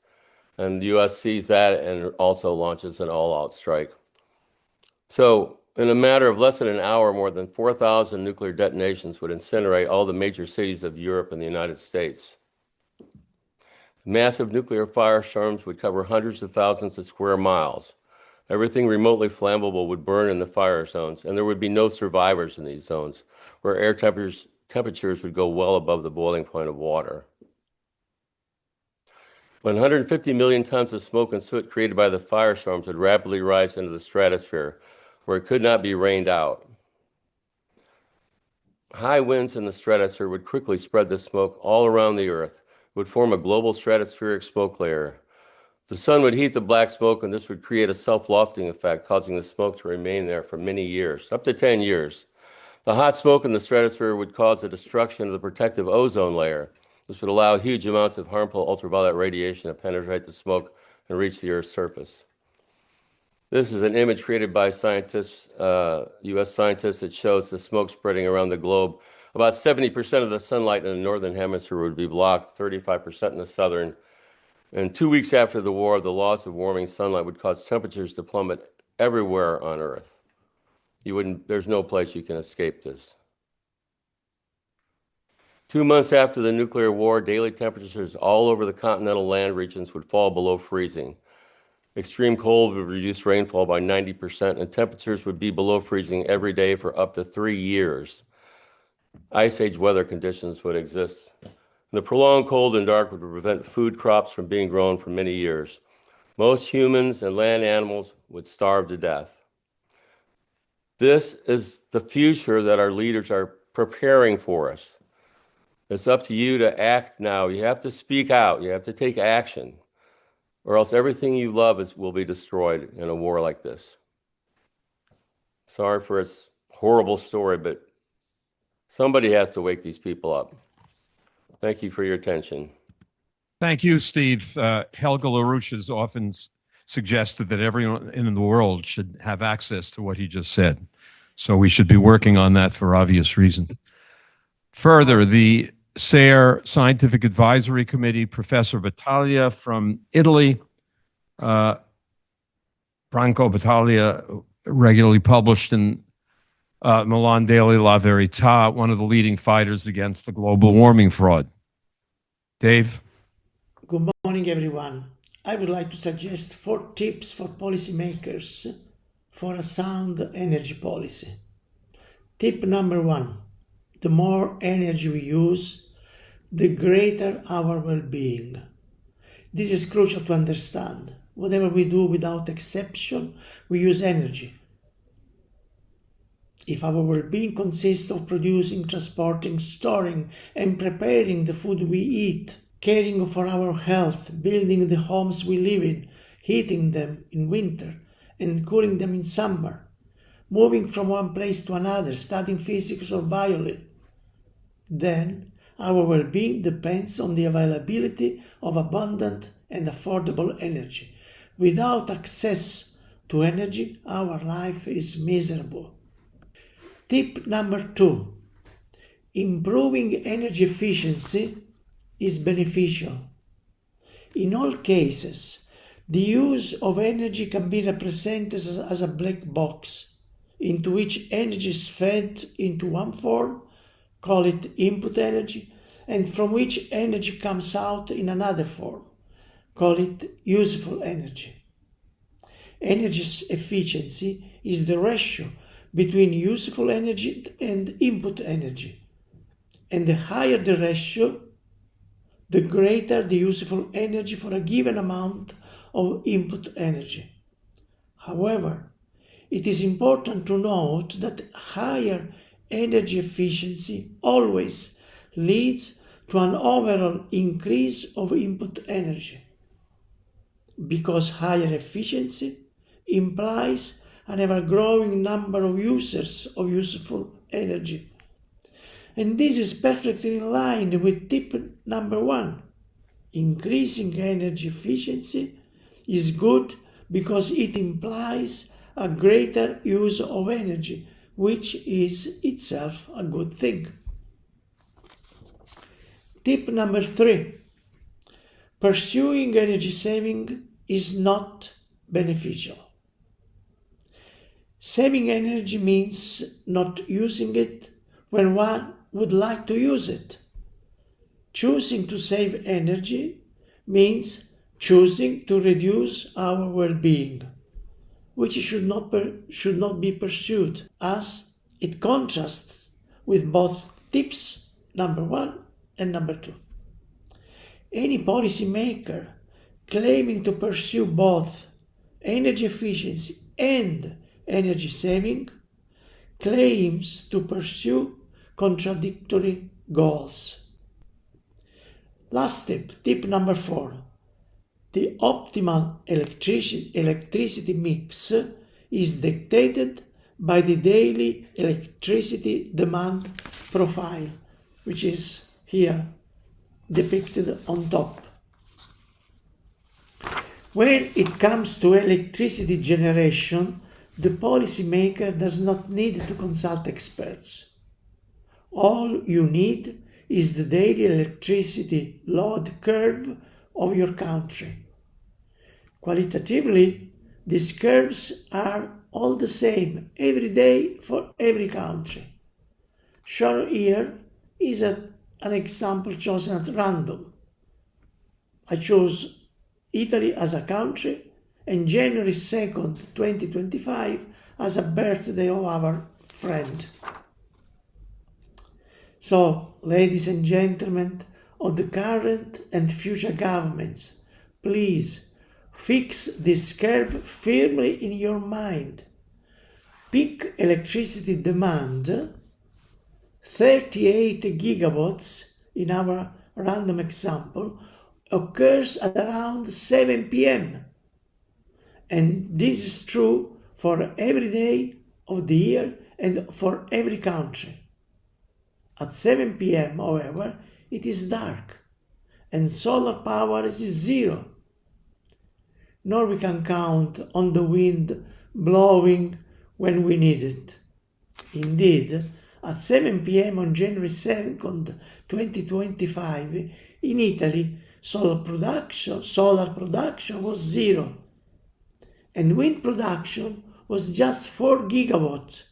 And the U.S. sees that and also launches an all-out strike. So in a matter of less than an hour, more than 4,000 nuclear detonations would incinerate all the major cities of Europe and the United States. Massive nuclear firestorms would cover hundreds of thousands of square miles. Everything remotely flammable would burn in the fire zones, and there would be no survivors in these zones, where air temperatures would go well above the boiling point of water. 150 million tons of smoke and soot created by the firestorms would rapidly rise into the stratosphere, where it could not be rained out. High winds in the stratosphere would quickly spread the smoke all around the Earth, would form a global stratospheric smoke layer. The sun would heat the black smoke, and this would create a self-lofting effect, causing the smoke to remain there for many years, up to 10 years. The hot smoke in the stratosphere would cause the destruction of the protective ozone layer. This would allow huge amounts of harmful ultraviolet radiation to penetrate the smoke and reach the Earth's surface. This is an image created by scientists, U.S. scientists, that shows the smoke spreading around the globe. About 70% of the sunlight in the northern hemisphere would be blocked, 35% in the southern. And 2 weeks after the war, the loss of warming sunlight would cause temperatures to plummet everywhere on Earth. There's no place you can escape this. 2 months after the nuclear war, daily temperatures all over the continental land regions would fall below freezing. Extreme cold would reduce rainfall by 90%, and temperatures would be below freezing every day for up to 3 years. Ice age weather conditions would exist. The prolonged cold and dark would prevent food crops from being grown for many years. Most humans and land animals would starve to death. This is the future that our leaders are preparing for us. It's up to you to act now. You have to speak out. You have to take action, or else everything you love will be destroyed in a war like this. Sorry for its horrible story, but somebody has to wake these people up. Thank you for your attention. Thank you, Steve. Helga LaRouche has often suggested that everyone in the world should have access to what he just said. So we should be working on that for obvious reason. Further, the Sare Scientific Advisory Committee, Professor Battaglia from Italy, Franco Battaglia, regularly published in Milan Daily La Verità, one of the leading fighters against the global warming fraud. Dave? Good morning, everyone. I would like to suggest 4 tips for policymakers for a sound energy policy. Tip number 1, the more energy we use, the greater our well-being. This is crucial to understand. Whatever we do, without exception, we use energy. If our well-being consists of producing, transporting, storing, and preparing the food we eat, caring for our health, building the homes we live in, heating them in winter, and cooling them in summer, moving from one place to another, studying physics or violin, then our well-being depends on the availability of abundant and affordable energy. Without access to energy, our life is miserable. Tip number 2, improving energy efficiency is beneficial. In all cases, the use of energy can be represented as a black box into which energy is fed into one form, call it input energy, and from which energy comes out in another form, call it useful energy. Energy efficiency is the ratio between useful energy and input energy, and the higher the ratio, the greater the useful energy for a given amount of input energy. However, it is important to note that higher energy efficiency always leads to an overall increase of input energy, because higher efficiency implies an ever-growing number of users of useful energy. And this is perfectly in line with tip number 1. Increasing energy efficiency is good because it implies a greater use of energy, which is itself a good thing. Tip number 3. Pursuing energy saving is not beneficial. Saving energy means not using it when one would like to use it. Choosing to save energy means choosing to reduce our well-being, which should not be pursued, as it contrasts with both tips number 1 and number 2. Any policymaker claiming to pursue both energy efficiency and energy saving claims to pursue contradictory goals. Last tip number 4. The optimal electricity mix is dictated by the daily electricity demand profile, which is here depicted on top. When it comes to electricity generation, the policymaker does not need to consult experts. All you need is the daily electricity load curve of your country. Qualitatively, these curves are all the same every day for every country. Shown here is an example chosen at random. I chose Italy as a country and January 2nd, 2025 as a birthday of our friend. So, ladies and gentlemen of the current and future governments, please fix this curve firmly in your mind. Peak electricity demand, 38 gigawatts in our random example, occurs at around 7 p.m. And this is true for every day of the year and for every country. At 7 p.m., however, it is dark and solar power is zero. Nor we can count on the wind blowing when we need it. Indeed, at 7 p.m. on January 2nd, 2025, in Italy, solar production was zero, and wind production was just 4 gigawatts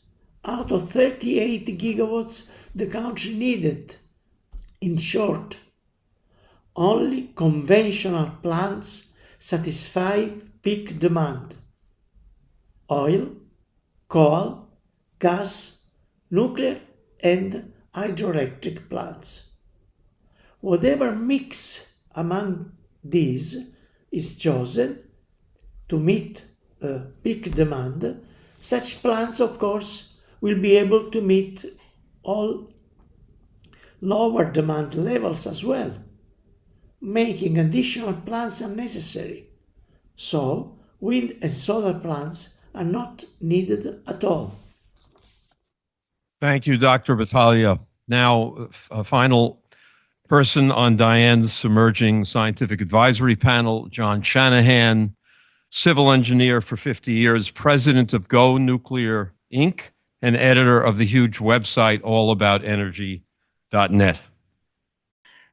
out of 38 gigawatts the country needed. In short, only conventional plants satisfy peak demand. Oil, coal, gas, nuclear, and hydroelectric plants. Whatever mix among these is chosen to meet peak demand, such plants, of course, will be able to meet all lower demand levels as well, making additional plants unnecessary. So, wind and solar plants are not needed at all. Thank you, Dr. Battaglia. Now, a final person on Diane's emerging scientific advisory panel, John Shanahan, civil engineer for 50 years, president of Go Nuclear, Inc., and editor of the huge website allaboutenergy.net.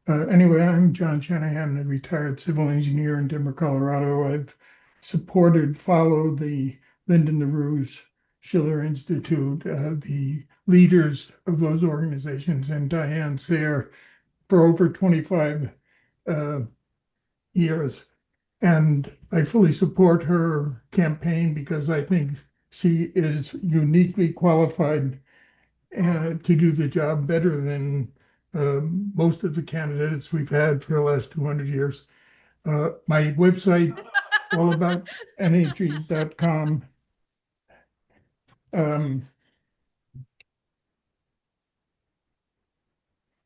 Anyway, I'm John Shanahan, a retired civil engineer in Denver, Colorado. I've followed the Lyndon LaRouche Schiller Institute, the leaders of those organizations, and Diane Sare for over 25 years. And I fully support her campaign because I think she is uniquely qualified to do the job better than most of the candidates we've had for the last 200 years. My website, allaboutenergy.com,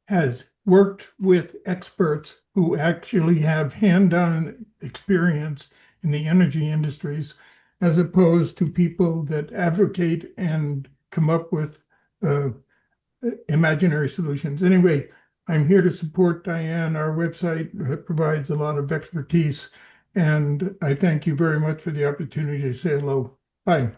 has worked with experts who actually have hand-on experience in the energy industries, as opposed to people that advocate and come up with imaginary solutions. Anyway, I'm here to support Diane. Our website provides a lot of expertise, and I thank you very much for the opportunity to say hello. Bye.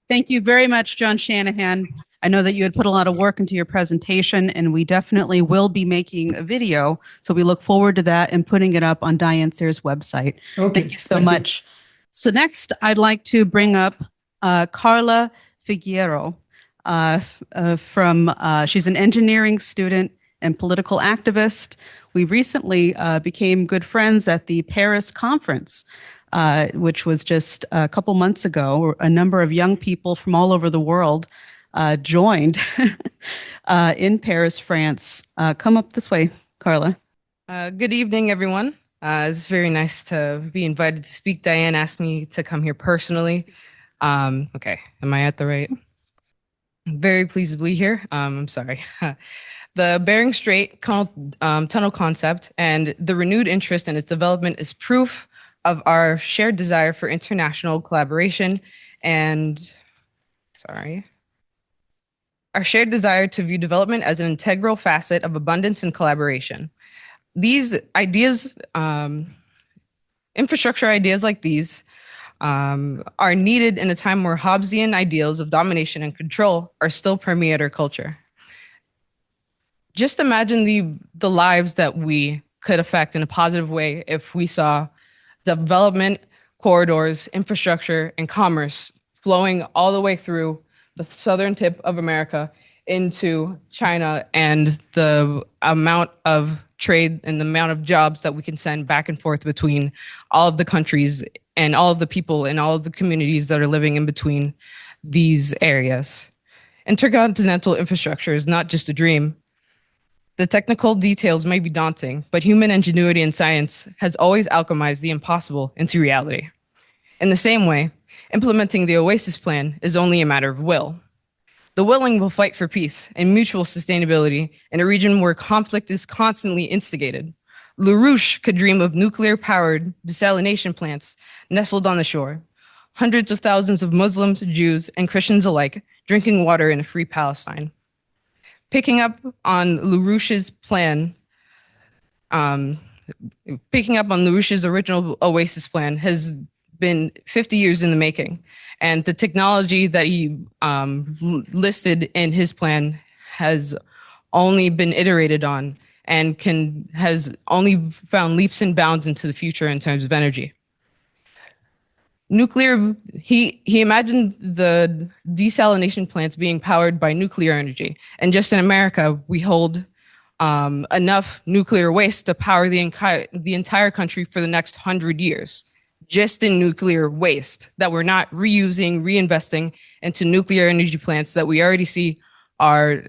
Thank you very much, John Shanahan. I know that you had put a lot of work into your presentation, and we definitely will be making a video. So we look forward to that and putting it up on Diane Sare's website. Okay. Thank you so much. So next, I'd like to bring up Carla Figuereo she's an engineering student and political activist. We recently became good friends at the Paris conference, which was just a couple months ago. A number of young people from all over the world joined in Paris, France. Come up this way, Carla. Good evening, everyone. It's very nice to be invited to speak. Diane asked me to come here personally. Okay, am I at the right? Very pleased to be here. I'm sorry. The Bering Strait tunnel concept and the renewed interest in its development is proof of our shared desire for international collaboration and, our shared desire to view development as an integral facet of abundance and collaboration. These ideas, infrastructure ideas like these, are needed in a time where Hobbesian ideals of domination and control are still permeate our culture. Just imagine the lives that we could affect in a positive way if we saw development, corridors, infrastructure, and commerce flowing all the way through the southern tip of America into China, and the amount of trade and the amount of jobs that we can send back and forth between all of the countries and all of the people and all of the communities that are living in between these areas. Intercontinental infrastructure is not just a dream. The technical details may be daunting, but human ingenuity and science has always alchemized the impossible into reality. In the same way, implementing the Oasis Plan is only a matter of will. The willing will fight for peace and mutual sustainability in a region where conflict is constantly instigated. LaRouche could dream of nuclear-powered desalination plants nestled on the shore, hundreds of thousands of Muslims, Jews, and Christians alike drinking water in a free Palestine. Picking up on LaRouche's original Oasis plan has been 50 years in the making. And the technology that he listed in his plan has only been iterated on and has only found leaps and bounds into the future in terms of energy. Nuclear, he imagined the desalination plants being powered by nuclear energy. And just in America, we hold enough nuclear waste to power the entire country for the next 100 years, just in nuclear waste that we're not reusing, reinvesting into nuclear energy plants that we already see are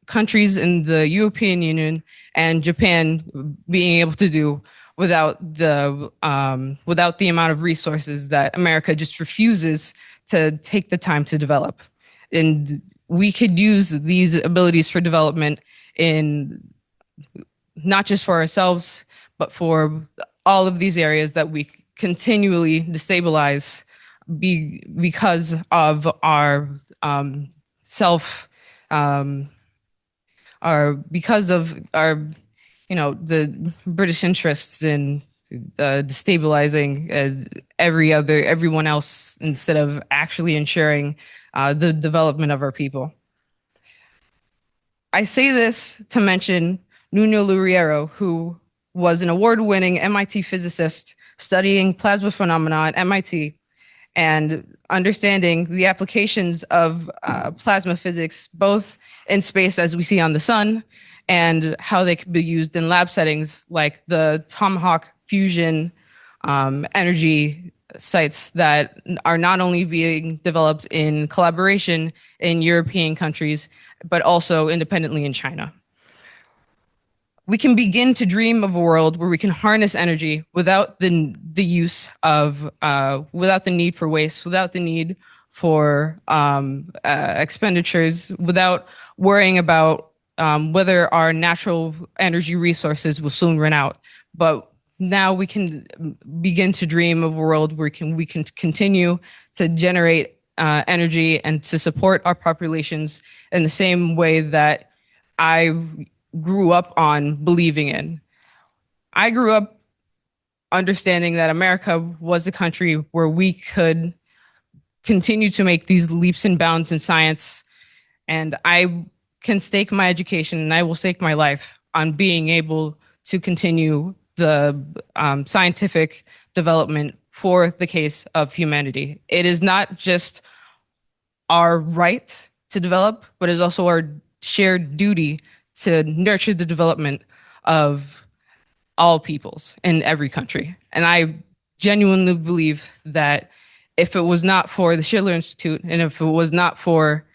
countries in the European Union and Japan being able to do without the amount of resources that America just refuses to take the time to develop. And we could use these abilities for development in not just for ourselves, but for all of these areas that we continually destabilize because of our the British interests in destabilizing everyone else instead of actually ensuring the development of our people. I say this to mention Nuno Loureiro, who was an award-winning MIT physicist studying plasma phenomena at MIT and understanding the applications of plasma physics, both in space as we see on the sun, and how they could be used in lab settings like the Tomahawk fusion energy sites that are not only being developed in collaboration in European countries, but also independently in China. We can begin to dream of a world where we can harness energy without the need for waste, without the need for expenditures, without worrying about whether our natural energy resources will soon run out. But now we can begin to dream of a world where we can continue to generate energy and to support our populations in the same way that I grew up on believing in. I grew up understanding that America was a country where we could continue to make these leaps and bounds in science, and I can stake my education and I will stake my life on being able to continue the scientific development for the case of humanity. It is not just our right to develop, but it is also our shared duty to nurture the development of all peoples in every country. And I genuinely believe that if it was not for the Schiller Institute and if it was not for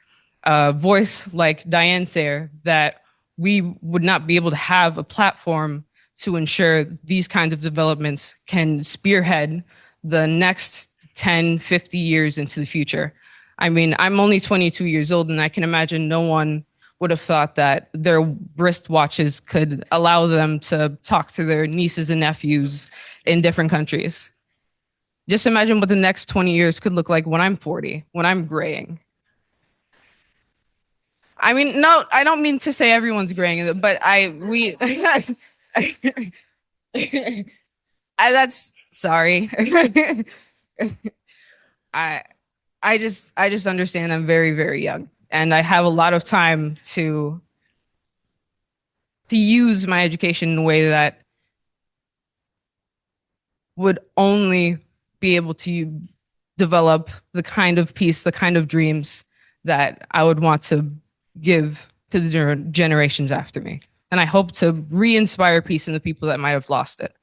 a voice like Diane Sare, that we would not be able to have a platform to ensure these kinds of developments can spearhead the next 10, 50 years into the future. I mean, I'm only 22 years old, and I can imagine no one would have thought that their wristwatches could allow them to talk to their nieces and nephews in different countries. Just imagine what the next 20 years could look like when I'm 40, when I'm graying. I mean, no, I don't mean to say everyone's graying, but that's sorry. I just understand I'm very, very young, and I have a lot of time to use my education in a way that would only be able to develop the kind of peace, the kind of dreams that I would want to give to the generations after me. And I hope to re-inspire peace in the people that might have lost it.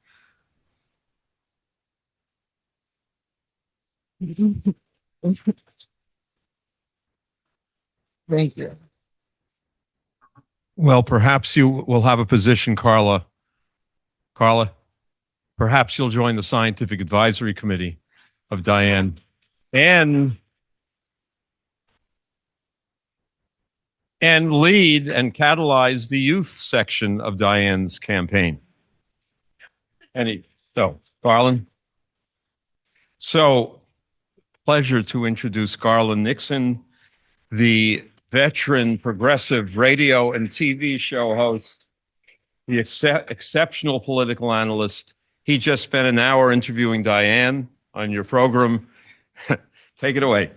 Thank you. Well, perhaps you will have a position, Carla. Carla, perhaps you'll join the scientific advisory committee of Diane and lead and catalyze the youth section of Diane's campaign. Garland. So, pleasure to introduce Garland Nixon, the veteran progressive radio and TV show host, the exceptional political analyst. He just spent an hour interviewing Diane on your program. Take it away.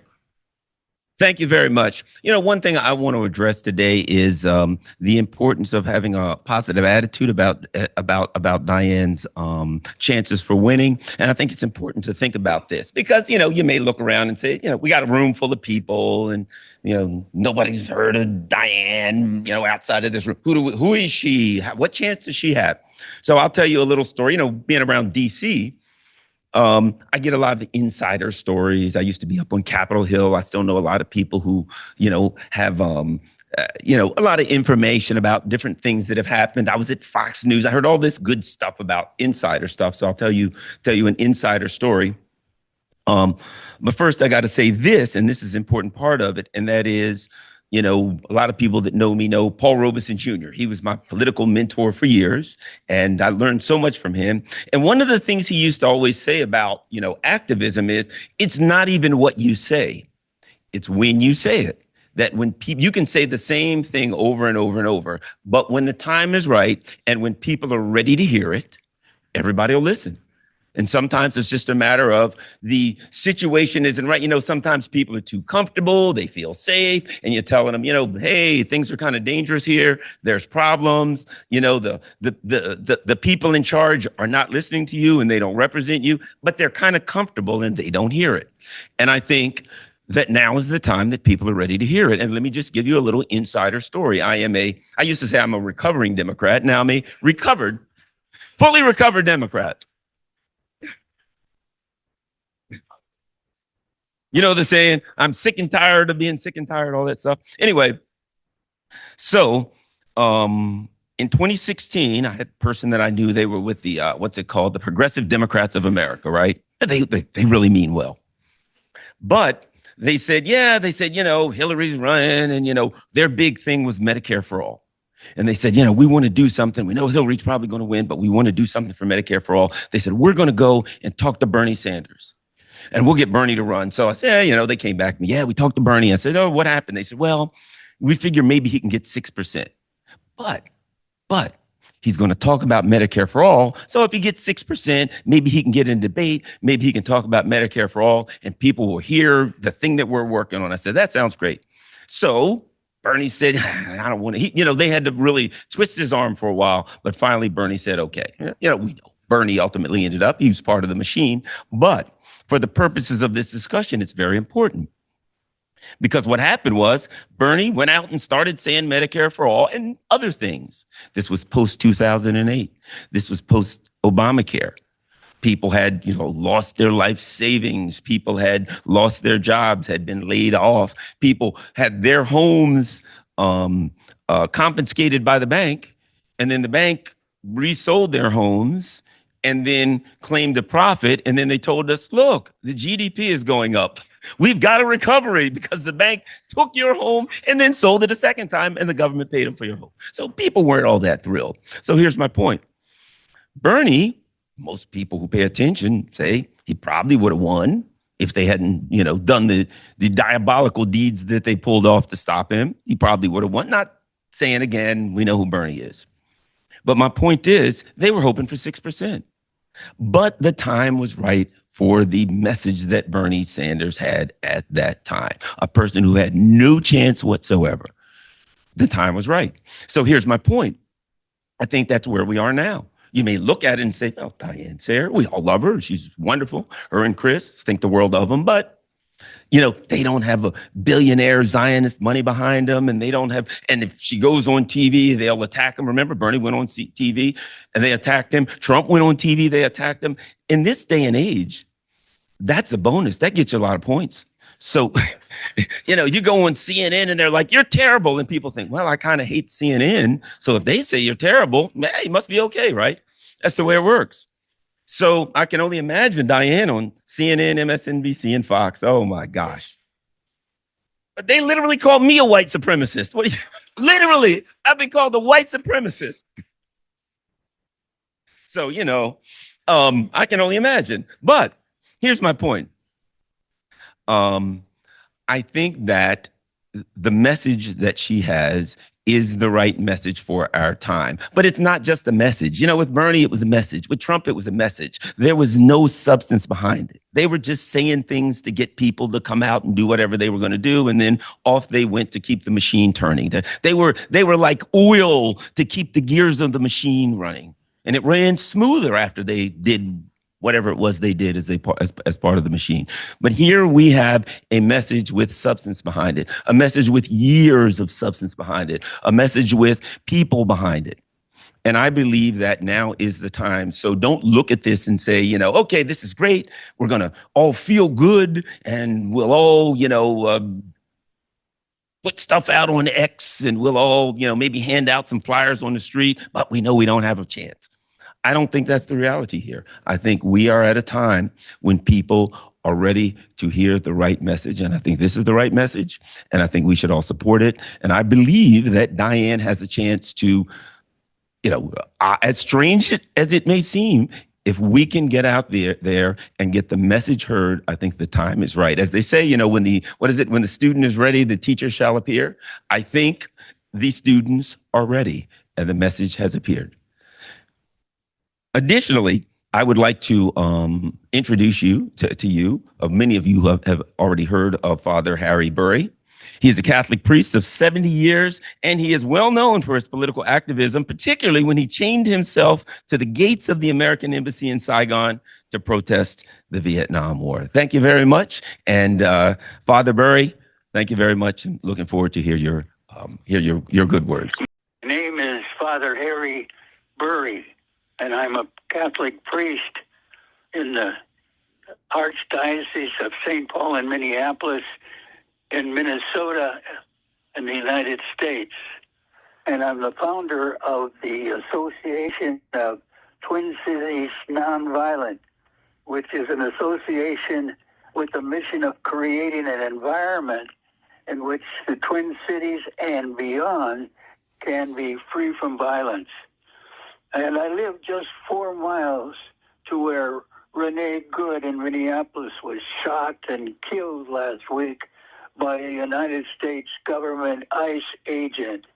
Thank you very much. You know, one thing I want to address today is the importance of having a positive attitude about Diane's chances for winning. And I think it's important to think about this because, you know, you may look around and say, you know, we got a room full of people and, you know, nobody's heard of Diane, you know, outside of this room. Who is she? What chance does she have? So I'll tell you a little story. You know, being around DC, I get a lot of insider stories. I used to be up on Capitol Hill. I still know a lot of people who, you know, have, you know, a lot of information about different things that have happened. I was at Fox News. I heard all this good stuff about insider stuff. So I'll tell you an insider story. But first I got to say this, and this is an important part of it. And that is, you know, a lot of people that know me know Paul Robeson Jr. He was my political mentor for years, and I learned so much from him. And one of the things he used to always say about, you know, activism is it's not even what you say, it's when you say it. That when people, you can say the same thing over and over and over, but when the time is right and when people are ready to hear it, everybody will listen. And sometimes it's just a matter of the situation isn't right. You know, sometimes people are too comfortable. They feel safe. And you're telling them, you know, hey, things are kind of dangerous here. There's problems. You know, the people in charge are not listening to you and they don't represent you, but they're kind of comfortable and they don't hear it. And I think that now is the time that people are ready to hear it. And let me just give you a little insider story. I used to say I'm a recovering Democrat. Now I'm a fully recovered Democrat. You know the saying, I'm sick and tired of being sick and tired, all that stuff. Anyway, so in 2016, I had a person that I knew, they were with the, what's it called? The Progressive Democrats of America, right? They really mean well. But they said, you know, Hillary's running and, you know, their big thing was Medicare for all. And they said, you know, we want to do something. We know Hillary's probably going to win, but we want to do something for Medicare for all. They said, we're going to go and talk to Bernie Sanders. And we'll get Bernie to run. So I said, yeah, you know, they came back to me. Yeah, we talked to Bernie. I said, oh, what happened? They said, well, we figure maybe he can get 6%. But he's going to talk about Medicare for all. So if he gets 6%, maybe he can get in debate. Maybe he can talk about Medicare for all and people will hear the thing that we're working on. I said, that sounds great. So Bernie said, I don't want to, you know, they had to really twist his arm for a while. But finally, Bernie said, okay, you know, we know Bernie ultimately ended up, he was part of the machine. But for the purposes of this discussion, it's very important. Because what happened was Bernie went out and started saying Medicare for all and other things. This was post-2008. This was post-Obamacare. People had, you know, lost their life savings. People had lost their jobs, had been laid off. People had their homes confiscated by the bank. And then the bank resold their homes and then claimed a profit. And then they told us, look, the GDP is going up. We've got a recovery because the bank took your home and then sold it a second time and the government paid them for your home. So people weren't all that thrilled. So here's my point. Bernie, most people who pay attention say he probably would have won if they hadn't, you know, done the diabolical deeds that they pulled off to stop him. He probably would have won. Not saying again, we know who Bernie is. But my point is they were hoping for 6%. But the time was right for the message that Bernie Sanders had at that time, a person who had no chance whatsoever. The time was right. So here's my point. I think that's where we are now. You may look at it and say, oh, Diane Sare, we all love her. She's wonderful. Her and Chris think the world of them. But, you know, they don't have a billionaire Zionist money behind them. And they don't have, and if she goes on TV, they'll attack him. Remember, Bernie went on TV and they attacked him. Trump went on TV, they attacked him. In this day and age, that's a bonus. That gets you a lot of points. So, you go on CNN and they're like, you're terrible. And people think, well, I kind of hate CNN. So if they say you're terrible, it must be okay, right? That's the way it works. So I can only imagine Diane on CNN, MSNBC, and Fox. Oh my gosh. But they literally called me a white supremacist. Literally, I've been called a white supremacist. So, I can only imagine. But here's my point. I think that the message that she has is the right message for our time. But it's not just a message. With Bernie, it was a message. With Trump, it was a message. There was no substance behind it. They were just saying things to get people to come out and do whatever they were going to do. And then off they went to keep the machine turning. They were like oil to keep the gears of the machine running. And it ran smoother after they did whatever it was they did as part of the machine. But here we have a message with substance behind it, a message with years of substance behind it, a message with people behind it. And I believe that now is the time. So don't look at this and say, okay, this is great. We're going to all feel good and we'll all, put stuff out on X and we'll all, maybe hand out some flyers on the street, but we know we don't have a chance. I don't think that's the reality here. I think we are at a time when people are ready to hear the right message. And I think this is the right message. And I think we should all support it. And I believe that Diane has a chance to, as strange as it may seem, if we can get out there and get the message heard, I think the time is right. As they say, when the student is ready, the teacher shall appear. I think the students are ready and the message has appeared. Additionally, I would like to introduce you to you. Many of you have already heard of Father Harry Bury. He is a Catholic priest of 70 years, and he is well known for his political activism, particularly when he chained himself to the gates of the American embassy in Saigon to protest the Vietnam War. Thank you very much. And Father Bury, thank you very much. I'm looking forward to hear your good words. My name is Father Harry Bury, and I'm a Catholic priest in the Archdiocese of St. Paul and Minneapolis in Minnesota in the United States. And I'm the founder of the Association of Twin Cities Nonviolent, which is an association with the mission of creating an environment in which the Twin Cities and beyond can be free from violence. And I live just 4 miles to where Renee Good in Minneapolis was shot and killed last week by a United States government ICE agent.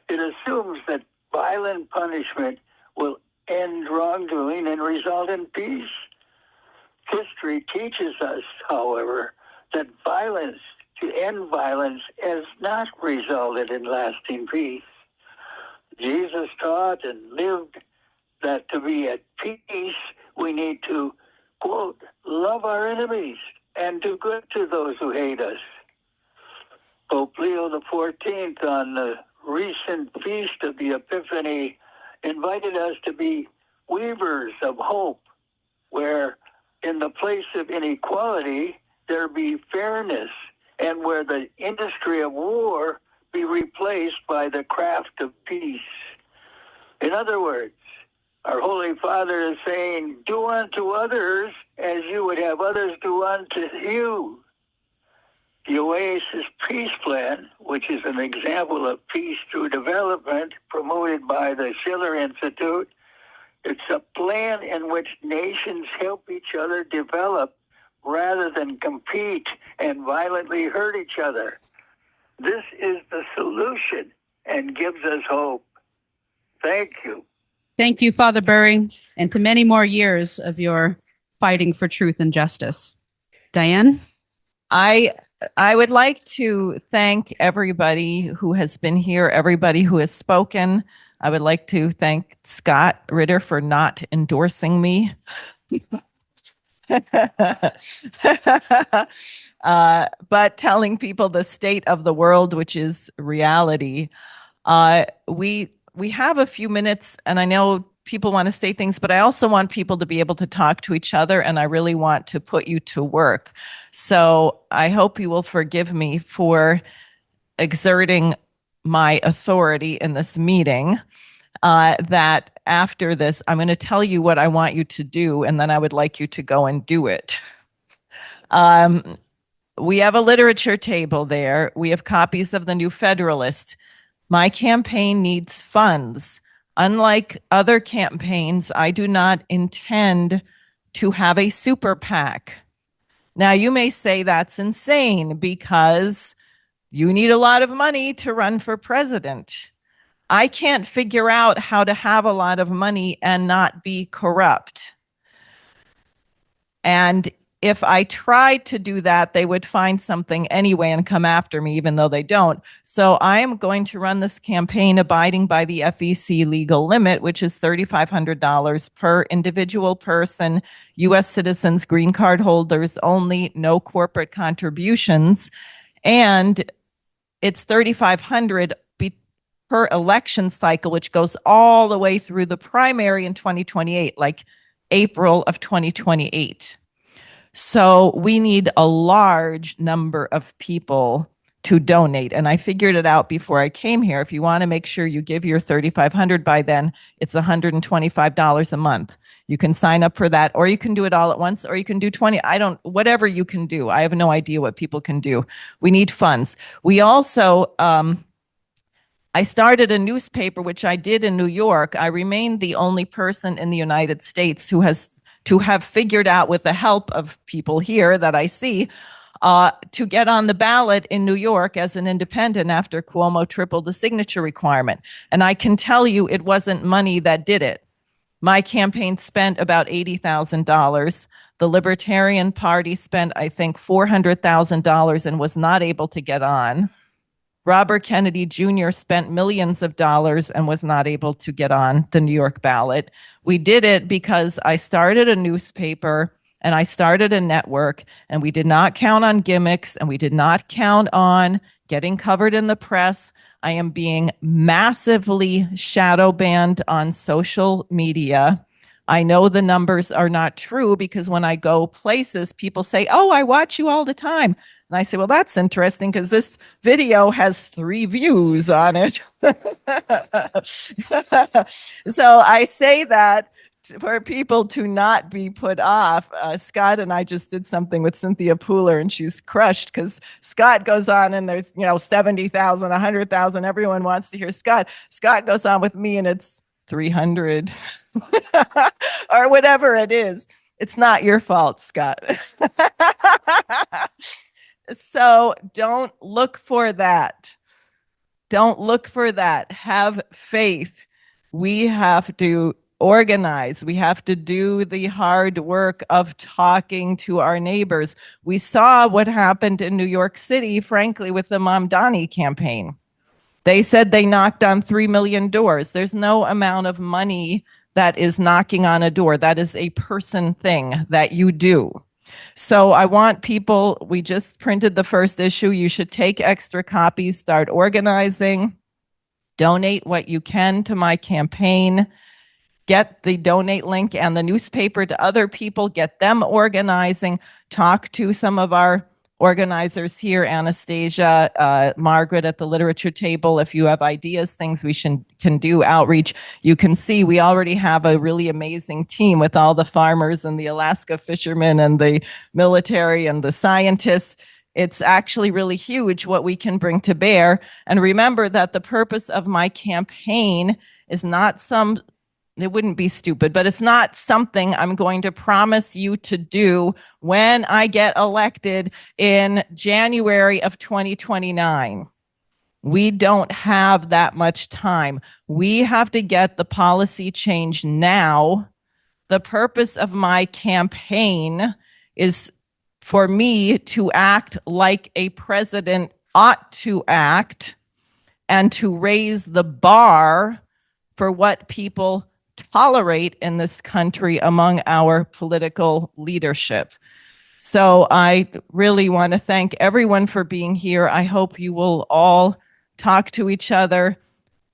It assumes that violent punishment will end wrongdoing and result in peace. History teaches us, however, that violence to end violence has not resulted in lasting peace. Jesus taught and lived that to be at peace, we need to, quote, love our enemies and do good to those who hate us. Pope Leo XIV, on the recent feast of the Epiphany, invited us to be weavers of hope, where in the place of inequality, there be fairness, and where the industry of war be replaced by the craft of peace. In other words, our Holy Father is saying, do unto others as you would have others do unto you. The Oasis Peace Plan, which is an example of peace through development promoted by the Schiller Institute, it's a plan in which nations help each other develop rather than compete and violently hurt each other. This is the solution and gives us hope. Thank you. Thank you, Father Bury, and to many more years of your fighting for truth and justice. Diane? I would like to thank everybody who has been here, everybody who has spoken. I would like to thank Scott Ritter for not endorsing me. But telling people the state of the world, which is reality. We have a few minutes, and I know people want to say things, but I also want people to be able to talk to each other, and I really want to put you to work. So I hope you will forgive me for exerting my authority in this meeting. That after this, I'm going to tell you what I want you to do, and then I would like you to go and do it. We have a literature table there. We have copies of the New Federalist. My campaign needs funds. Unlike other campaigns, I do not intend to have a super PAC. Now, you may say that's insane because you need a lot of money to run for president. I can't figure out how to have a lot of money and not be corrupt. And if I tried to do that, they would find something anyway and come after me, even though they don't. So I am going to run this campaign abiding by the FEC legal limit, which is $3,500 per individual person, U.S. citizens, green card holders only, no corporate contributions. And it's $3,500 per election cycle, which goes all the way through the primary in 2028, like April of 2028. So we need a large number of people to donate. And I figured it out before I came here. If you want to make sure you give your $3,500 by then, it's $125 a month. You can sign up for that, or you can do it all at once, or you can do 20. Whatever you can do. I have no idea what people can do. We need funds. We also, I started a newspaper, which I did in New York. I remain the only person in the United States who has to have figured out, with the help of people here that I see, to get on the ballot in New York as an independent after Cuomo tripled the signature requirement. And I can tell you it wasn't money that did it. My campaign spent about $80,000. The Libertarian Party spent, I think, $400,000 and was not able to get on. Robert Kennedy Jr. spent millions of dollars and was not able to get on the New York ballot. We did it because I started a newspaper and I started a network, and we did not count on gimmicks, and we did not count on getting covered in the press. I am being massively shadow banned on social media. I know the numbers are not true because when I go places, people say, "Oh, I watch you all the time." And I say, well, that's interesting because this video has 3 views on it. So I say that for people to not be put off. Scott and I just did something with Cynthia Pooler, and she's crushed because Scott goes on and there's 70,000, 100,000. Everyone wants to hear Scott. Scott goes on with me and it's 300 or whatever it is. It's not your fault, Scott. So don't look for that. Don't look for that. Have faith. We have to organize. We have to do the hard work of talking to our neighbors. We saw what happened in New York City, frankly, with the Mamdani campaign. They said they knocked on 3 million doors. There's no amount of money that is knocking on a door. That is a person thing that you do. So I want people, we just printed the first issue. You should take extra copies, start organizing, donate what you can to my campaign, get the donate link and the newspaper to other people, get them organizing, talk to some of our organizers here, Anastasia, Margaret at the literature table. If you have ideas, things we can do, outreach, you can see we already have a really amazing team with all the farmers and the Alaska fishermen and the military and the scientists. It's actually really huge what we can bring to bear. And remember that the purpose of my campaign is not it wouldn't be stupid, but it's not something I'm going to promise you to do when I get elected in January of 2029. We don't have that much time. We have to get the policy change now. The purpose of my campaign is for me to act like a president ought to act and to raise the bar for what people tolerate in this country among our political leadership. So I really want to thank everyone for being here. I hope you will all talk to each other,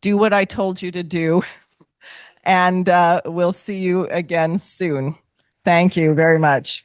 do what I told you to do, And we'll see you again soon. Thank you very much.